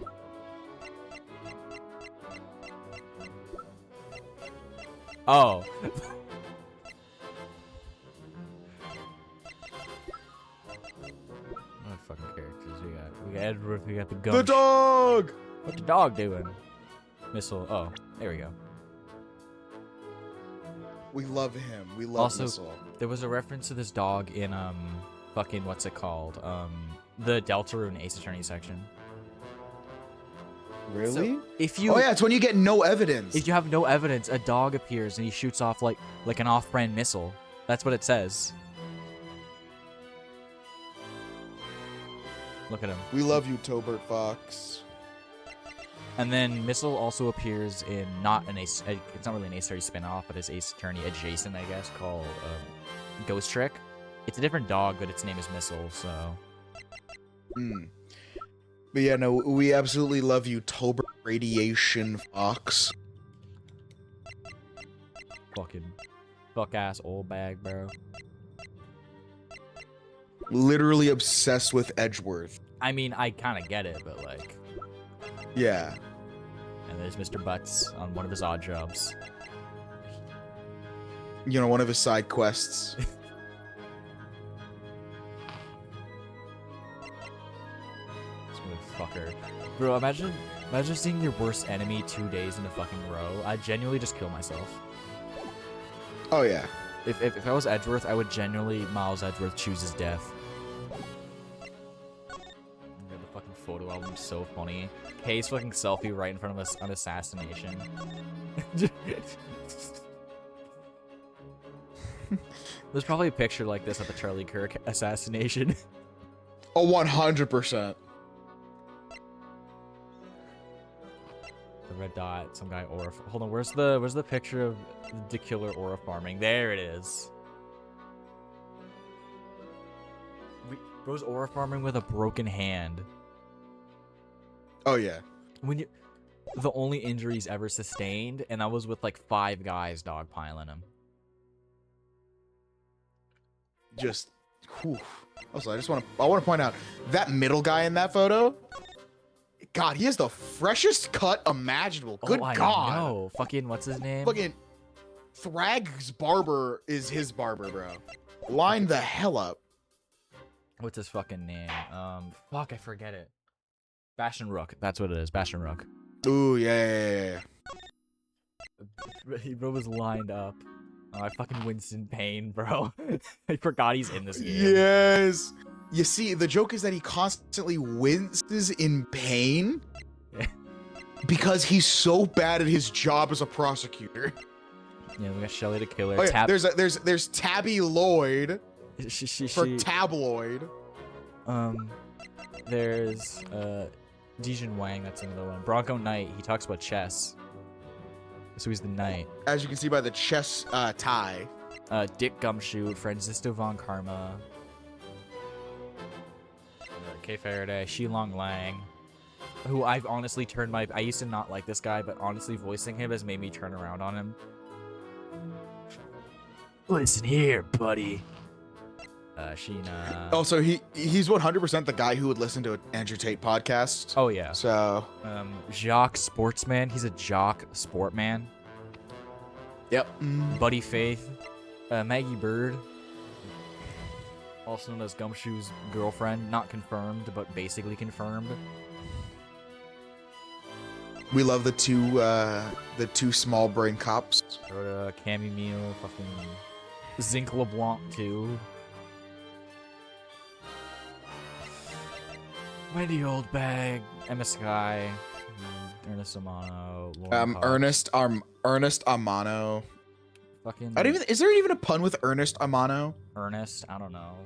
Oh. What fucking characters we got? We got Edward, we got the gun. The dog! What's the dog doing? Missile. Oh, there we go. We love him. We love Also, Missile. there was a reference to this dog in fucking what's it called? The Deltarune Ace Attorney section. Really? So, if you Oh yeah, it's when you get no evidence. if you have no evidence, a dog appears and he shoots off like an off-brand missile. That's what it says. Look at him. We love you, Tobert Fox. And then Missile also appears in not an Ace. It's not really an Ace Attorney spin-off, but it's Ace Attorney adjacent, I guess, called Ghost Trick. It's a different dog, but its name is Missile. So. Hmm. But yeah, no, we absolutely love you, Tobert Radiation Fox. Fucking fuck ass old bag, bro. Literally obsessed with Edgeworth. I mean, I kind of get it, but like. Yeah. And there's Mr. Butts on one of his odd jobs. You know, one of his side quests. Fucker. Bro, imagine seeing your worst enemy 2 days in a fucking row. I'd genuinely just kill myself. Oh yeah. If I was Edgeworth, I would genuinely Miles Edgeworth choose his death. The fucking photo album's so funny. Kay's fucking selfie right in front of an assassination. There's probably a picture like this at the Charlie Kirk assassination. Oh, 100%. The red dot, some guy aura. Hold on, where's the picture of the killer aura farming? There it is. Bro's aura farming with a broken hand. Oh yeah. The only injuries ever sustained, and that was with like 5 guys dogpiling him. Just, whew. Also, I want to point out that middle guy in that photo. God, he has the freshest cut imaginable. Good I God. know. Fucking what's his name? Fucking Thrag's barber is his barber, bro. Line the hell up. What's his fucking name? Fuck, I forget it. Bastion Rook. That's what it is. Bastion Rook. Ooh, yeah. Bro was lined up. Oh, I fucking Winston Payne, bro. I forgot he's in this game. Yes. You see, the joke is that he constantly winces in pain. Because he's so bad at his job as a prosecutor. Yeah, we got Shelly the Killer. Oh, yeah, there's Tabby Lloyd for she tabloid. There's Dijin Wang, that's another one. Bronco Knight, he talks about chess. So he's the knight. As you can see by the chess tie. Dick Gumshoe, Francisco Von Karma. Kay Faraday, Shilong Lang. Who I've honestly turned my... I used to not like this guy, but honestly voicing him has made me turn around on him. Listen here, buddy. Sheena. Also, he's 100% the guy who would listen to an Andrew Tate podcast. Oh, yeah. So. Jacques Sportsman. He's a jock sportman. Yep. Buddy Faith. Maggie Bird. Also known as Gumshoe's girlfriend. Not confirmed, but basically confirmed. We love the two small brain cops. Cammy Meal. Fucking Zinc LeBlanc too. Wendy Oldbag, Emma Sky, Ernest Amano, Lauren Cox. Ernest Amano. Fucking. Is there even a pun with Ernest Amano? Ernest, I don't know.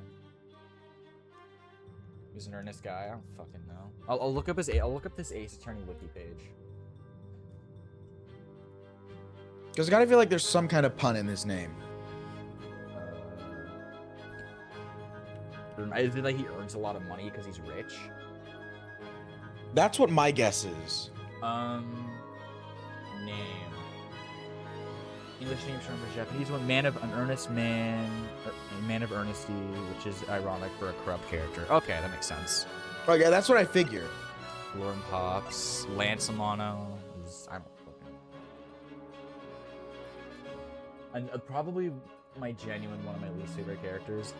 He's an earnest guy. I don't fucking know. I'll look up his. I'll look up this Ace Attorney wiki page. Because I gotta feel like there's some kind of pun in his name. Is it like he earns a lot of money because he's rich? That's what my guess is. Name. English name short for Japanese one. Man of an earnest man. Man of earnesty, which is ironic for a corrupt character. Okay, that makes sense. Okay, that's what I figured. Lauren Pops. Lance Amano. I don't fucking... And probably my genuine one of my least favorite characters.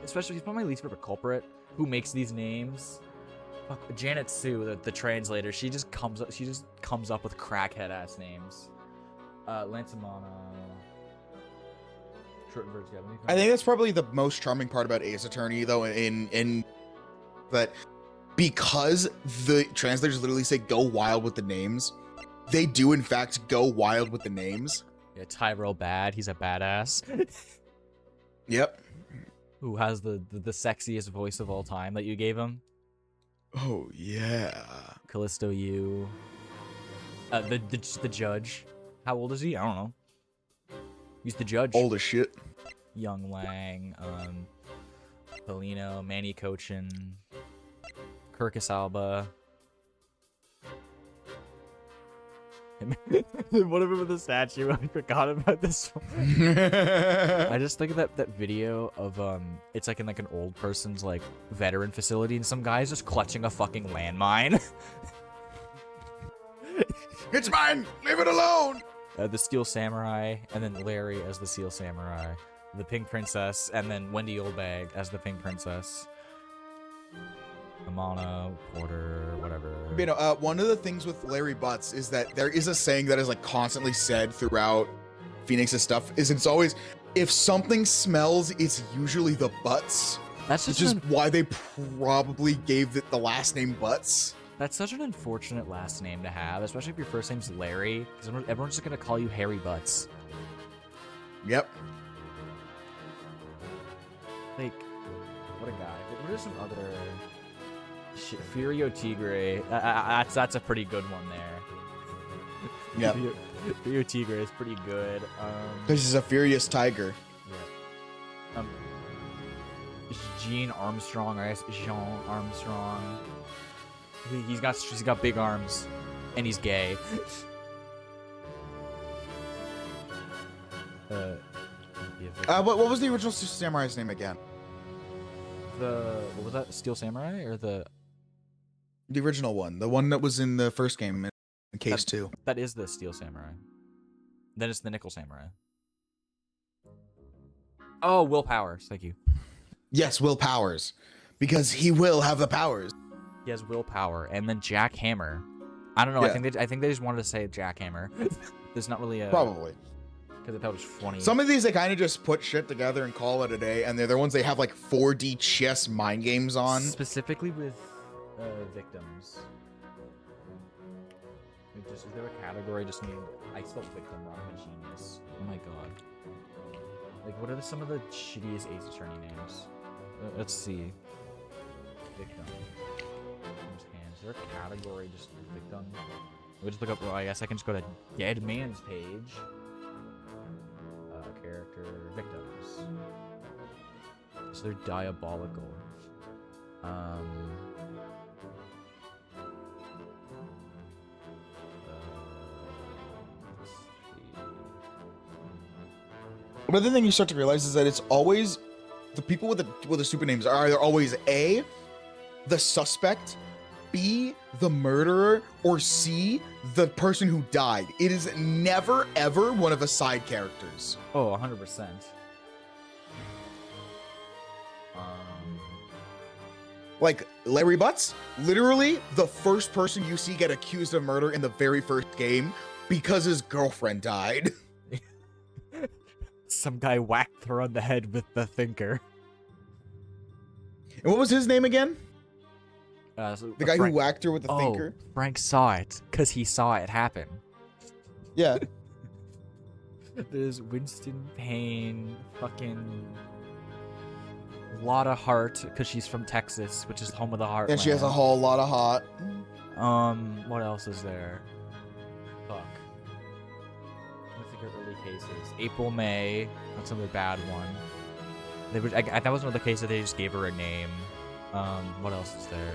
Especially, he's probably my least favorite culprit who makes these names. Fuck, Janet Sue, the translator, she just comes up with crackhead ass names. Lance Amano. Short version, I think that's probably the most charming part about Ace Attorney, though, in that because the translators literally say go wild with the names, they do in fact go wild with the names. Yeah, Tyrell Bad, he's a badass. Yep. Who has the sexiest voice of all time that you gave him? Oh yeah. Callisto Yu. The judge. How old is he? I don't know. He's the judge. Old as shit. Young Lang, Polino, Manny Cochin, Kirkus Alba. What about with the statue? I forgot about this one. I just think of that video of it's like in like an old person's like veteran facility, and some guy's just clutching a fucking landmine. It's mine. Leave it alone. The Steel Samurai, and then Larry as the Steel Samurai, the Pink Princess, and then Wendy Oldbag as the Pink Princess. Amano, Porter, whatever. You know, one of the things with Larry Butts is that there is a saying that is like constantly said throughout Phoenix's stuff. Is it's always, if something smells, it's usually the Butts. That's which is why they probably gave it the last name Butts. That's such an unfortunate last name to have, especially if your first name's Larry, because everyone's just gonna call you Harry Butts. Yep. Like, what a guy. What are some other... Shit, Furio Tigre. That's a pretty good one there. Yep. Furio Tigre is pretty good. Because he's a furious tiger. Yeah. Jean Armstrong, I guess Jean Armstrong. He's got big arms, and he's gay. What was the original samurai's name again? What was that? Steel Samurai or the original one, the one that was in the first game in Case 2. That is the Steel Samurai. Then it's the Nickel Samurai. Oh, Will Powers. Thank you. Yes, Will Powers, because he will have the powers. He has willpower, and then Jack Hammer. I don't know. Yeah. I think they just wanted to say Jack Hammer. There's not really a probably because I thought it was funny. Some of these they kind of just put shit together and call it a day, and they're the ones they have like 4D chess mind games on. Specifically with victims. Is there a category just named I spelled victim wrong, I'm a genius. Oh my god. Like, what are some of the shittiest Ace Attorney names? Let's see. Victim. James Hands. Is there a category just victim? We'll just look up, well, I guess I can just go to Dead Man's page. Character victims. So they're diabolical. Let's see. Another thing you start to realize is that it's always the people with the stupid names are either always A, the suspect, B, the murderer, or C, the person who died. It is never ever one of the side characters. Oh, 100%. Like Larry Butts, literally the first person you see get accused of murder in the very first game because his girlfriend died. Some guy whacked her on the head with the thinker. And what was his name again? So The guy Frank- who whacked her with the oh, thinker? Frank saw it, because he saw it happen. Yeah. There's Winston Payne, fucking Lotta Hart, because she's from Texas, which is home of the Heartland. And she has a whole lot of hot. What else is there? Fuck. Let me think of early cases. April May, that's another bad one. That was another case that they just gave her a name. What else is there?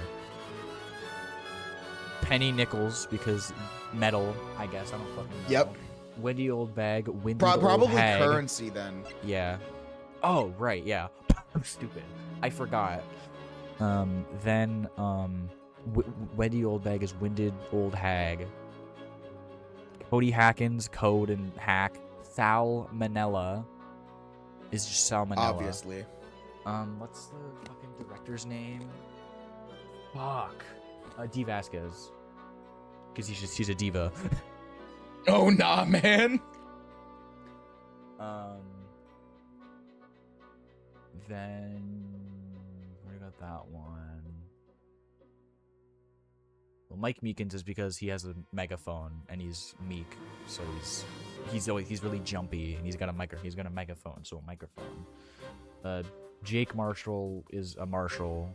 Penny Nichols, because metal, I guess. I don't fucking know. Yep. Wendy Oldbag, Windy Probably Old Hag. currency then. Yeah. Oh, right, yeah. I'm stupid. I forgot. Then, Wendy Oldbag is Winded Old Hag. Cody Hackins, Code and Hack. Sal Manella is just Salmonella. Obviously. What's the fucking director's name? Fuck. D. Vasquez. Because she's a diva. Oh, nah, man. Then we got that one. Well, Mike Meekins is because he has a megaphone and he's meek, so he's really jumpy and he's got a megaphone, so a microphone. Jake Marshall is a Marshall.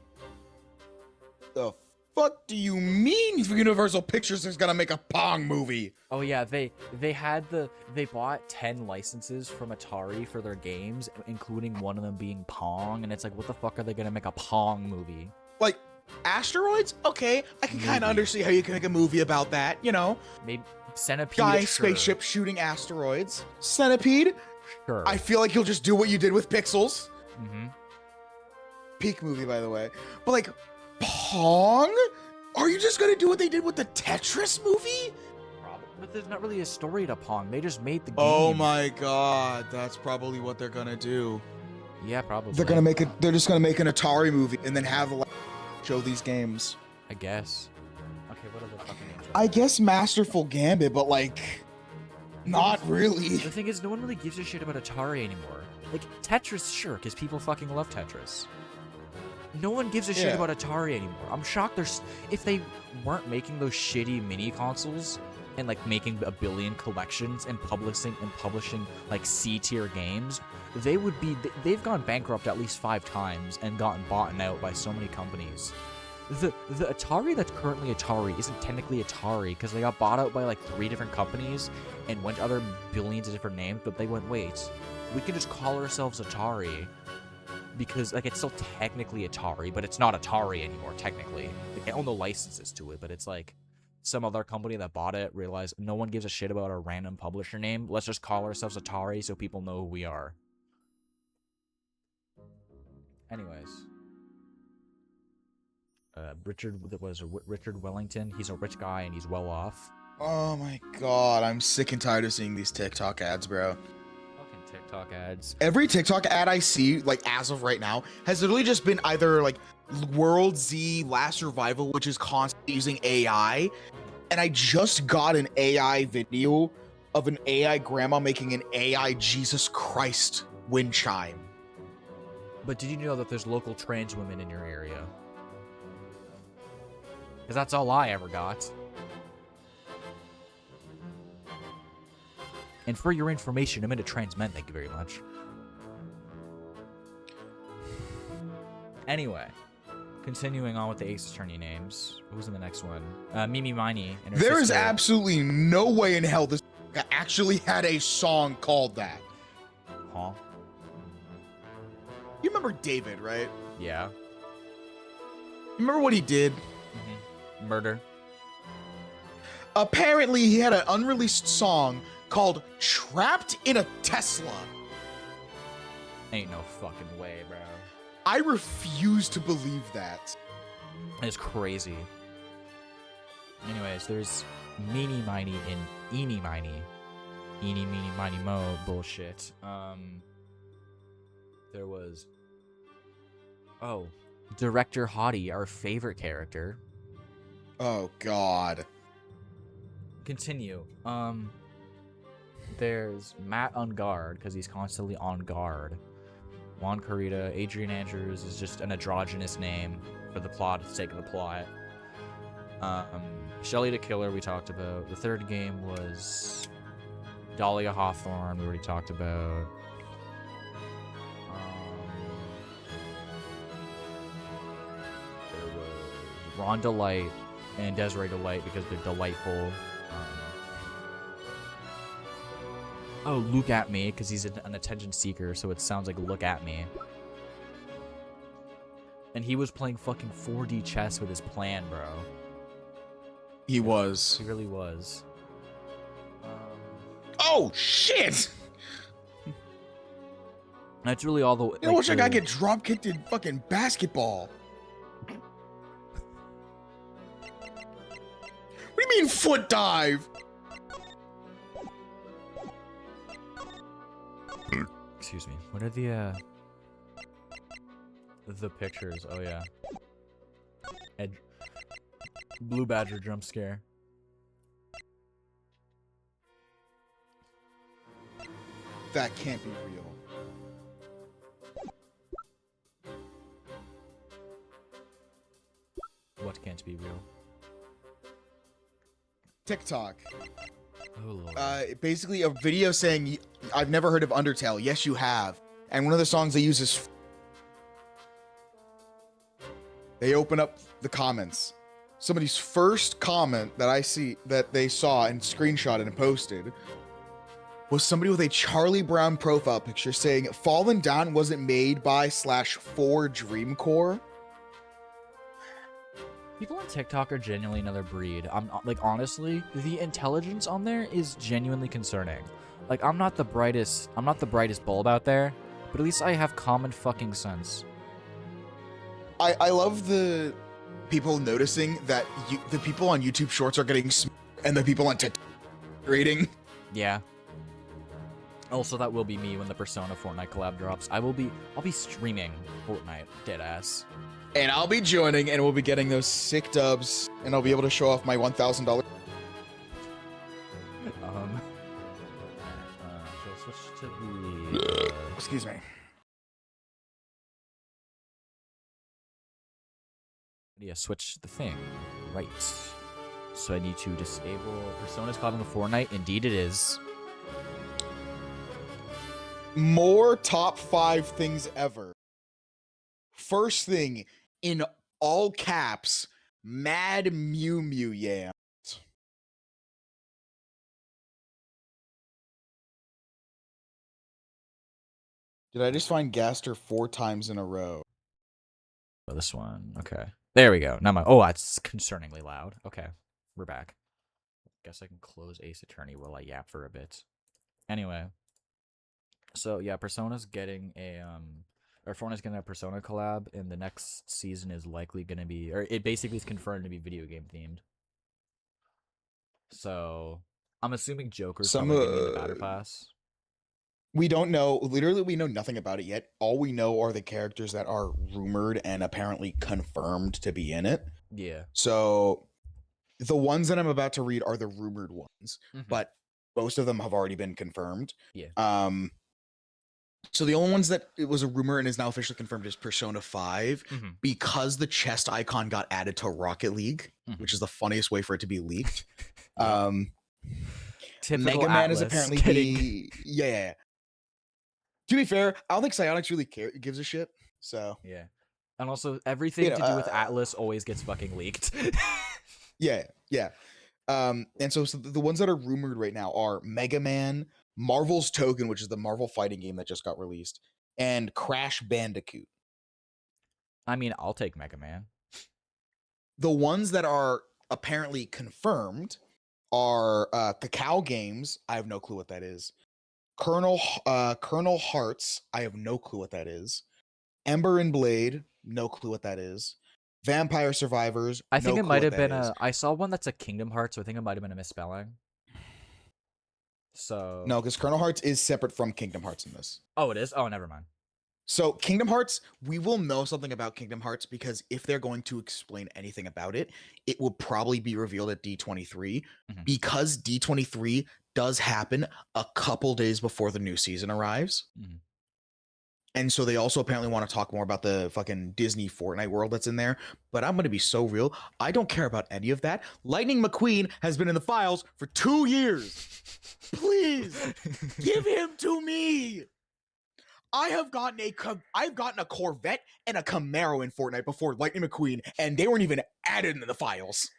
The fuck do you mean Universal Pictures is gonna make a Pong movie? Oh yeah, they bought 10 licenses from Atari for their games, including one of them being Pong, and it's like, what the fuck are they gonna make a Pong movie? Like, asteroids? Okay, I can kind Maybe. of understand how you can make a movie about that, you know? Maybe Centipede. Guy sure. spaceship shooting asteroids. Centipede? Sure. I feel like you'll just do what you did with Pixels. Mm-hmm. Peak movie, by the way. But like, Pong? Are you just gonna do what they did with the Tetris movie? Probably. But there's not really a story to Pong. They just made the game. Oh my god, that's probably what they're gonna do. Yeah, probably. They're just gonna make an Atari movie and then have like, show these games. I guess. Okay, what other fucking names? I guess Masterful Gambit, but like, not really. The thing is, no one really gives a shit about Atari anymore. Like, Tetris, sure, because people fucking love Tetris. No one gives a shit Yeah. about Atari anymore. I'm shocked if they weren't making those shitty mini consoles and like making a billion collections and publishing like C-tier games, they've gone bankrupt at least 5 times and gotten bought out by so many companies. The Atari that's currently Atari isn't technically Atari because they got bought out by like 3 different companies and went other billions of different names, but they went, wait, we can just call ourselves Atari because like it's still technically Atari, but it's not Atari anymore technically. Like, they own the licenses to it, but it's like some other company that bought it realized no one gives a shit about our random publisher name. Let's just call ourselves Atari so people know who we are. Anyways. Richard Wellington. He's a rich guy and he's well off. Oh my god, I'm sick and tired of seeing these TikTok ads, bro. Fucking TikTok ads. Every TikTok ad I see, like as of right now, has literally just been either like World Z Last Survival, which is constantly using AI, and I just got an AI video of an AI grandma making an AI Jesus Christ wind chime. But did you know that there's local trans women in your area? Because that's all I ever got. And for your information, I'm into trans men, thank you very much. Anyway, continuing on with the Ace Attorney names. Who's in the next one? Mimi Miney and her There is sister. absolutely no way in hell this actually had a song called that. Huh? You remember David, right? Yeah. You remember what he did? Murder. Apparently, he had an unreleased song called Trapped in a Tesla. Ain't no fucking way, bro. I refuse to believe that. It's crazy. Anyways, there's Meanie Miney and Eenie Miney. Eenie, meenie, miny, mo bullshit. There was... Oh. Director Hottie, our favorite character. Oh, God. Continue. There's Matt on guard, because he's constantly on guard. Juan Carita, Adrian Andrews is just an androgynous name for the plot, for the sake of the plot. Shelly the Killer, we talked about. The third game was Dahlia Hawthorne, we already talked about. There was Ron Delight and Desiree Delight because they're delightful. Oh, Look At Me, because he's an attention seeker, so it sounds like Look At Me. And he was playing fucking 4D chess with his plan, bro. He was. He really was. Oh, shit! That's really all the... You know, wish I could get drop kicked in fucking basketball. What do you mean foot dive? Excuse me. What are the pictures? Oh yeah. Blue Badger jump scare. That can't be real. What can't be real? TikTok. Oh lord. Basically a video saying, I've never heard of Undertale. Yes, you have. And one of the songs they use is... They open up the comments. Somebody's first comment that I see, that they saw and screenshotted and posted, was somebody with a Charlie Brown profile picture saying, Fallen Down wasn't made by / for Dreamcore. People on TikTok are genuinely another breed. I'm like, honestly, the intelligence on there is genuinely concerning. Like, I'm not the brightest bulb out there, but at least I have common fucking sense. I love the people noticing that the people on YouTube Shorts are getting and the people on TikTok rating. Yeah. Also, that will be me when the Persona Fortnite collab drops. I'll be streaming Fortnite, deadass. And I'll be joining, and we'll be getting those sick dubs, and I'll be able to show off my $1,000. So switch to the... Excuse me. Yeah, switch the thing. Right. So I need to disable Persona's collabing with Fortnite. Indeed it is. More top 5 things ever. First thing, in all caps, Mad Mew Mew Yams. Did I just find Gaster 4 times in a row? Oh, this one. Okay. There we go. Now my... Oh, that's concerningly loud. Okay. We're back. Guess I can close Ace Attorney while I yap for a bit. Anyway. So, yeah, Persona's getting a... Or Fortnite's getting a Persona collab, and the next season is likely going to be... Or it basically is confirmed to be video game themed. So, I'm assuming Joker's probably going to be in the Battle Pass. We don't know. Literally, we know nothing about it yet. All we know are the characters that are rumored and apparently confirmed to be in it. Yeah. So, the ones that I'm about to read are the rumored ones, but most of them have already been confirmed. Yeah. So the only ones that it was a rumor and is now officially confirmed is Persona 5, because the chest icon got added to Rocket League, which is the funniest way for it to be leaked. Typical Mega Man is Atlas apparently getting- the yeah. To be fair, I don't think Psyonix really gives a shit. So Yeah. And also, everything know, to do with Atlas always gets fucking leaked. yeah. And so the ones that are rumored right now are Mega Man, Marvel's Token, which is the Marvel fighting game that just got released, and Crash Bandicoot. I mean, I'll take Mega Man. The ones that are apparently confirmed are Cacao Games. I have no clue what that is. Colonel Hearts. I have no clue what that is. Ember and Blade. No clue what that is. Vampire Survivors. I think no it clue might what have been that is. I saw one that's a Kingdom Hearts, so I think it might have been a misspelling. So. No, because Colonel Hearts is separate from Kingdom Hearts in this. Oh, it is? Oh, never mind. So Kingdom Hearts, we will know something about Kingdom Hearts because if they're going to explain anything about it, it will probably be revealed at D23 because D23 does happen a couple days before the new season arrives. Mhm. And so they also apparently want to talk more about the fucking Disney Fortnite world that's in there. But I'm going to be so real. I don't care about any of that. Lightning McQueen has been in the files for 2 years. Please give him to me. I've gotten a Corvette and a Camaro in Fortnite before Lightning McQueen, and they weren't even added into the files.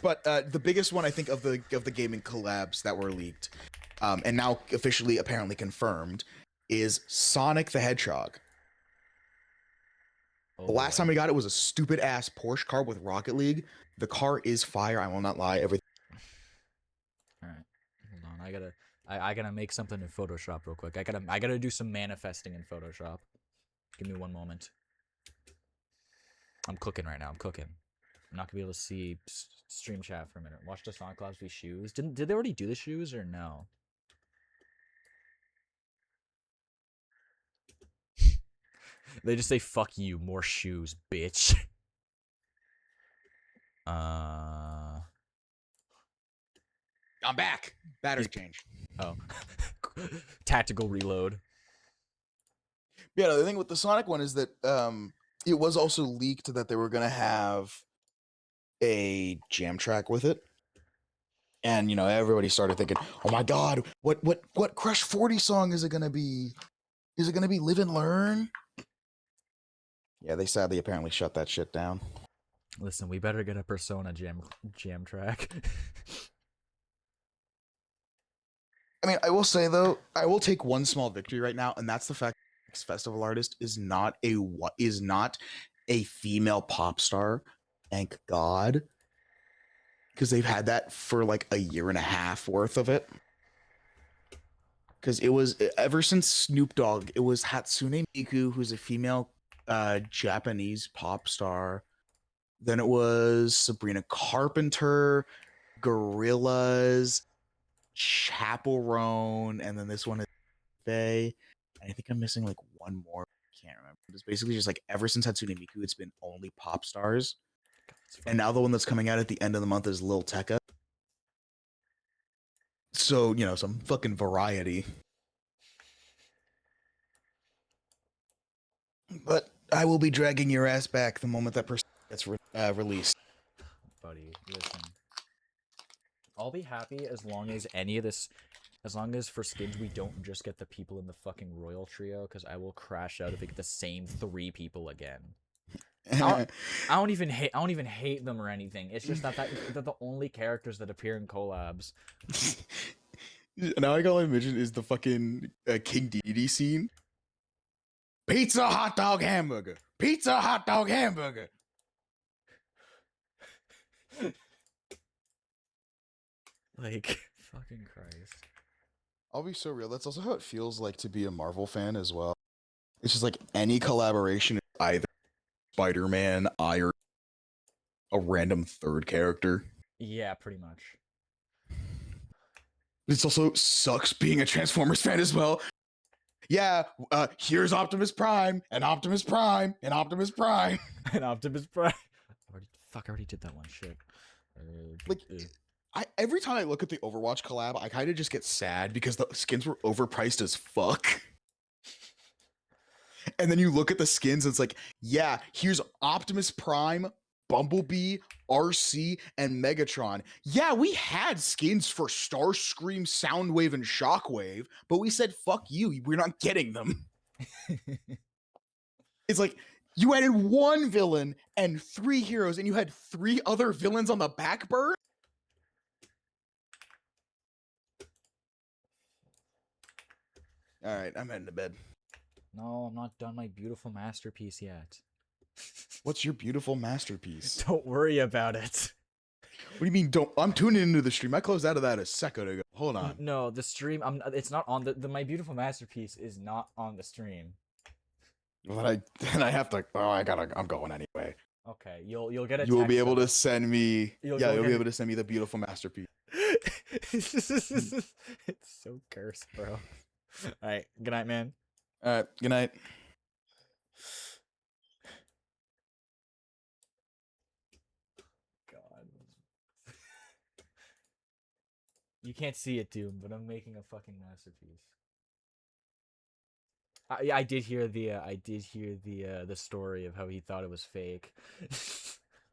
But the biggest one I think of the gaming collabs that were leaked, and now officially apparently confirmed, is Sonic the Hedgehog. The last time we got it was a stupid ass Porsche car with Rocket League. The car is fire. I will not lie. Everything. All right, hold on. I gotta make something in Photoshop real quick. I gotta do some manifesting in Photoshop. Give me one moment. I'm cooking right now. I'm cooking. I'm not gonna be able to see stream chat for a minute. Watch the Sonic Collabs be shoes. Did they already do the shoes or no? They just say "fuck you," more shoes, bitch. I'm back. Battery change. Oh. Tactical reload. Yeah, the thing with the Sonic one is that it was also leaked that they were gonna have a jam track with it. And everybody started thinking, oh my god, what Crush 40 song is it gonna be? Is it gonna be Live and Learn? Yeah, they sadly apparently shut that shit down. Listen, we better get a Persona jam track. I mean, I will say though, I will take one small victory right now, and that's the fact that this festival artist is not a female pop star. Thank God, because they've had that for like a year and a half worth of it. Because it was ever since Snoop Dogg, it was Hatsune Miku, who's a female Japanese pop star. Then it was Sabrina Carpenter, Gorillaz, Chaperone, and then this one is Faye. And I think I'm missing like one more. I can't remember. It's basically just like ever since Hatsune Miku, it's been only pop stars. And now the one that's coming out at the end of the month is Lil Tecca. So, some fucking variety. But I will be dragging your ass back the moment that person gets released. Buddy, listen. I'll be happy as long as as long as for skins we don't just get the people in the fucking royal trio, because I will crash out if we get the same 3 people again. I don't even hate them or anything. It's just that they're the only characters that appear in collabs. Now I can only imagine is the fucking King Dedede scene. Pizza, hot dog, hamburger. Pizza, hot dog, hamburger. Like, fucking Christ. I'll be so real. That's also how it feels like to be a Marvel fan as well. It's just like any collaboration is either Spider-Man, Iron, a random third character. Yeah, pretty much. This also sucks being a Transformers fan as well. Yeah, here's Optimus Prime, and Optimus Prime, and Optimus Prime. And Optimus Prime. I already did that one. Shit. Like, every time I look at the Overwatch collab, I kind of just get sad because the skins were overpriced as fuck. And then you look at the skins, and it's like, yeah, here's Optimus Prime Bumblebee, RC, and Megatron. Yeah, we had skins for Starscream, Soundwave, and Shockwave, but we said, fuck you, we're not getting them. It's like you added one villain and 3 heroes, and you had 3 other villains on the back burner? All right, I'm heading to bed. No, I'm not done my beautiful masterpiece yet. What's your beautiful masterpiece? Don't worry about it. What do you mean? Don't? I'm tuning into the stream. I closed out of that a second ago. Hold on. No, the stream. It's not on the my beautiful masterpiece is not on the stream. Well, then I have to. Oh, I'm going anyway. Okay, you'll get a. You will be text able of to it. send me. You'll You'll get be it. able to send me the beautiful masterpiece. It's so cursed, bro. All right, good night, man. All right. Good night. God. You can't see it, Doom, but I'm making a fucking masterpiece. I did hear the story of how he thought it was fake.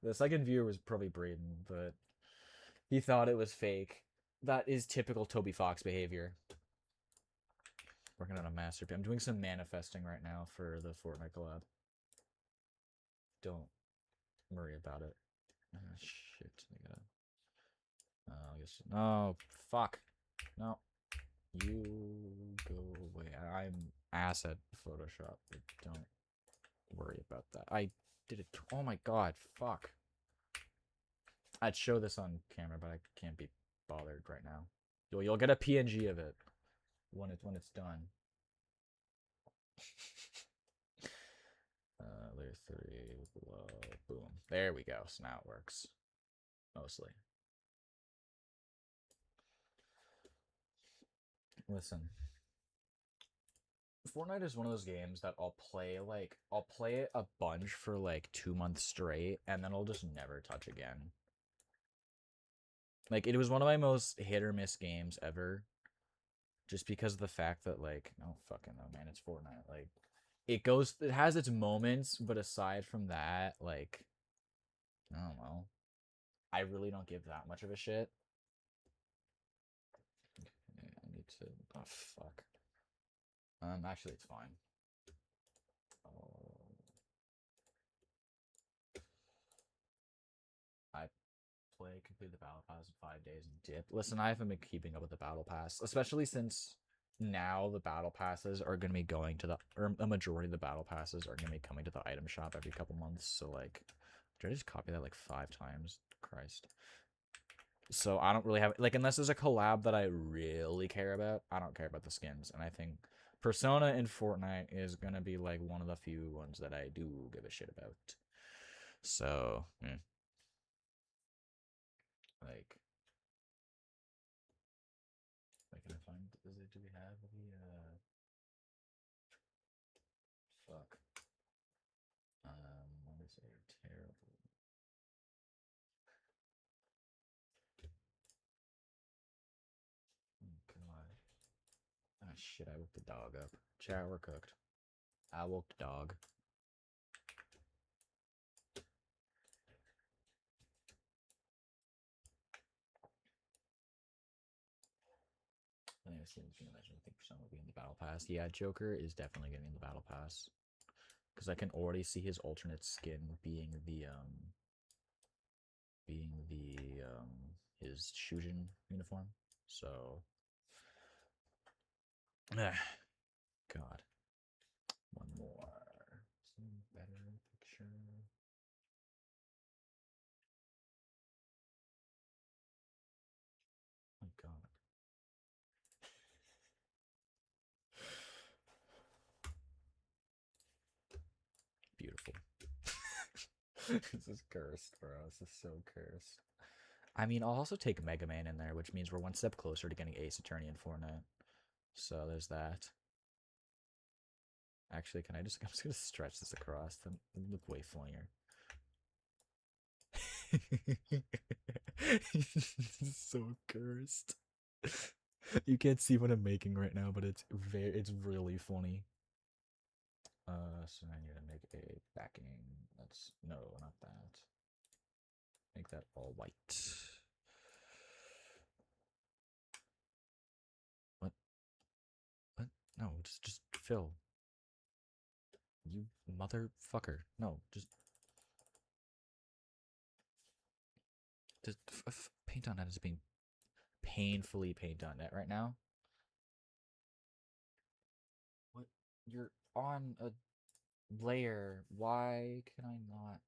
The second viewer was probably Braden, but he thought it was fake. That is typical Toby Fox behavior. Working on a masterpiece. I'm doing some manifesting right now for the Fortnite collab. Don't worry about it. Shit. I gotta. I guess. No, fuck. No. You go away. I'm ass at Photoshop. But don't worry about that. I did it. Oh my god. Fuck. I'd show this on camera, but I can't be bothered right now. You'll get a PNG of it when it's done. Layer 3, below, boom. There we go. So now it works. Mostly. Listen. Fortnite is one of those games that I'll play it a bunch for like 2 months straight, and then I'll just never touch again. Like, it was one of my most hit or miss games ever. Just because of the fact that, like, no fucking no, man, it's Fortnite. Like, it has its moments, but aside from that, like, I don't know. I really don't give that much of a shit. Okay, I need to, oh fuck. Actually, it's fine. I complete the battle pass in 5 days and dip. Listen, I haven't been keeping up with the battle pass, especially since now the battle passes are going to be going to or a majority of the battle passes are going to be coming to the item shop every couple months. So like, did I just copy that like 5 times? Christ. So I don't really have, like, unless there's a collab that I really care about, I don't care about the skins. And I think Persona in Fortnite is going to be like one of the few ones that I do give a shit about. So, like, can I find, do we have the, fuck. What is a terrible. Oh, God. Ah, shit, I woke the dog up. Chat, we're cooked. I woke the dog. I think Persona will be in the battle pass. Yeah, Joker is definitely getting the battle pass. Because I can already see his alternate skin being his Shujin uniform. So God. One more. Some better picture. Oh God. Beautiful. This is cursed, bro. This is so cursed. I mean, I'll also take Mega Man in there, which means we're one step closer to getting Ace Attorney in Fortnite. So there's that. Actually, I'm just gonna stretch this across. Them look way funnier. So cursed. You can't see what I'm making right now, but it's really funny. So I need to make a backing. No, not that. Make that all white. What? What? No, just fill. You motherfucker. No, just paint on that is being painfully paint on that right now. What? You're on a layer. Why can I not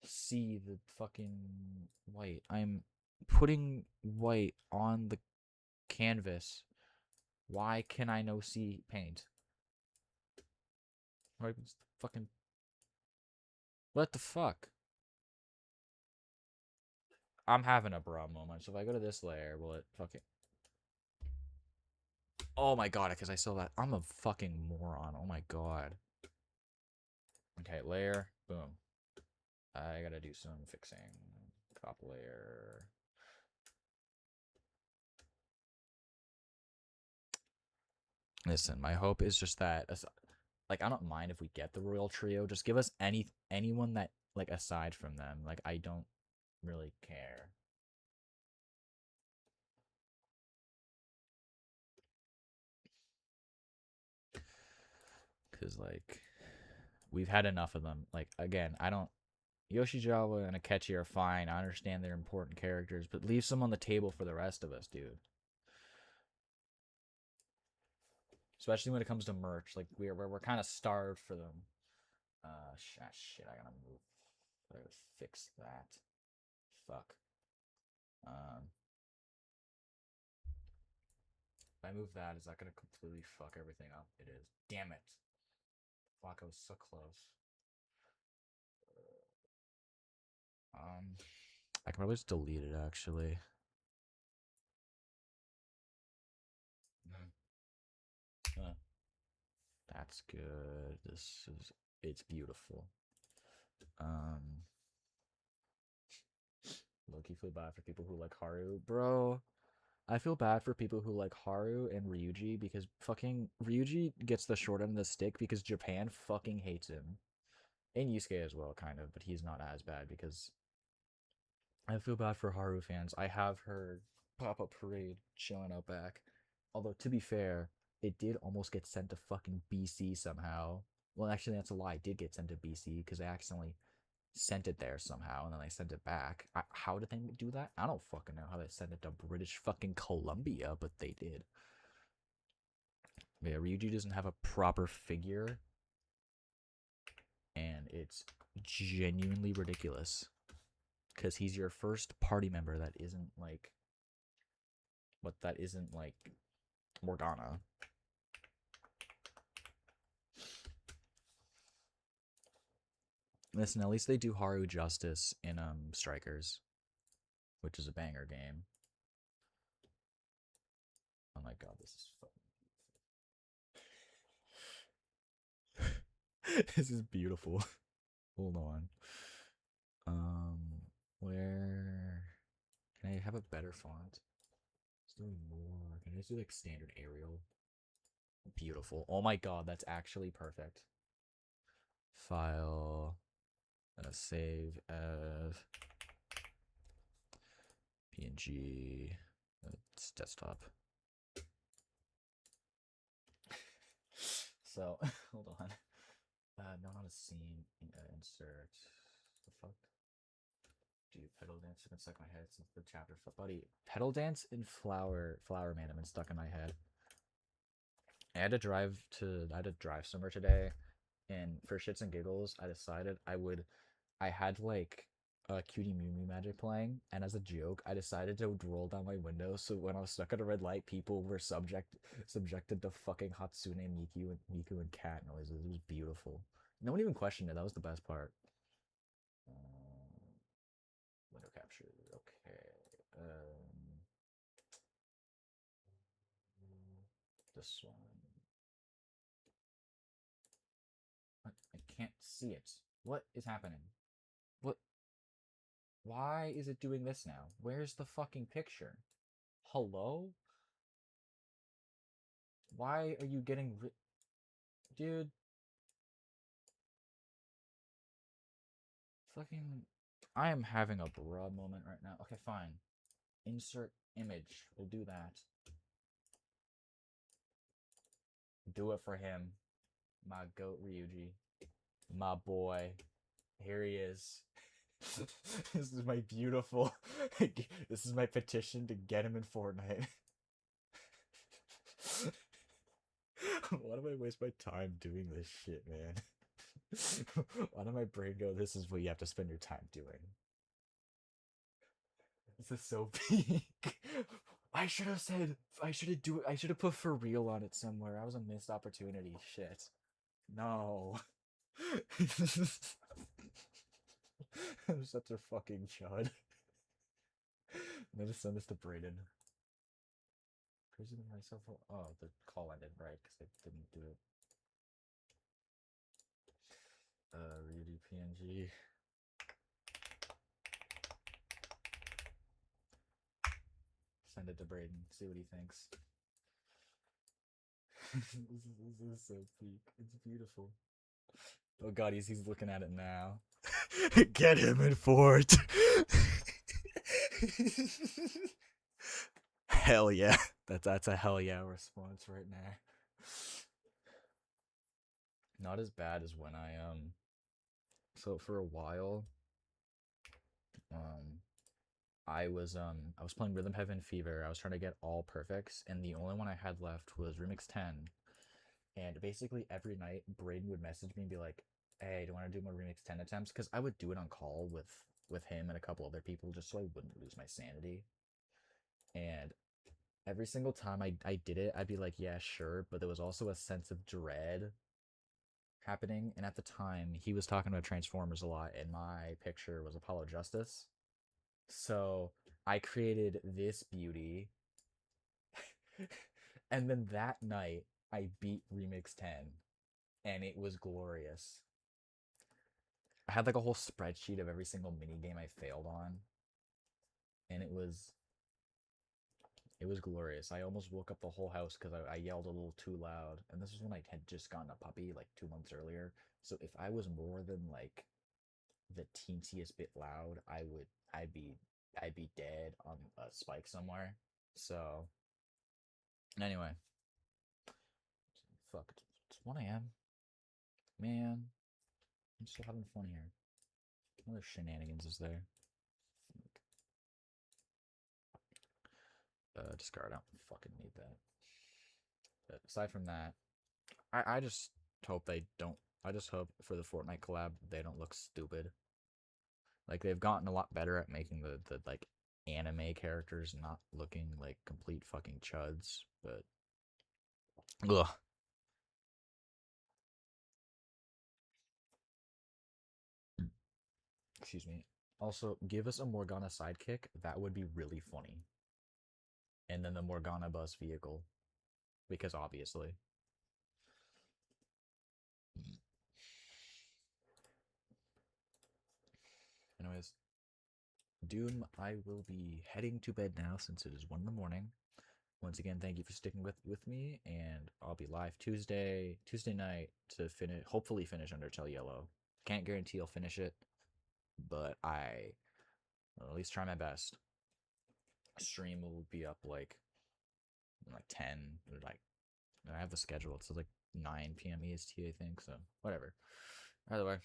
see the fucking white? I'm putting white on the canvas. Why can I no see paint? Right, fucking. What the fuck? I'm having a bra moment. So if I go to this layer, will it fucking. Oh my god, because I saw that. I'm a fucking moron. Oh my god. Okay, layer. Boom. I gotta do some fixing. Top layer. Listen, my hope is just that, like, I don't mind if we get the royal trio. Just give us anyone that, like, aside from them. Like, I don't really care. Because, like, we've had enough of them. Like, again, I don't... Yoshijawa and Akechi are fine. I understand they're important characters, but leave some on the table for the rest of us, dude. Especially when it comes to merch. Like, we're kind of starved for them. Shit, I gotta move. I gotta fix that. Fuck. If I move that, is that gonna completely fuck everything up? It is. Damn it. Fuck, I was so close. I can probably just delete it, actually. That's good. It's beautiful. Low-key feel bad for people who like Haru. Bro, I feel bad for people who like Haru and Ryuji because fucking Ryuji gets the short end of the stick because Japan fucking hates him. And Yusuke as well, kind of, but he's not as bad because I feel bad for Haru fans. I have heard Pop-Up Parade showing out back. Although, to be fair, it did almost get sent to fucking BC somehow. Well, actually, that's a lie. It did get sent to BC because I accidentally sent it there somehow, and then they sent it back. How did they do that? I don't fucking know how they sent it to British fucking Columbia, but they did. Yeah, Ryuji doesn't have a proper figure, and it's genuinely ridiculous. Because he's your first party member that isn't like... that isn't like Morgana. Listen, at least they do Haru justice in Strikers, which is a banger game. Oh my god, this is fucking... This is beautiful. Hold on. Where can I have a better font? Let's do more. Can I just do like standard Arial? Beautiful. Oh my god, that's actually perfect. File. Save as PNG. It's desktop. So, hold on. No, not a scene. Insert. The fuck? Dude, pedal dance has been stuck in my head since the chapter. Buddy, pedal dance and flower man have been stuck in my head. I had to drive somewhere today, and for shits and giggles, I decided I had like Cutie Mew Mew Magic playing, and as a joke, I decided to roll down my window so when I was stuck at a red light, people were subjected to fucking Hatsune Miku and cat noises. It was beautiful. No one even questioned it. That was the best part. Window capture. Okay. This one. I can't see it. What is happening? What? Why is it doing this now? Where's the fucking picture? Hello? Why are you getting dude? Fucking... I am having a bruh moment right now. Okay, fine. Insert image. We'll do that. Do it for him. My goat Ryuji. My boy. Here he is. This is my beautiful... This is my petition to get him in Fortnite. Why do I waste my time doing this shit, man? Why did my brain go, this is what you have to spend your time doing? This is so peak. I should have said, I should have put for real on it somewhere. That was a missed opportunity. Shit. No. I'm such a fucking chud. I'm gonna send this to Brayden. Crazy than myself. Oh, the call ended, right? Because I didn't do it. Redo PNG. Send it to Brayden. See what he thinks. This is so peak. It's beautiful. Oh god, he's looking at it now. Get him in Fort. Hell yeah. That's a hell yeah response right now. Not as bad as when so for a while I was playing Rhythm Heaven Fever. I was trying to get all perfects, and the only one I had left was Remix 10. And basically every night Brayden would message me and be like, hey, do you want to do more Remix 10 attempts? Because I would do it on call with him and a couple other people just so I wouldn't lose my sanity. And every single time I did it, I'd be like, yeah, sure, but there was also a sense of dread happening. And at the time, he was talking about Transformers a lot, and my picture was Apollo Justice. So I created this beauty. And then that night, I beat Remix 10, and it was glorious. I had like a whole spreadsheet of every single minigame I failed on, and it was glorious. I almost woke up the whole house because I yelled a little too loud, and this was when I had just gotten a puppy like 2 months earlier. So if I was more than like the teensiest bit loud, I'd be dead on a spike somewhere. So anyway, fuck, it's 1 a.m. Man, I'm still having fun here. What other shenanigans is there? Discard. I don't fucking need that. But aside from that, I just hope they don't. I just hope for the Fortnite collab they don't look stupid. Like, they've gotten a lot better at making the like anime characters not looking like complete fucking chuds, but ugh. Excuse me. Also, give us a Morgana sidekick. That would be really funny. And then the Morgana bus vehicle, because obviously. Anyways, Doom, I will be heading to bed now since it is 1 in the morning. Once again, thank you for sticking with me, and I'll be live Tuesday night to hopefully finish Undertale Yellow. Can't guarantee I'll finish it, but I'll at least try my best. Stream will be up like 10, or like, I have the schedule. It says like 9 p.m. EST, I think, so whatever. Either way,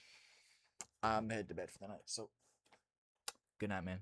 I'm headed to bed for the night, so good night, man.